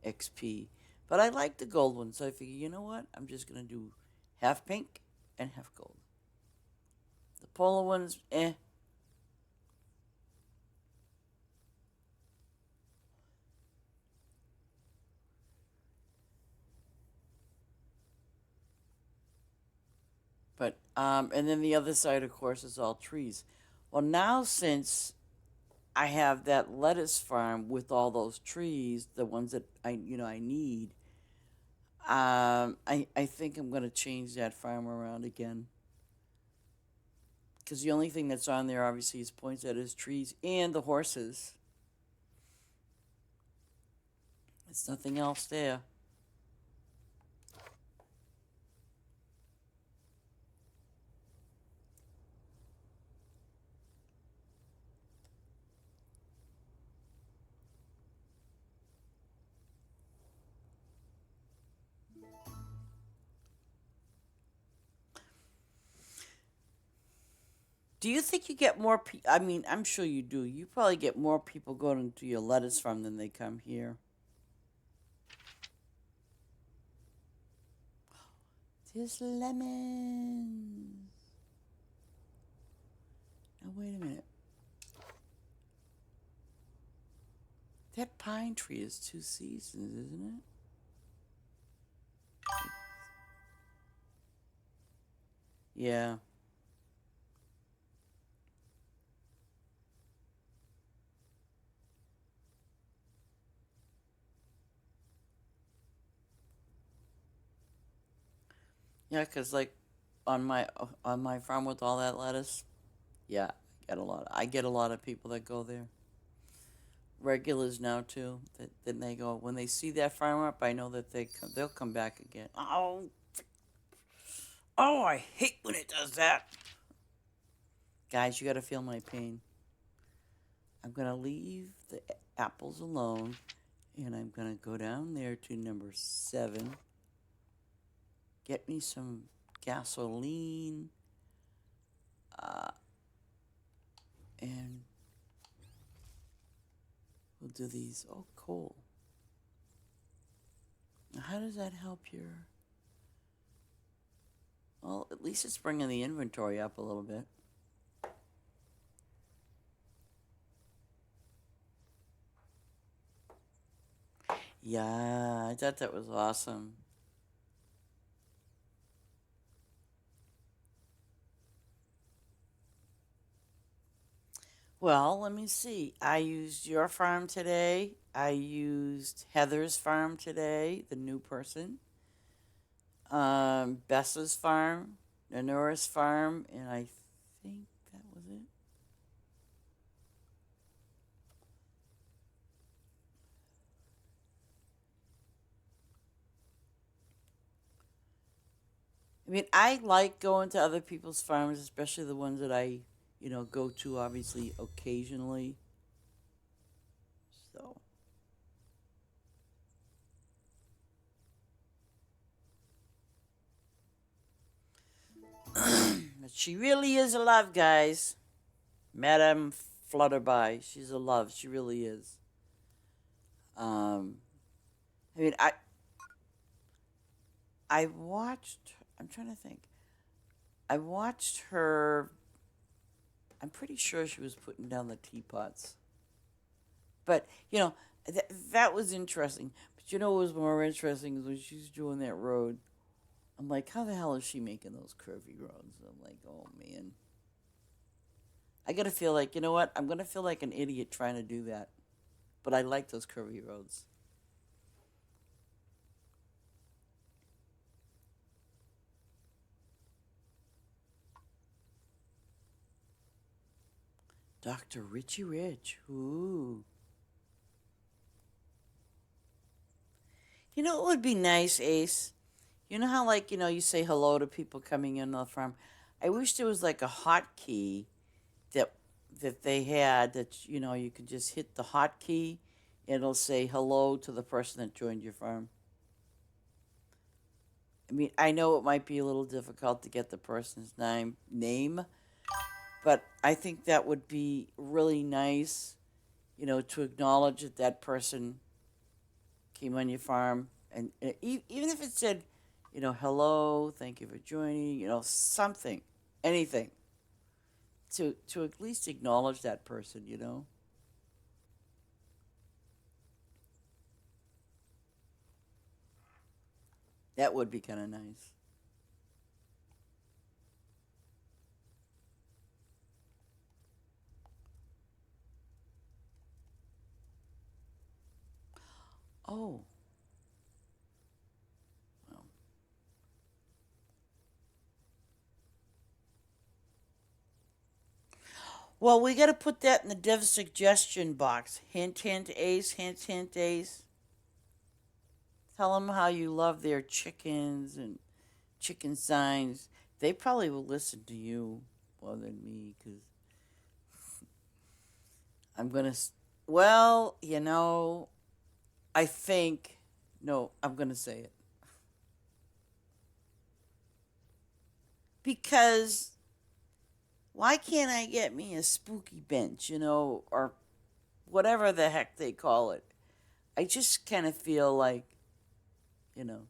XP, but I like the gold ones. So I figure, you know what? I'm just going to do half pink and half gold. The polar ones, eh. But and then the other side, of course, is all trees. Well, now since I have that lettuce farm with all those trees, the ones that I need, I think I'm gonna change that farm around again. Because the only thing that's on there, obviously, is poinsettias, trees, and the horses. There's nothing else there. Do you think you get more people? I mean, I'm sure you do. You probably get more people going to your lettuce farm than they come here. There's lemons. Now, wait a minute. That pine tree is 2 seasons, isn't it? Yeah. Yeah, 'cause like on my farm with all that lettuce, yeah, I get a lot of people that go there. Regulars now too. That then they go when they see that farm up. I know that they'll come back again. Oh, I hate when it does that. Guys, you got to feel my pain. I'm gonna leave the apples alone, and I'm gonna go down there to number 7. Get me some gasoline. And we'll do these. Oh, cool. Now, how does that help your... Well, at least it's bringing the inventory up a little bit. Yeah, I thought that was awesome. Well, let me see. I used your farm today. I used Heather's farm today, the new person. Bessa's farm, Nanora's farm, and I think that was it. I mean, I like going to other people's farms, especially the ones that I, go to obviously occasionally. So, but she really is a love, guys. Madame Flutterby, she's a love. She really is. I mean, I watched I'm trying to think. I watched her. I'm pretty sure she was putting down the teapots. But, that was interesting. But what was more interesting is when she's doing that road. I'm like, how the hell is she making those curvy roads? I'm like, oh man. I gotta feel like, you know what? I'm gonna feel like an idiot trying to do that. But I like those curvy roads. Dr. Richie Rich. Ooh. You know what would be nice, Ace? You know how, like, you say hello to people coming in on the farm? I wish there was like a hotkey that they had that, you could just hit the hotkey and it'll say hello to the person that joined your farm. I mean, I know it might be a little difficult to get the person's name, but I think that would be really nice, to acknowledge that that person came on your farm, and even if it said, hello, thank you for joining, something, anything, to at least acknowledge that person. That would be kind of nice. Oh, well. Well, we got to put that in the dev suggestion box. Hint, hint, Ace. Hint, hint, Ace. Tell them how you love their chickens and chicken signs. They probably will listen to you more than me because I'm going to. Well, I think. No, I'm going to say it. Because why can't I get me a spooky bench, or whatever the heck they call it? I just kind of feel like, you know.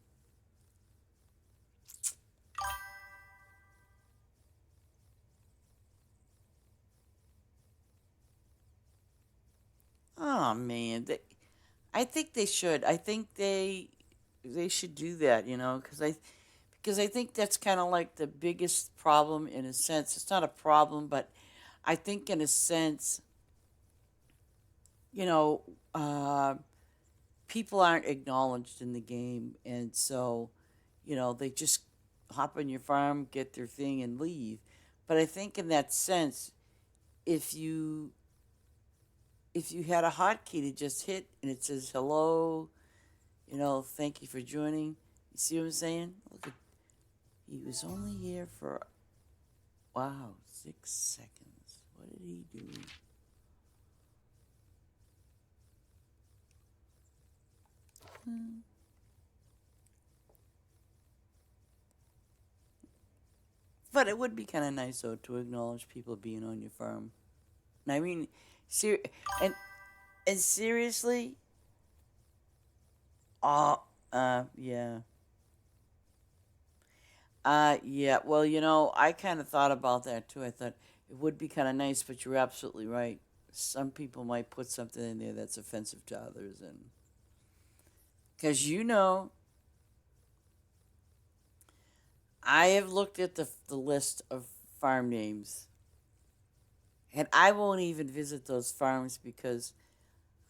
Oh man, I think they should. I think they should do that, because I think that's kind of like the biggest problem in a sense. It's not a problem, but I think in a sense, you know, uh, people aren't acknowledged in the game, and so, they just hop on your farm, get their thing, and leave. But I think in that sense, if you had a hotkey to just hit and it says hello, thank you for joining. You see what I'm saying? Look at, he was only here for, wow, 6 seconds. What did he do? But it would be kind of nice, though, to acknowledge people being on your farm. And I mean, ser- and and seriously, yeah. Yeah, well, I kind of thought about that too. I thought it would be kind of nice, but you're absolutely right. Some people might put something in there that's offensive to others, and because I have looked at the list of farm names, and I won't even visit those farms because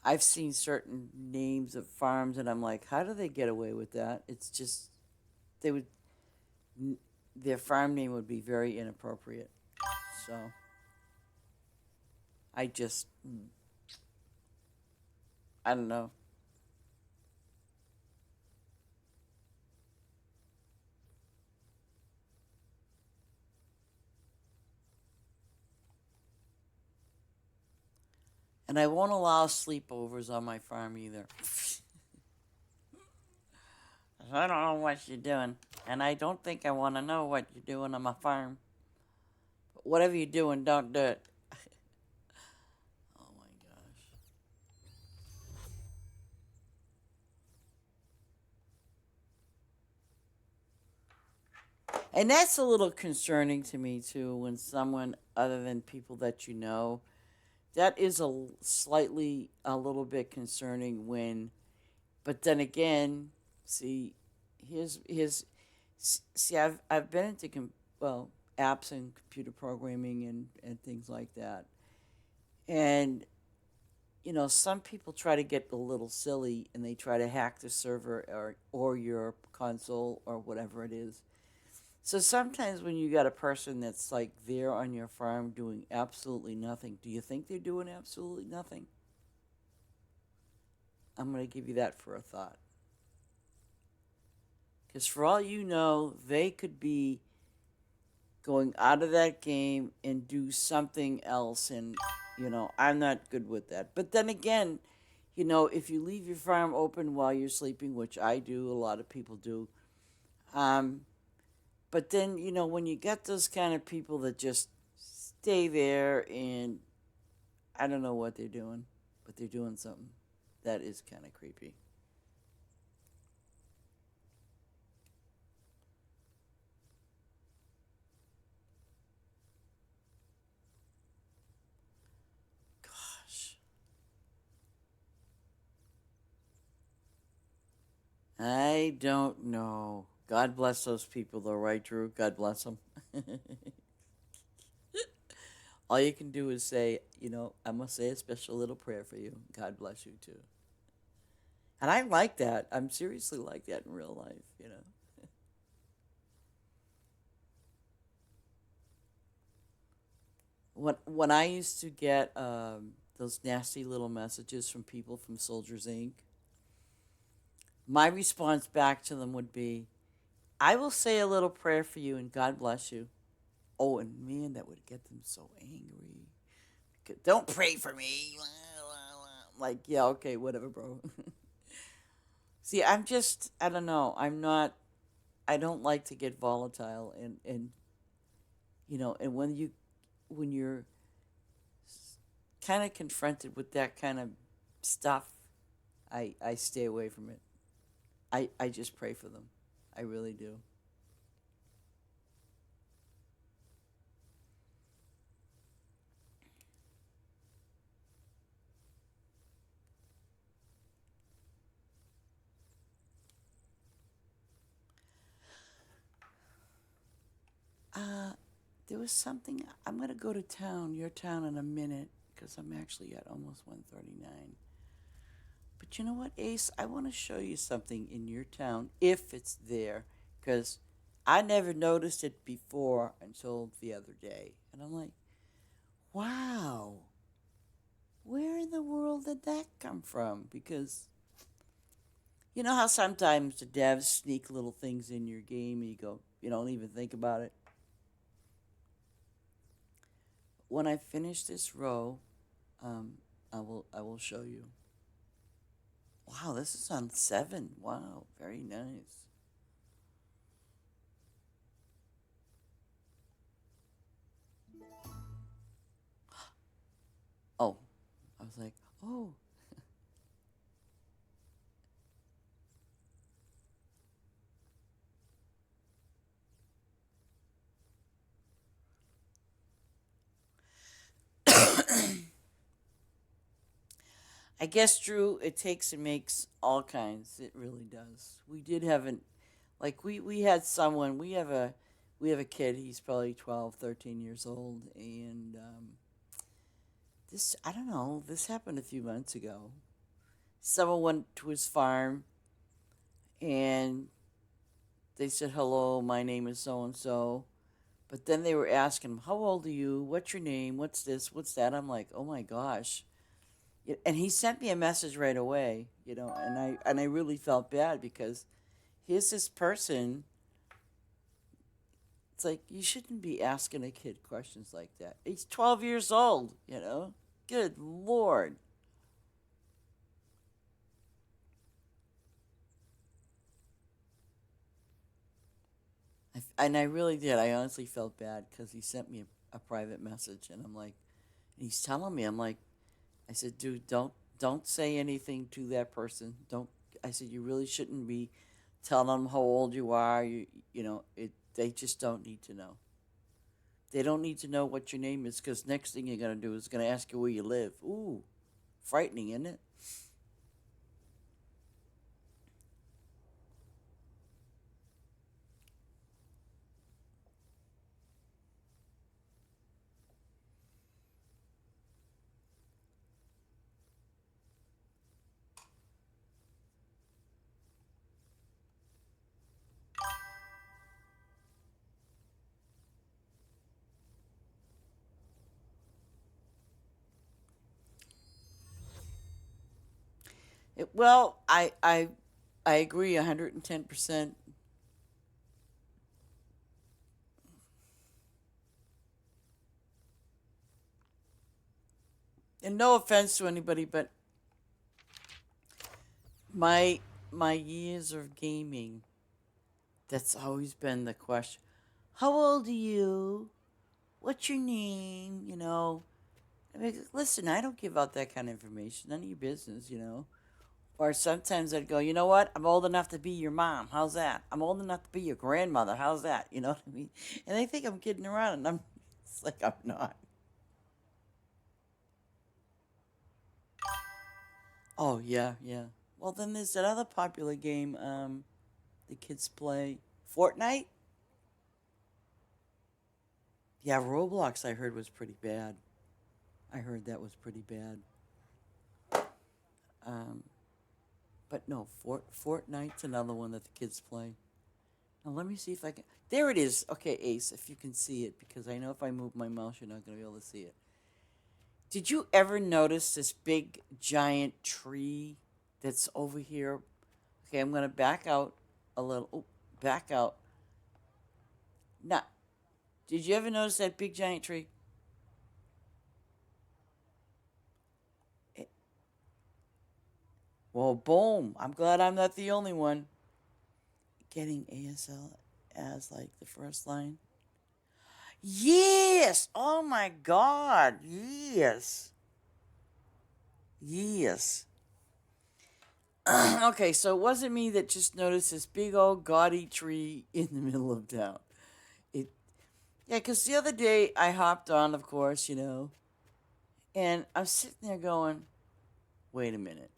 I've seen certain names of farms, and I'm like, how do they get away with that? It's just they would their farm name would be very inappropriate. So I just I don't know. And I won't allow sleepovers on my farm either. I don't know what you're doing, and I don't think I want to know what you're doing on my farm. But whatever you're doing, don't do it. Oh my gosh. And that's a little concerning to me too when someone other than people that you know, that is slightly a little bit concerning when, but then again, see, here's see, I've been into well, apps and computer programming and things like that. And some people try to get a little silly and they try to hack the server or your console or whatever it is. So sometimes when you got a person that's like there on your farm doing absolutely nothing, do you think they're doing absolutely nothing? I'm going to give you that for a thought. Because for all you know, they could be going out of that game and do something else. And, I'm not good with that. But then again, if you leave your farm open while you're sleeping, which I do, a lot of people do, but then, when you get those kind of people that just stay there and I don't know what they're doing, but they're doing something, that is kind of creepy. Gosh. I don't know. God bless those people, though, right, Drew? God bless them. All you can do is say, I'm going to say a special little prayer for you. God bless you, too. And I like that. I'm seriously like that in real life. When I used to get those nasty little messages from people from Soldiers Inc., my response back to them would be, I will say a little prayer for you and God bless you. Oh, and man, that would get them so angry. Don't pray for me. Like, yeah, okay, whatever, bro. See, I don't know. I don't like to get volatile. And when you're kind of confronted with that kind of stuff, I stay away from it. I just pray for them. I really do. Uh, there was something. I'm going to go to your town in a minute, because I'm actually at almost 139. But you know what, Ace? I want to show you something in your town, if it's there, because I never noticed it before until the other day. And I'm like, wow, where in the world did that come from? Because you know how sometimes the devs sneak little things in your game and you don't even think about it? When I finish this row, um, I will show you. Wow, this is on 7. Wow, very nice. Oh, I was like, oh. I guess, Drew, it takes and makes all kinds. It really does. We did have we had someone, we have a kid, he's probably 12, 13 years old, and I don't know, this happened a few months ago. Someone went to his farm and they said, hello, my name is so and so. But then they were asking him, how old are you? What's your name? What's this? What's that? I'm like, oh my gosh. And he sent me a message right away, and I really felt bad because here's this person. It's like you shouldn't be asking a kid questions like that. He's 12 years old. Good Lord. And I really did. I honestly felt bad because he sent me a private message, and I'm like, and he's telling me, I'm like, I said, dude, don't say anything to that person. Don't. I said, you really shouldn't be telling them how old you are. They just don't need to know. They don't need to know what your name is, because next thing you're going to do is going to ask you where you live. Ooh, frightening, isn't it? Well, I agree 110%. And no offense to anybody, but my my years of gaming, that's always been the question. How old are you? What's your name? I mean, listen, I don't give out that kind of information. None of your business. Or sometimes I'd go, you know what? I'm old enough to be your mom. How's that? I'm old enough to be your grandmother. How's that? You know what I mean? And they think I'm kidding around, and it's like I'm not. Oh, yeah, yeah. Well, then there's that other popular game the kids play. Fortnite? Yeah, Roblox I heard was pretty bad. I heard that was pretty bad. Um, but no, Fortnite's another one that the kids play. Now let me see if I can. There it is. Okay, Ace, if you can see it, because I know if I move my mouse, you're not going to be able to see it. Did you ever notice this big, giant tree that's over here? Okay, I'm going to back out a little. Oh, back out. Now, did you ever notice that big, giant tree? It, well, boom. I'm glad I'm not the only one getting ASL as like the first line. Yes! Oh my god! Yes! Yes. Okay, so it wasn't me that just noticed this big old gaudy tree in the middle of town. It, yeah, because the other day I hopped on, of course, and I'm sitting there going, wait a minute,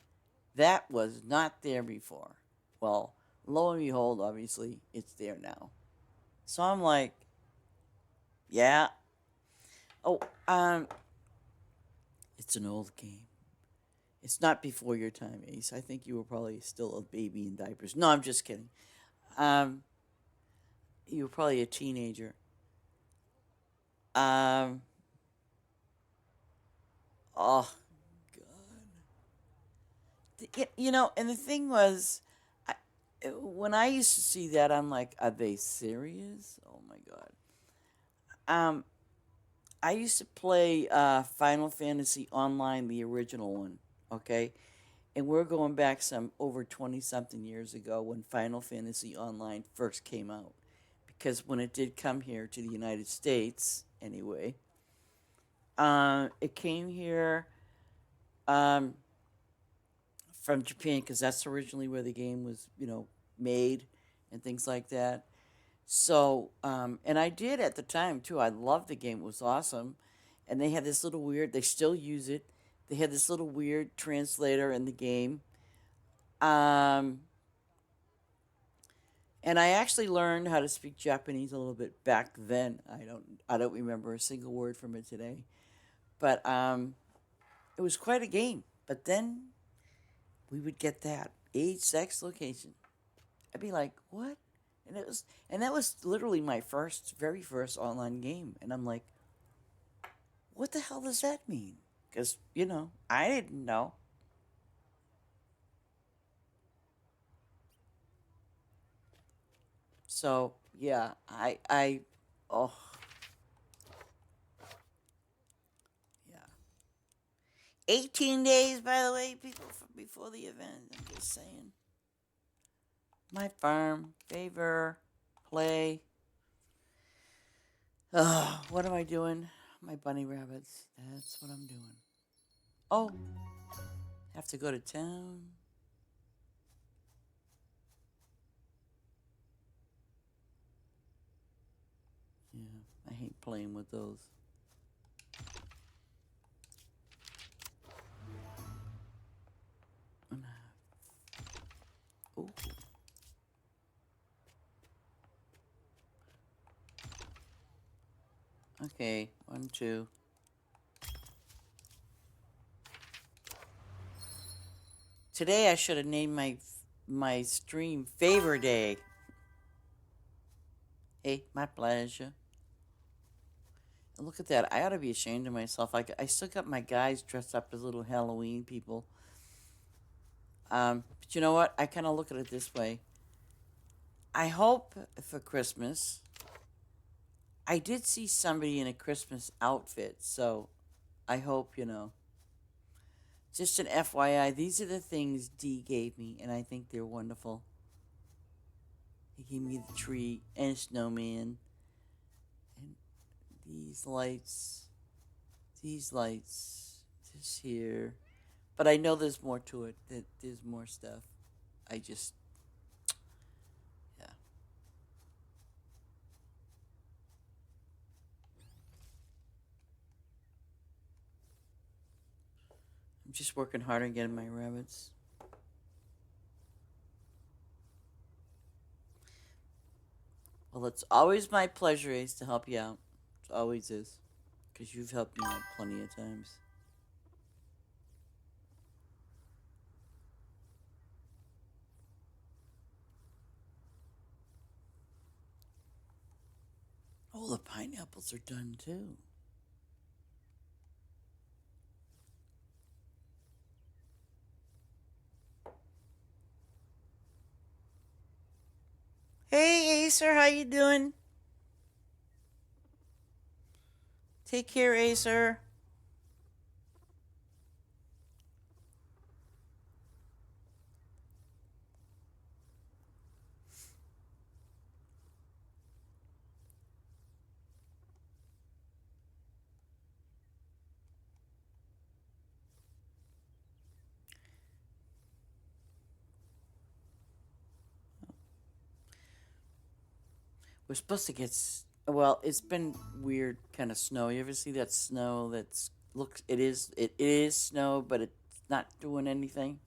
that was not there before. Well, lo and behold, obviously, it's there now. So I'm like, yeah. Oh, it's an old game. It's not before your time, Ace. I think you were probably still a baby in diapers. No, I'm just kidding. Um, you were probably a teenager. Um, oh God. And the thing was, I, when I used to see that, I'm like, are they serious? Oh my God. Um, I used to play Final Fantasy Online, the original one. Okay, and we're going back some over 20 something years ago when Final Fantasy Online first came out. Because when it did come here to the United States, anyway, it came here um, from Japan, because that's originally where the game was, made and things like that. So, and I did at the time too. I loved the game; it was awesome. And they had this little weird. They still use it. They had this little weird translator in the game. Um, and I actually learned how to speak Japanese a little bit back then. I don't remember a single word from it today, but it was quite a game. But then we would get that age, sex, location. I'd be like, what? And that was literally my very first online game. And I'm like, what the hell does that mean? Because I didn't know. So yeah, oh yeah, 18 days by the way, people, before the event. I'm just saying. My farm, favor, play. What am I doing? My bunny rabbits. That's what I'm doing. Oh, have to go to town. playing with those. Ooh. Okay, 1, 2. Today I should have named my stream Favor Day. Hey, my pleasure. And look at that. I ought to be ashamed of myself. I still got my guys dressed up as little Halloween people. But you know what? I kind of look at it this way. I hope for Christmas, I did see somebody in a Christmas outfit, so I hope, you know. Just an FYI, these are the things Dee gave me, and I think they're wonderful. He gave me the tree and a snowman. And these lights, this here. But I know there's more to it, that there's more stuff. I just, yeah. I'm just working hard on getting my rabbits. Well, it's always my pleasure, Ace, to help you out. It always is. Because you've helped me out plenty of times. Oh, the pineapples are done too. Hey, Acer, how you doing? Take care, Acer. We're supposed to get, well, it's been weird kind of snow. You ever see that snow that's, looks, it is snow, but it's not doing anything?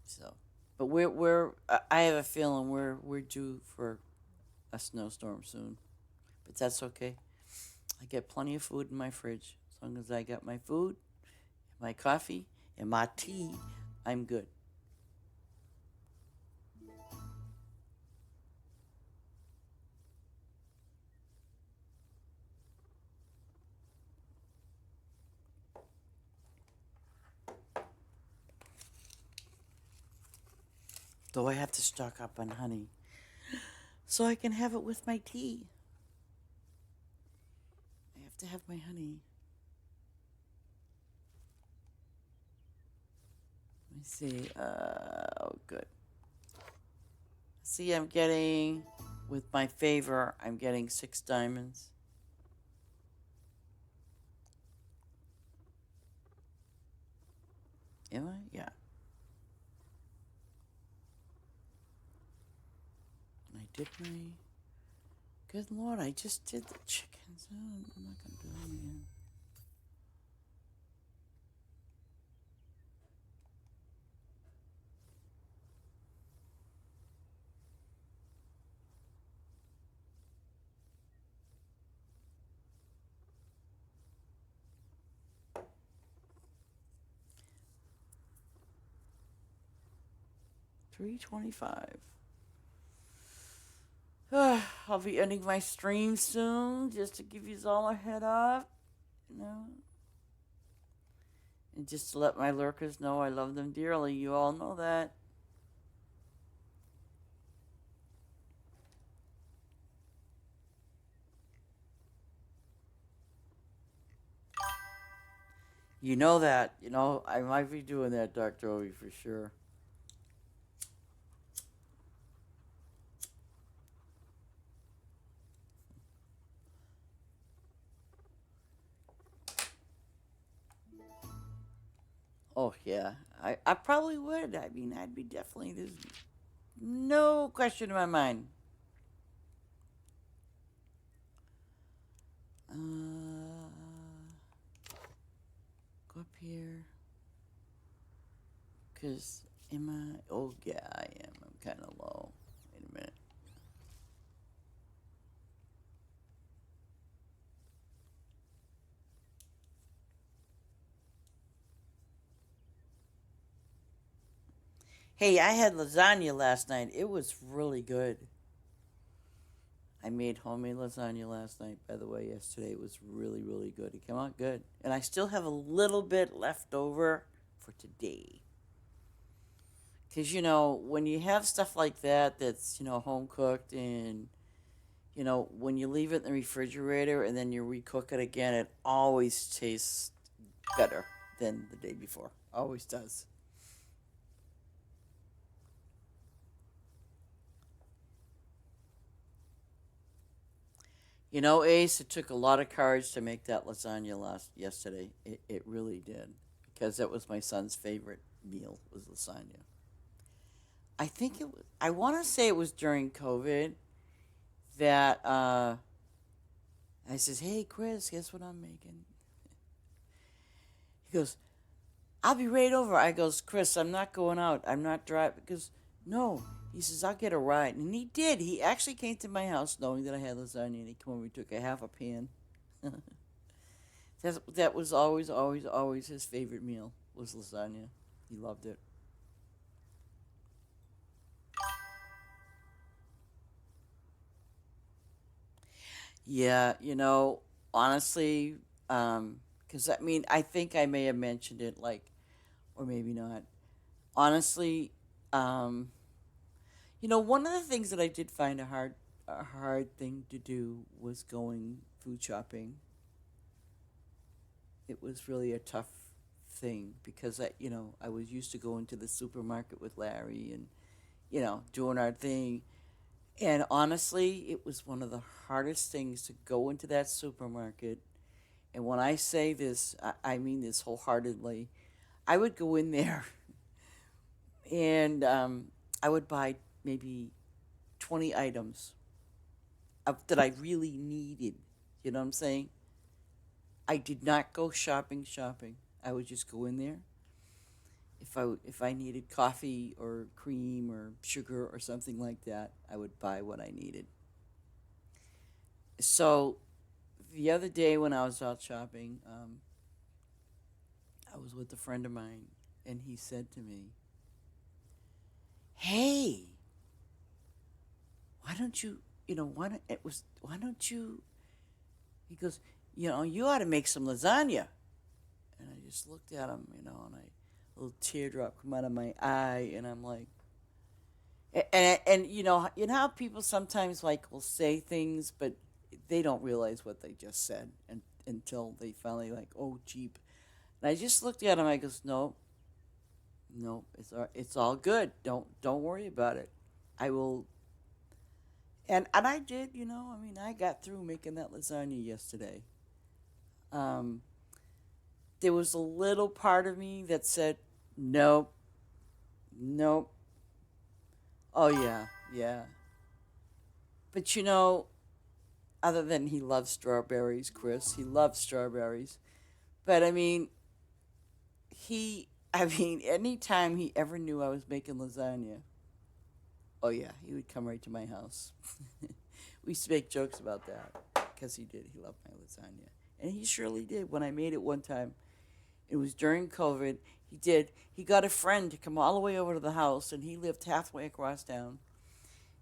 So, but I have a feeling we're due for a snowstorm soon. But that's okay. I get plenty of food in my fridge. As long as I got my food, my coffee, and my tea, I'm good. Though I have to stock up on honey so I can have it with my tea. I have to have my honey. Let me see. Oh, good. See, I'm getting, with my favor, I'm getting 6 diamonds. Am I? Yeah. And I did my... Good Lord, I just did the chickens. Oh, I'm not going to do them again. $3.25. I'll be ending my stream soon, just to give you all a head up, you know. And just to let my lurkers know I love them dearly. You all know that. You know that. You know, I might be doing that, Dr. Ovi, for sure. Oh, yeah. I probably would. I mean, I'd be definitely... There's no question in my mind. here? Because am I? Oh, yeah, I am. I'm kind of low. Wait a minute. Hey, I had lasagna last night. It was really good. I made homemade lasagna last night, by the way, yesterday. It was really, really good. It came out good. And I still have a little bit left over for today. Because, when you have stuff like that that's, home cooked and, when you leave it in the refrigerator and then you recook it again, it always tastes better than the day before. Always does. Ace, it took a lot of courage to make that lasagna yesterday. It really did. Because that was my son's favorite meal, was lasagna. I think it was, I want to say it was during COVID that I says, "Hey, Chris, guess what I'm making?" He goes, "I'll be right over." I goes, "Chris, I'm not going out. I'm not driving." He goes, "No." He says, "I'll get a ride." And he did. He actually came to my house knowing that I had lasagna, and he came over and took a half a pan. That was always, always, always his favorite meal, was lasagna. He loved it. Yeah, honestly, because I think I may have mentioned it, like, or maybe not. Honestly, um, one of the things that I did find a hard thing to do was going food shopping. It was really a tough thing because I was used to going to the supermarket with Larry and doing our thing. And honestly, it was one of the hardest things to go into that supermarket. And when I say this, I mean this wholeheartedly. I would go in there and I would buy maybe 20 items that I really needed. You know what I'm saying? I did not go shopping. I would just go in there. If I needed coffee or cream or sugar or something like that, I would buy what I needed. So the other day when I was out shopping, I was with a friend of mine, and he said to me, "Hey, why don't you, why don't you?" He goes, "You ought to make some lasagna." And I just looked at him, and a little teardrop come out of my eye, and I'm like, and you know how people sometimes like will say things, but they don't realize what they just said, and until they finally like, "Oh, jeep." And I just looked at him. I goes, "No, no, it's all good. Don't worry about it. I will." And I did. I got through making that lasagna yesterday. Um, there was a little part of me that said, "Nope, nope." Oh yeah, yeah. But other than he loves strawberries, Chris, he loves strawberries. But anytime he ever knew I was making lasagna, oh yeah, he would come right to my house. We used to make jokes about that because he did. He loved my lasagna, and he surely did. When I made it one time, it was during COVID. He did. He got a friend to come all the way over to the house, and he lived halfway across town.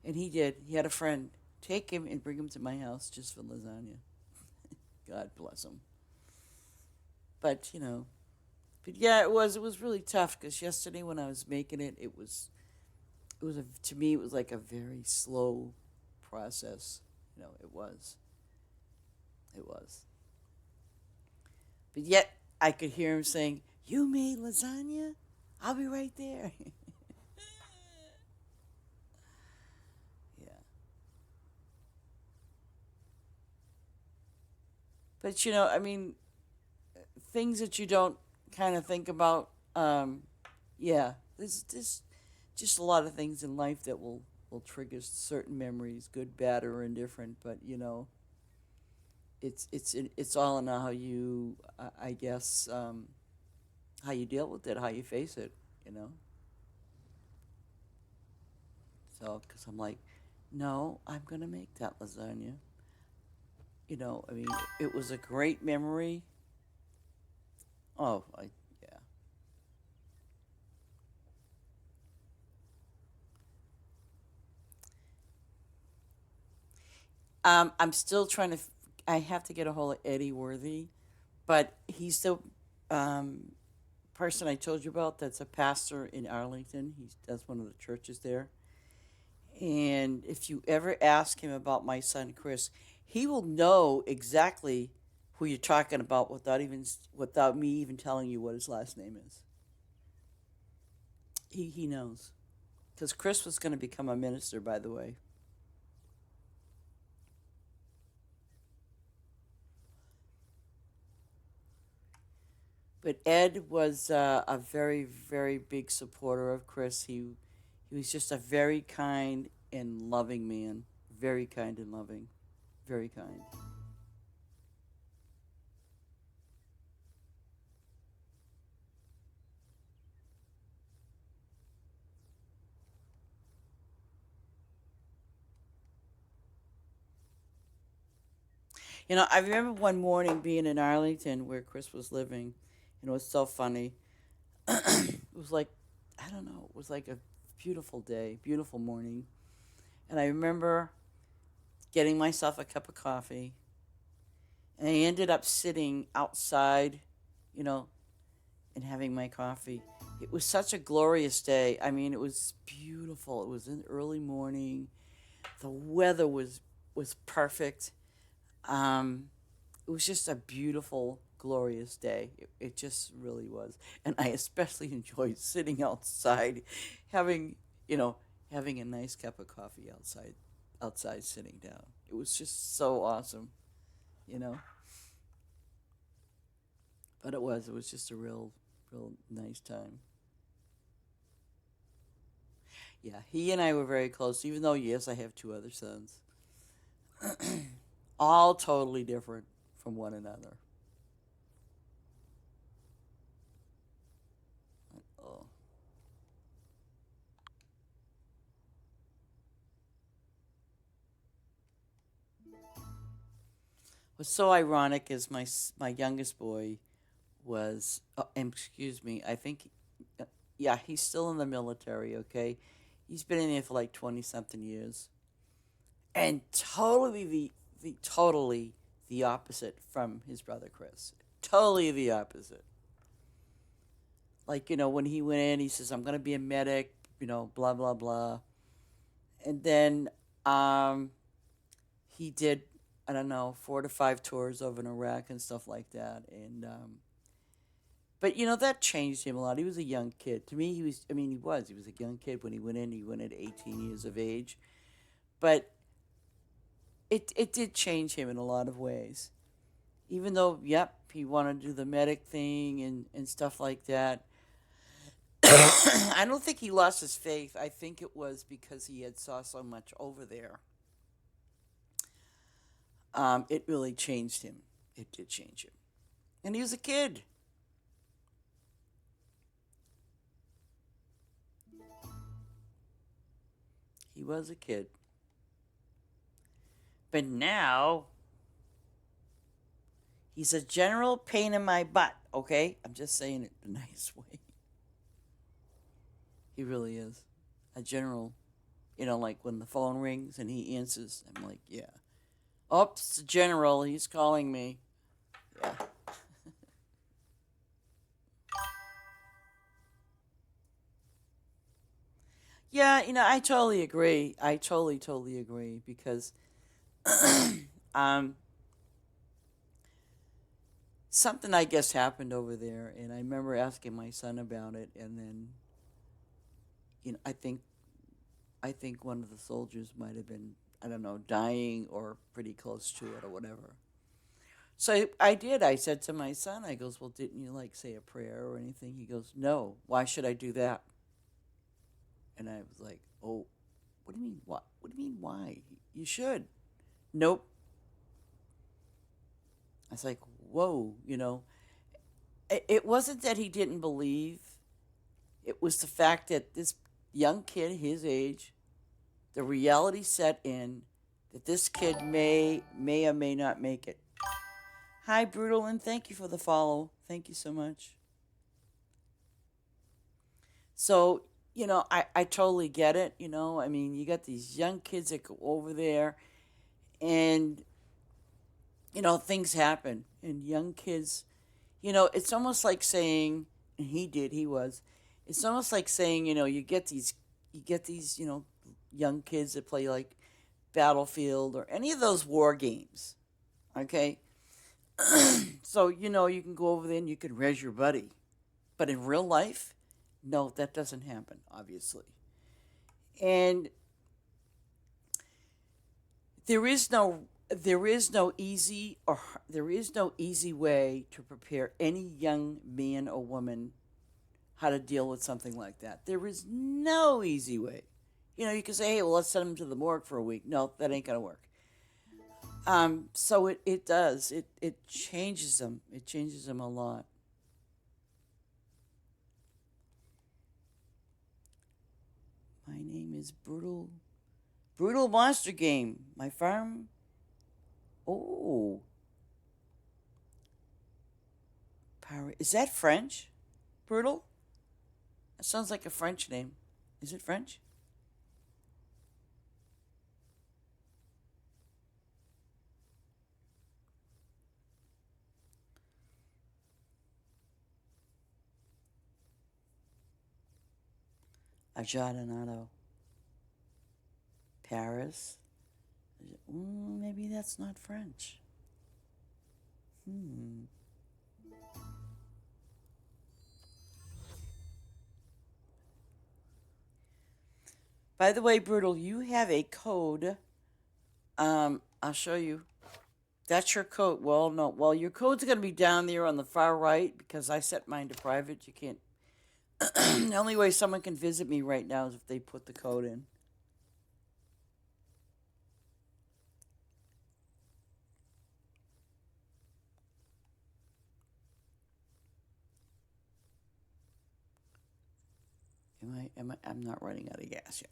And he did. He had a friend take him and bring him to my house just for lasagna. God bless him. But but yeah, it was really tough because yesterday when I was making it, to me it was like a very slow process. It was. But yet I could hear him saying, "You made lasagna? I'll be right there." Yeah. But things that you don't kind of think about. Yeah, there's just a lot of things in life that will trigger certain memories, good, bad, or indifferent. But it's all in how you, I guess, how you deal with it, how you face it, you know. So, because I'm like, no, I'm gonna make that lasagna. You know, I mean, it was a great memory. Oh, yeah. I'm still trying to. I have to get a hold of Eddie Worthy, but he's the um, person I told you about. That's a pastor in Arlington. He does one of the churches there. And if you ever ask him about my son Chris, he will know exactly who you're talking about without me even telling you what his last name is. He knows because Chris was going to become a minister, by the way. But Ed was a very, very big supporter of Chris. He was just a very kind and loving man. Very kind and loving. Very kind. You know, I remember one morning being in Arlington where Chris was living, and it was so funny. It was like, I don't know, it was like a beautiful day, beautiful morning. And I remember getting myself a cup of coffee, and I ended up sitting outside, you know, and having my coffee. It was such a glorious day. I mean, it was beautiful. It was in the early morning. The weather was perfect. Um, it was just a beautiful, glorious day. It just really was, and I especially enjoyed sitting outside, having you know having a nice cup of coffee outside sitting down. It was just so awesome, you know. But it was just a real nice time. Yeah, he and I were very close, even though yes, I have two other sons, all totally different from one another. Oh. What's so ironic is my youngest boy was, excuse me, I think, yeah, he's still in the military. Okay, he's been in there for like 20 something years, and totally the opposite from his brother Chris. Totally the opposite. Like when he went in, he says, "I'm gonna be a medic," blah blah blah, and then um, he did, I don't know, 4 to 5 tours over in Iraq and stuff like that, and but that changed him a lot. He was a young kid. To me, he was. I mean, he was a young kid when he went in. He went at 18 years of age, but it did change him in a lot of ways. Even though, yep, he wanted to do the medic thing and stuff like that. I don't think he lost his faith. I think it was because he had saw so much over there. It really changed him. It did change him, and he was a kid. He was a kid, but now he's a general pain in my butt. Okay, I'm just saying it the nice way. He really is a general. Like when the phone rings and he answers, I'm like, yeah. Oh, it's the general. He's calling me. Yeah. Yeah, I totally agree. I totally agree because um, something I guess happened over there, and I remember asking my son about it, and then I think one of the soldiers might have been, I don't know, dying or pretty close to it or whatever. So I did. I said to my son, I goes, well, didn't you like say a prayer or anything? He goes, no. Why should I do that? And I was like, oh, what do you mean what? What do you mean why? You should. Nope. I was like, whoa. it wasn't that he didn't believe. It was the fact that this young kid, his age, the reality set in that this kid may or may not make it. Hi, Brutal, and thank you for the follow. Thank you so much. So, I totally get it. I mean, you got these young kids that go over there, and, things happen. And young kids, it's almost like saying, and it's almost like saying, you get these, young kids that play like Battlefield or any of those war games. Okay? So, you can go over there and you can res your buddy. But in real life, no, that doesn't happen, obviously. And there is no easy way to prepare any young man or woman how to deal with something like that. There is no easy way. You can say, hey, well, let's send them to the morgue for a week. No, that ain't gonna work. So it does. It changes them. It changes them a lot. My name is Brutal Monster Game. My farm. Oh. Power. Is that French? Brutal? That sounds like a French name. Is it French? Ajardanato. Paris. Maybe that's not French. By the way, Brutal, you have a code. I'll show you. That's your code. Well, no. Well, your code's going to be down there on the far right because I set mine to private. You can't. The only way someone can visit me right now is if they put the code in. I'm not running out of gas yet.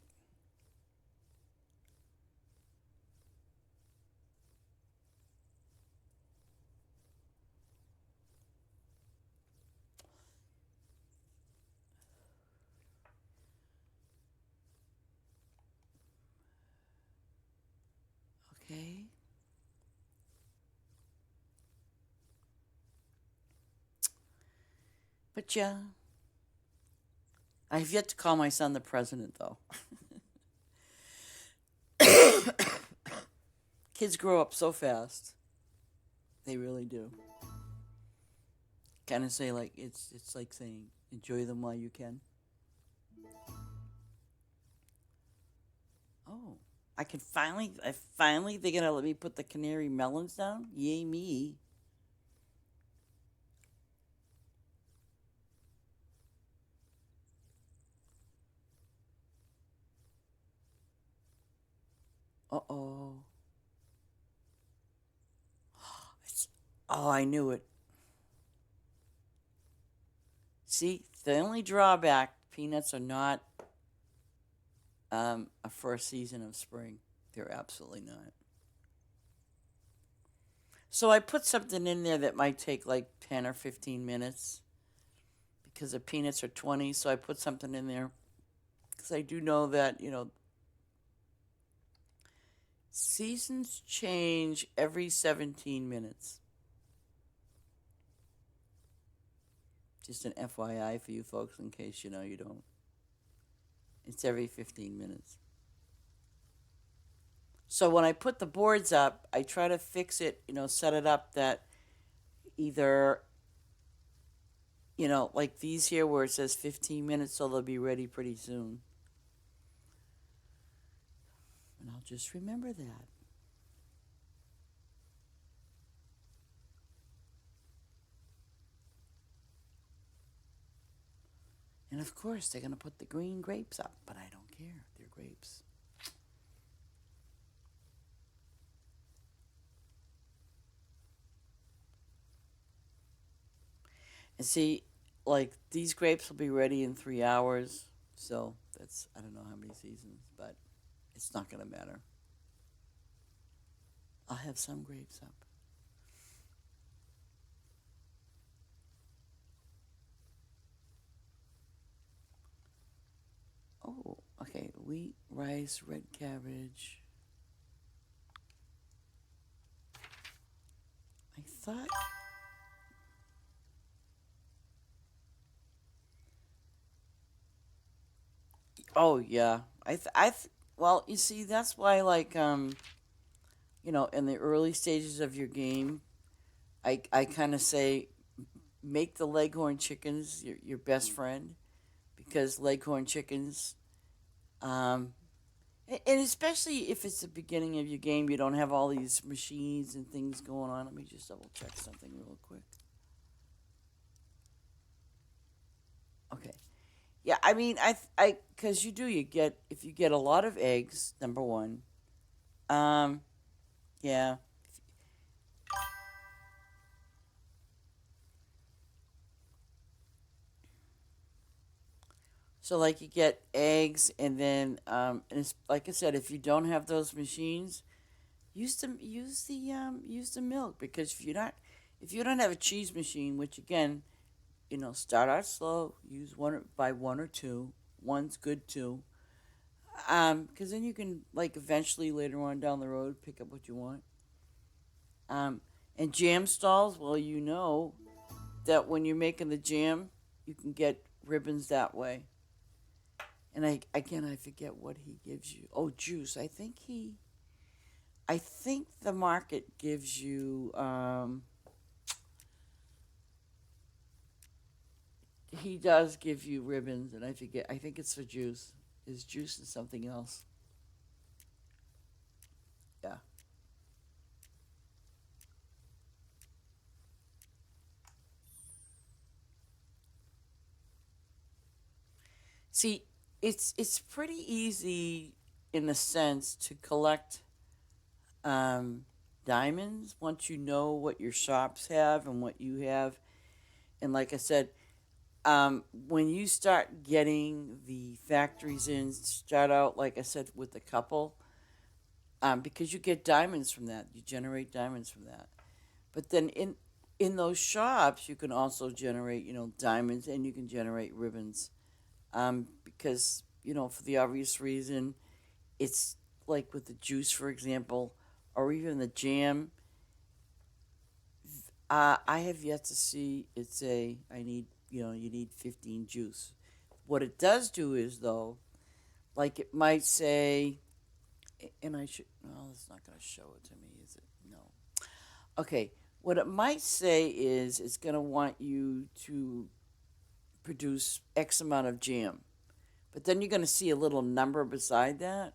Okay. But yeah, I have yet to call my son the president, though. Kids grow up so fast. They really do. Kind of say like it's like saying enjoy them while you can. Oh, they're gonna let me put the canary melons down. Yay me! Uh-oh. Oh, I knew it. See, the only drawback, peanuts are not a first season of spring. They're absolutely not. So I put something in there that might take like 10 or 15 minutes because the peanuts are 20, so I put something in there because I do know that, seasons change every 17 minutes. Just an FYI for you folks in case you don't. It's every 15 minutes. So when I put the boards up, I try to fix it, set it up that either, like these here where it says 15 minutes, so they'll be ready pretty soon. And I'll just remember that. And of course, they're going to put the green grapes up, but I don't care. They're grapes. And see, like these grapes will be ready in 3 hours. So that's I don't know how many seasons, but it's not gonna matter. I'll have some grapes up. Oh, okay. Wheat, rice, red cabbage. I thought. Oh yeah. Well, you see, that's why in the early stages of your game, I kind of say make the leghorn chickens your best friend because leghorn chickens, um, and especially if it's the beginning of your game, you don't have all these machines and things going on. Let me just double check something real quick. Okay. Yeah, I mean, because you get if you get a lot of eggs, number one. Um, yeah. So like you get eggs, and then and it's like I said, if you don't have those machines, use the milk because if you don't have a cheese machine, which again, start out slow, use one or two. One's good too. Because then you can like eventually later on down the road pick up what you want. Um, and jam stalls, well, you know that when you're making the jam, you can get ribbons that way. And I forget what he gives you. Oh, juice. I think the market gives you. He does give you ribbons, and I forget. I think it's for juice. Is juice is something else? Yeah. See, it's pretty easy in a sense to collect um, diamonds once you know what your shops have and what you have. And like I said, when you start getting the factories in, start out like I said with a couple, because you get diamonds from that. You generate diamonds from that. But then in those shops, you can also generate diamonds and you can generate ribbons. Because for the obvious reason, it's like with the juice, for example, or even the jam. I have yet to see it say I need you need 15 juice. What it does do is though, like it might say, and I should no, it's not going to show it to me, is it? No. Okay. What it might say is it's going to want you to produce X amount of jam, but then you're going to see a little number beside that.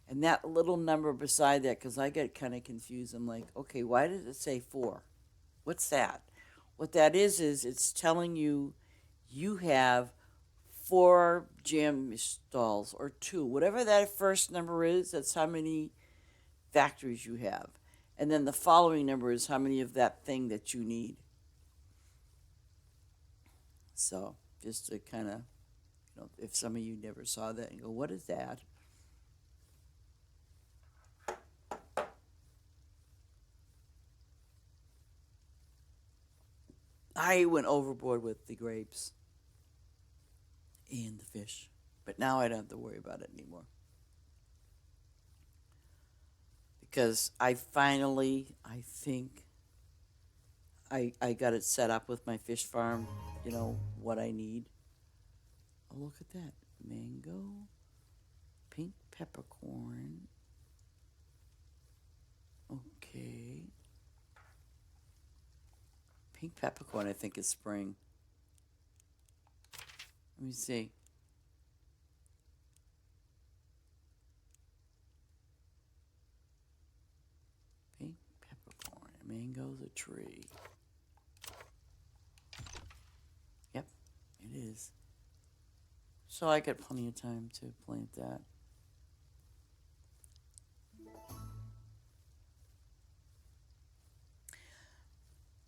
And that little number beside that, because I get kind of confused. I'm like, okay, why does it say 4? What's that? What that is it's telling you you have 4 jam stalls or 2. Whatever that first number is, that's how many factories you have. And then the following number is how many of that thing that you need. So just to kind of, if some of you never saw that and go, what is that? I went overboard with the grapes and the fish, but now I don't have to worry about it anymore because I think, I got it set up with my fish farm. What I need. Oh, look at that mango, pink peppercorn. Okay, pink peppercorn. I think is spring. Let me see. Pink peppercorn. Mango's a tree. Yep, it is. So I got plenty of time to plant that.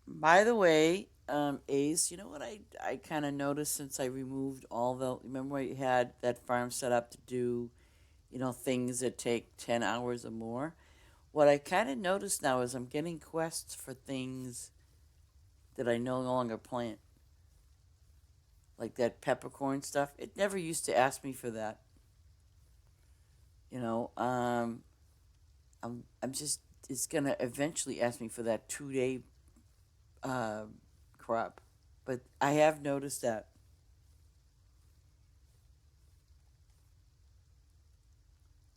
By the way, Ace, you know what I kind of noticed since I removed all the. Remember, I had that farm set up to do, things that take 10 hours or more. What I kind of noticed now is I'm getting quests for things that I no longer plant, like that peppercorn stuff. It never used to ask me for that. You know, I'm just. It's gonna eventually ask me for that 2 day uh, crop, but I have noticed that.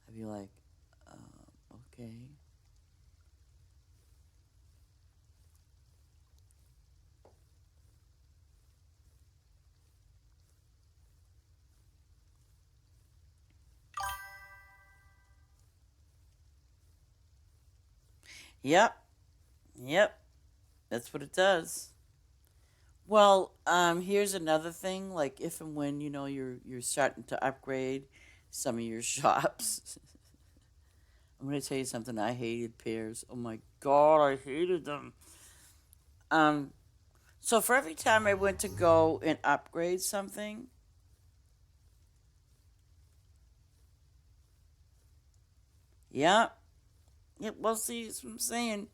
I'd be like, okay. Yep, yep, that's what it does. Well, here's another thing. Like if and when you're starting to upgrade some of your shops. I'm gonna tell you something. I hated pears. Oh my god, I hated them. Um, so for every time I went to go and upgrade something, yeah, yeah. Well, see, that's what I'm saying.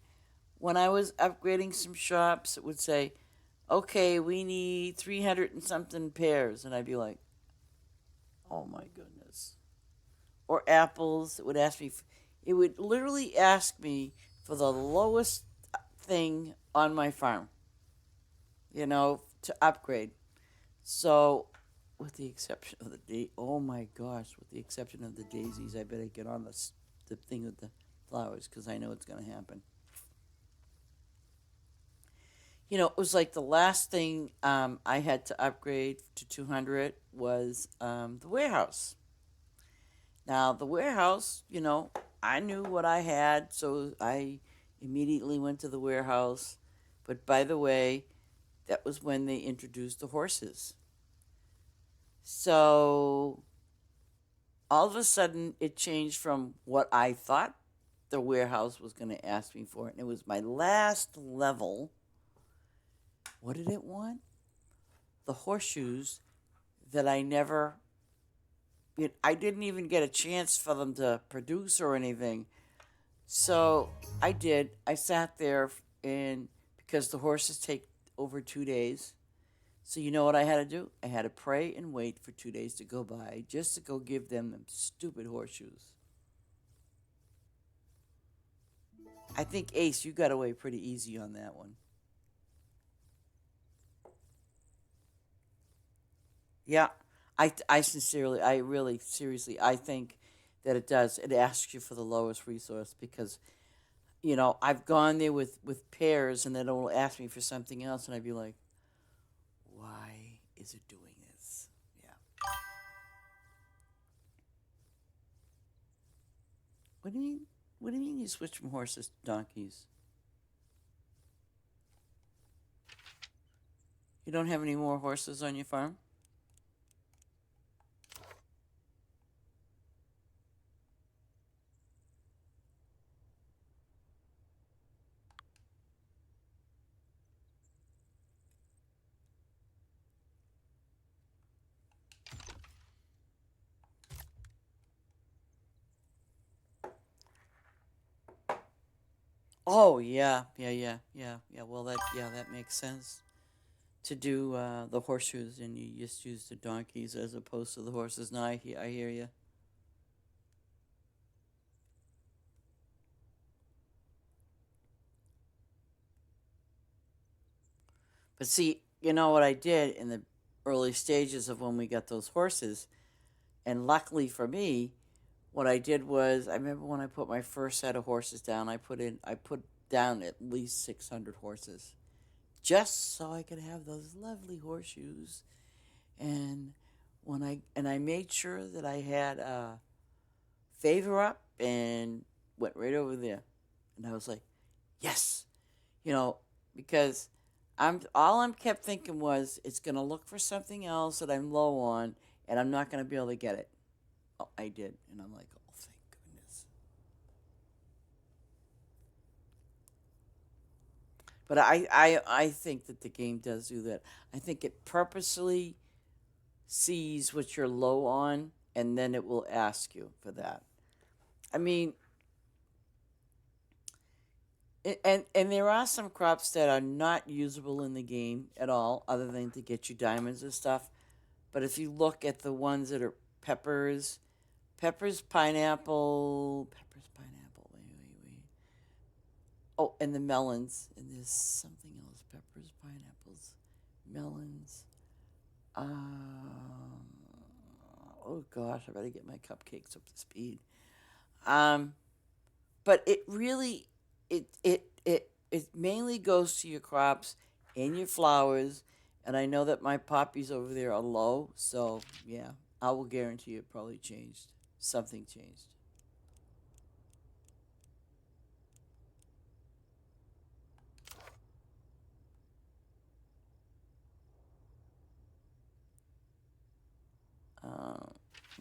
When I was upgrading some shops, it would say, "Okay, we need 300 and something pears," and I'd be like, "Oh my goodness." Or apples. It would ask me. It would literally ask me for the lowest thing on my farm. To upgrade. So, with the exception of oh my gosh, with the exception of the daisies, I better get on the thing with the flowers because I know it's going to happen. It was like the last thing I had to upgrade to 200 was the warehouse. Now, the warehouse, I knew what I had, so I immediately went to the warehouse. But by the way, that was when they introduced the horses. So all of a sudden, it changed from what I thought the warehouse was going to ask me for, and it was my last level. What did it want? The horseshoes that I never. I didn't even get a chance for them to produce or anything. So I did. I sat there, and because the horses take over 2 days. So you know what I had to do? I had to pray and wait for 2 days to go by just to go give them stupid horseshoes. I think Ace, you got away pretty easy on that one. Yeah, I sincerely, I really, seriously, I think that it does. It asks you for the lowest resource because, I've gone there with pears and then it will ask me for something else and I'd be like, why is it doing this? Yeah. What do you mean? What do you mean you switch from horses to donkeys? You don't have any more horses on your farm? Oh yeah, yeah, yeah, yeah, yeah. Well, that makes sense to do the horseshoes, and you just use the donkeys as opposed to the horses. No, I hear you. But see, you know what I did in the early stages of when we got those horses, and luckily for me, what I did was I remember when I put my first set of horses down, I put down at least 600 horses just so I could have those lovely horseshoes. And I made sure that I had favor up and went right over there, and I was like, yes, you know, because I'm kept thinking was it's gonna look for something else that I'm low on, and I'm not gonna be able to get it. Oh, I did, and I'm like, oh, thank goodness. But I think that the game does do that. I think it purposely sees what you're low on, and then it will ask you for that. I mean, and there are some crops that are not usable in the game at all, other than to get you diamonds and stuff. But if you look at the ones that are peppers, pineapple. Wait. Oh, and the melons. And there's something else. Peppers, pineapples, melons. Oh gosh, I better get my cupcakes up to speed. Um, but it really, it mainly goes to your crops and your flowers. And I know that my poppies over there are low, so yeah, I will guarantee it probably changed. Something changed.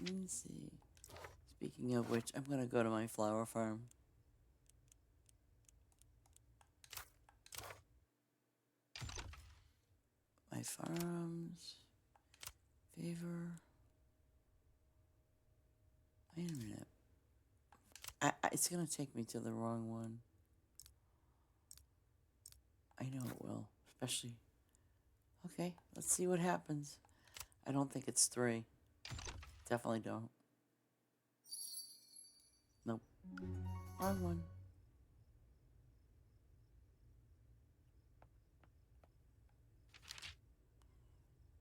Let me see. Speaking of which, I'm gonna go to my flower farm. My farms. Favor. Wait a minute. It's gonna take me to the wrong one. I know it will. Especially. Okay, let's see what happens. I don't think it's 3. Definitely don't. Nope. Wrong one.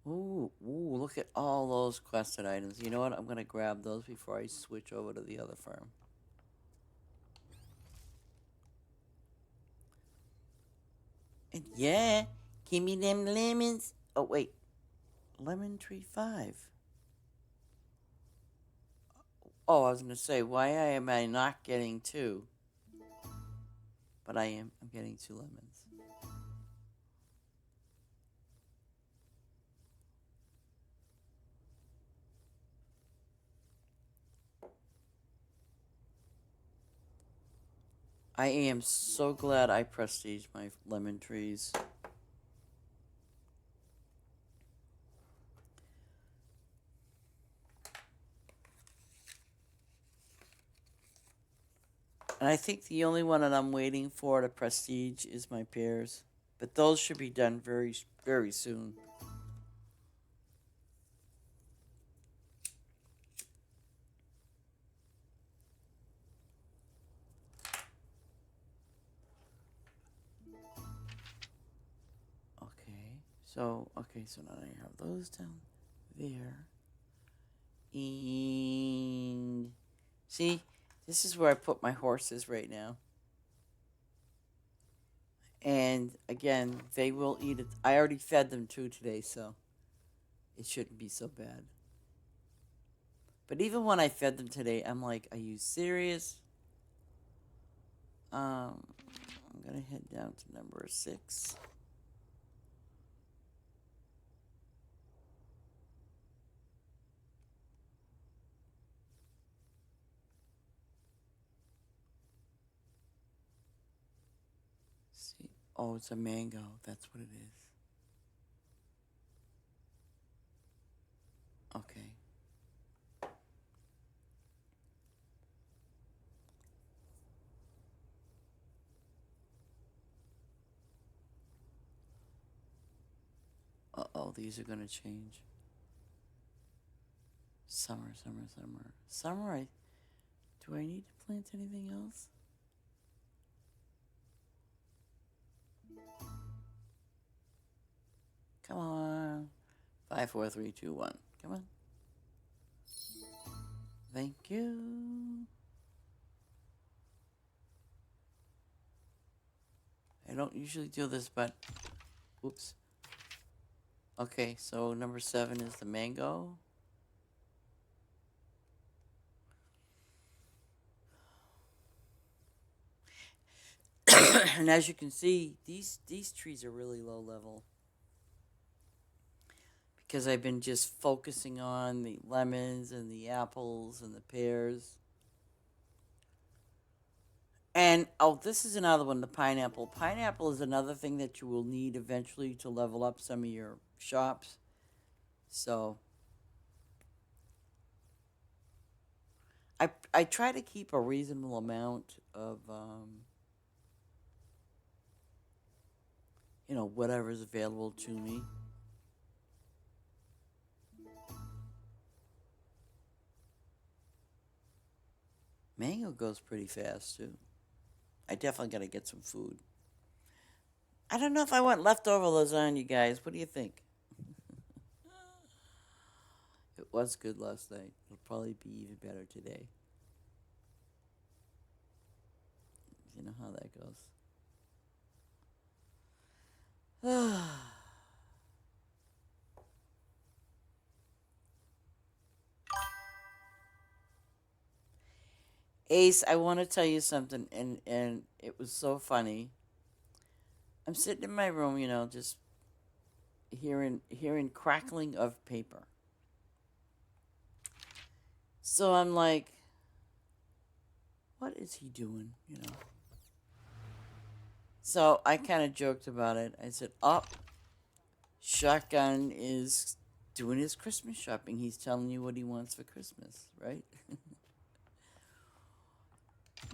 Ooh, look at all those quested items. You know what? I'm going to grab those before I switch over to the other farm. And yeah, give me them lemons. Oh, wait. Lemon tree 5. Oh, I was going to say, why am I not getting 2? But I am. I'm getting 2 lemons. I am so glad I prestige my lemon trees. And I think the only one that I'm waiting for to prestige is my pears. But those should be done very, very soon. So now I have those down there. And see, this is where I put my horses right now. And again, they will eat it. I already fed them 2 today, so it shouldn't be so bad. But even when I fed them today, I'm like, are you serious? I'm gonna head down to number 6. See, oh, it's a mango. That's what it is. Okay. Uh-oh, these are gonna change. Summer. Do I need to plant anything else? Come on. 5, 4, 3, 2, 1. Come on. Thank you. I don't usually do this, but oops. Okay, so number 7 is the mango. And as you can see, these trees are really low level. Because I've been just focusing on the lemons and the apples and the pears. And oh, this is another one, the pineapple. Pineapple is another thing that you will need eventually to level up some of your shops. So I try to keep a reasonable amount of whatever's available to me. Mango goes pretty fast too. I definitely got to get some food. I don't know if I want leftover lasagna, guys. What do you think? It was good last night. It'll probably be even better today. You know how that goes. Ace, I want to tell you something, and it was so funny. I'm sitting in my room, just hearing crackling of paper. So I'm like, what is he doing, So I kind of joked about it. I said, Shotgun is doing his Christmas shopping. He's telling you what he wants for Christmas, right?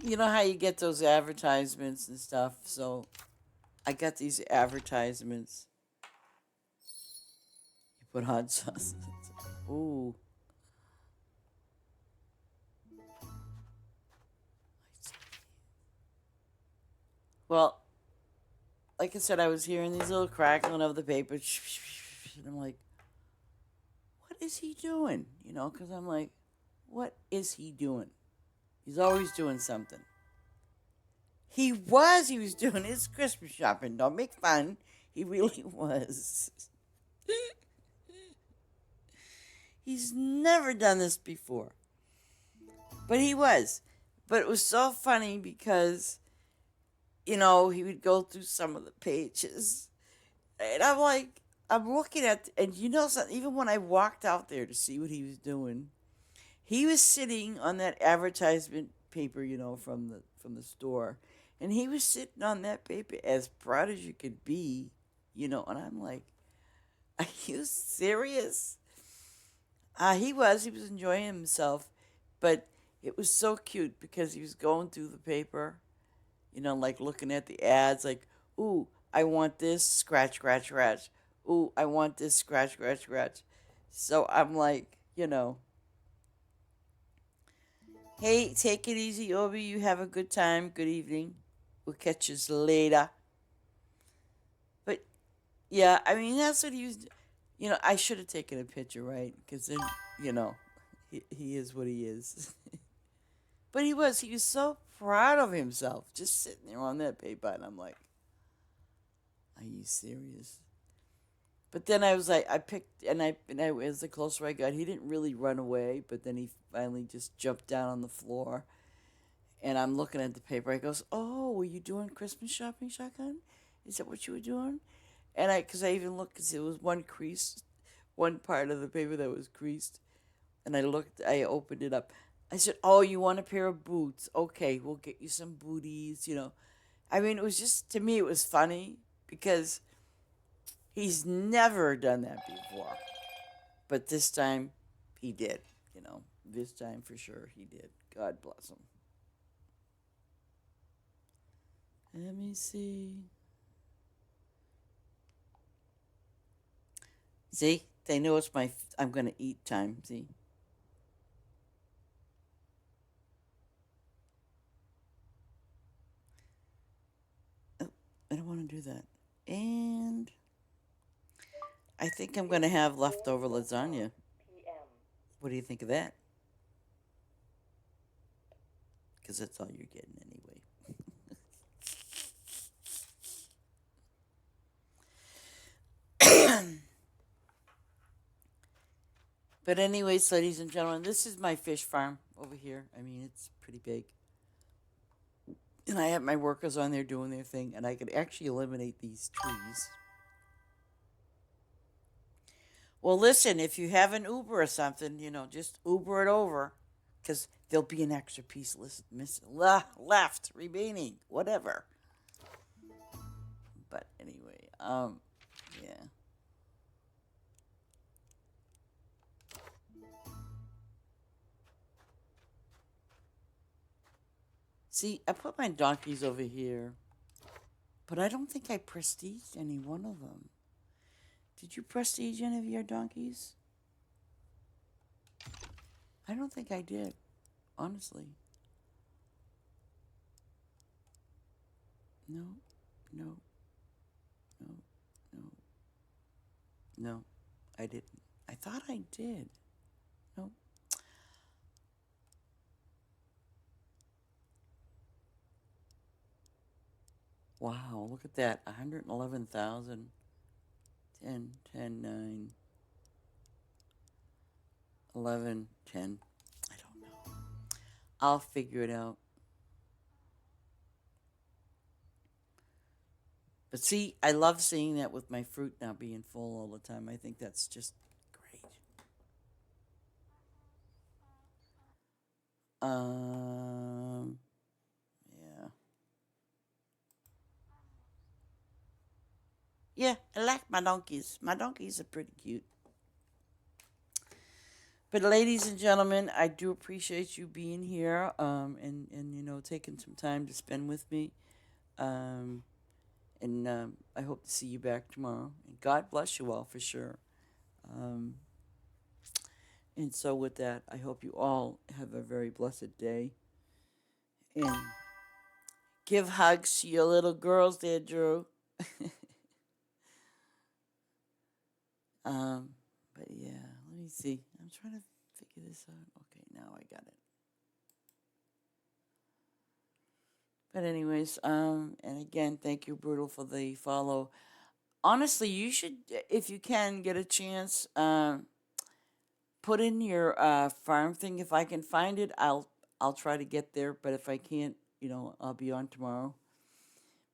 You know how you get those advertisements and stuff? So I got these advertisements. You put hot sauce. Ooh. Well, like I said, I was hearing these little crackling of the paper. And I'm like, what is he doing? Because I'm like, what is he doing? He's always doing something. He was doing his Christmas shopping. Don't make fun. He really was. He's never done this before. But he was. But it was so funny because, he would go through some of the pages. And I'm like, I'm looking at, and something, even when I walked out there to see what he was doing, he was sitting on that advertisement paper, from the store. And he was sitting on that paper as proud as you could be, and I'm like, are you serious? He was enjoying himself, but it was so cute because he was going through the paper, like looking at the ads, like, ooh, I want this, scratch, scratch, scratch. Ooh, I want this, scratch, scratch, scratch. So I'm like, hey, take it easy, Obi. You have a good time. Good evening. We'll catch you later. But, yeah, I mean, that's what he was... I should have taken a picture, right? Because then, he is what he is. But he was so proud of himself, just sitting there on that paper. And I'm like, are you serious? But then I was like, I picked, and as the closer I got, he didn't really run away, but then he finally just jumped down on the floor. And I'm looking at the paper. I goes, oh, were you doing Christmas shopping, Shotgun? Is that what you were doing? And because I even looked, because it was one part of the paper that was creased. And I opened it up. I said, oh, you want a pair of boots? Okay, we'll get you some booties, I mean, it was just, to me, it was funny because he's never done that before. But this time, he did, This time, for sure, he did. God bless him. Let me see. See? They know it's I'm going to eat time. See? Oh, I don't want to do that. And I think I'm going to have leftover lasagna. What do you think of that? Because that's all you're getting anyway. But anyways, ladies and gentlemen, this is my fish farm over here. I mean, it's pretty big. And I have my workers on there doing their thing, and I could actually eliminate these trees. Well, listen, if you have an Uber or something, just Uber it over. because there'll be an extra piece left remaining, whatever. But anyway, yeah. See, I put my donkeys over here, but I don't think I prestiged any one of them. Did you prestige any of your donkeys? I don't think I did, honestly. No, no, no, no, no, I didn't. I thought I did. No. Wow, look at that. 111,000. 10, 10, 9, 11, 10. I don't know. I'll figure it out. But see, I love seeing that with my fruit now being full all the time. I think that's just great. Yeah. Yeah, I like my donkeys. My donkeys are pretty cute. But ladies and gentlemen, I do appreciate you being here, and taking some time to spend with me. And I hope to see you back tomorrow. And God bless you all for sure. And so with that, I hope you all have a very blessed day. And give hugs to your little girls there, Drew. But yeah, let me see. I'm trying to figure this out. Okay, now I got it. But anyways, and again, thank you, Brutal, for the follow. Honestly, you should, if you can get a chance, put in your farm thing. If I can find it, I'll try to get there. But if I can't, I'll be on tomorrow.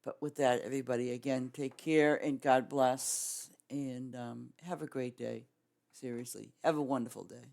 But with that, everybody, again, take care and God bless, and have a great day. Seriously, have a wonderful day.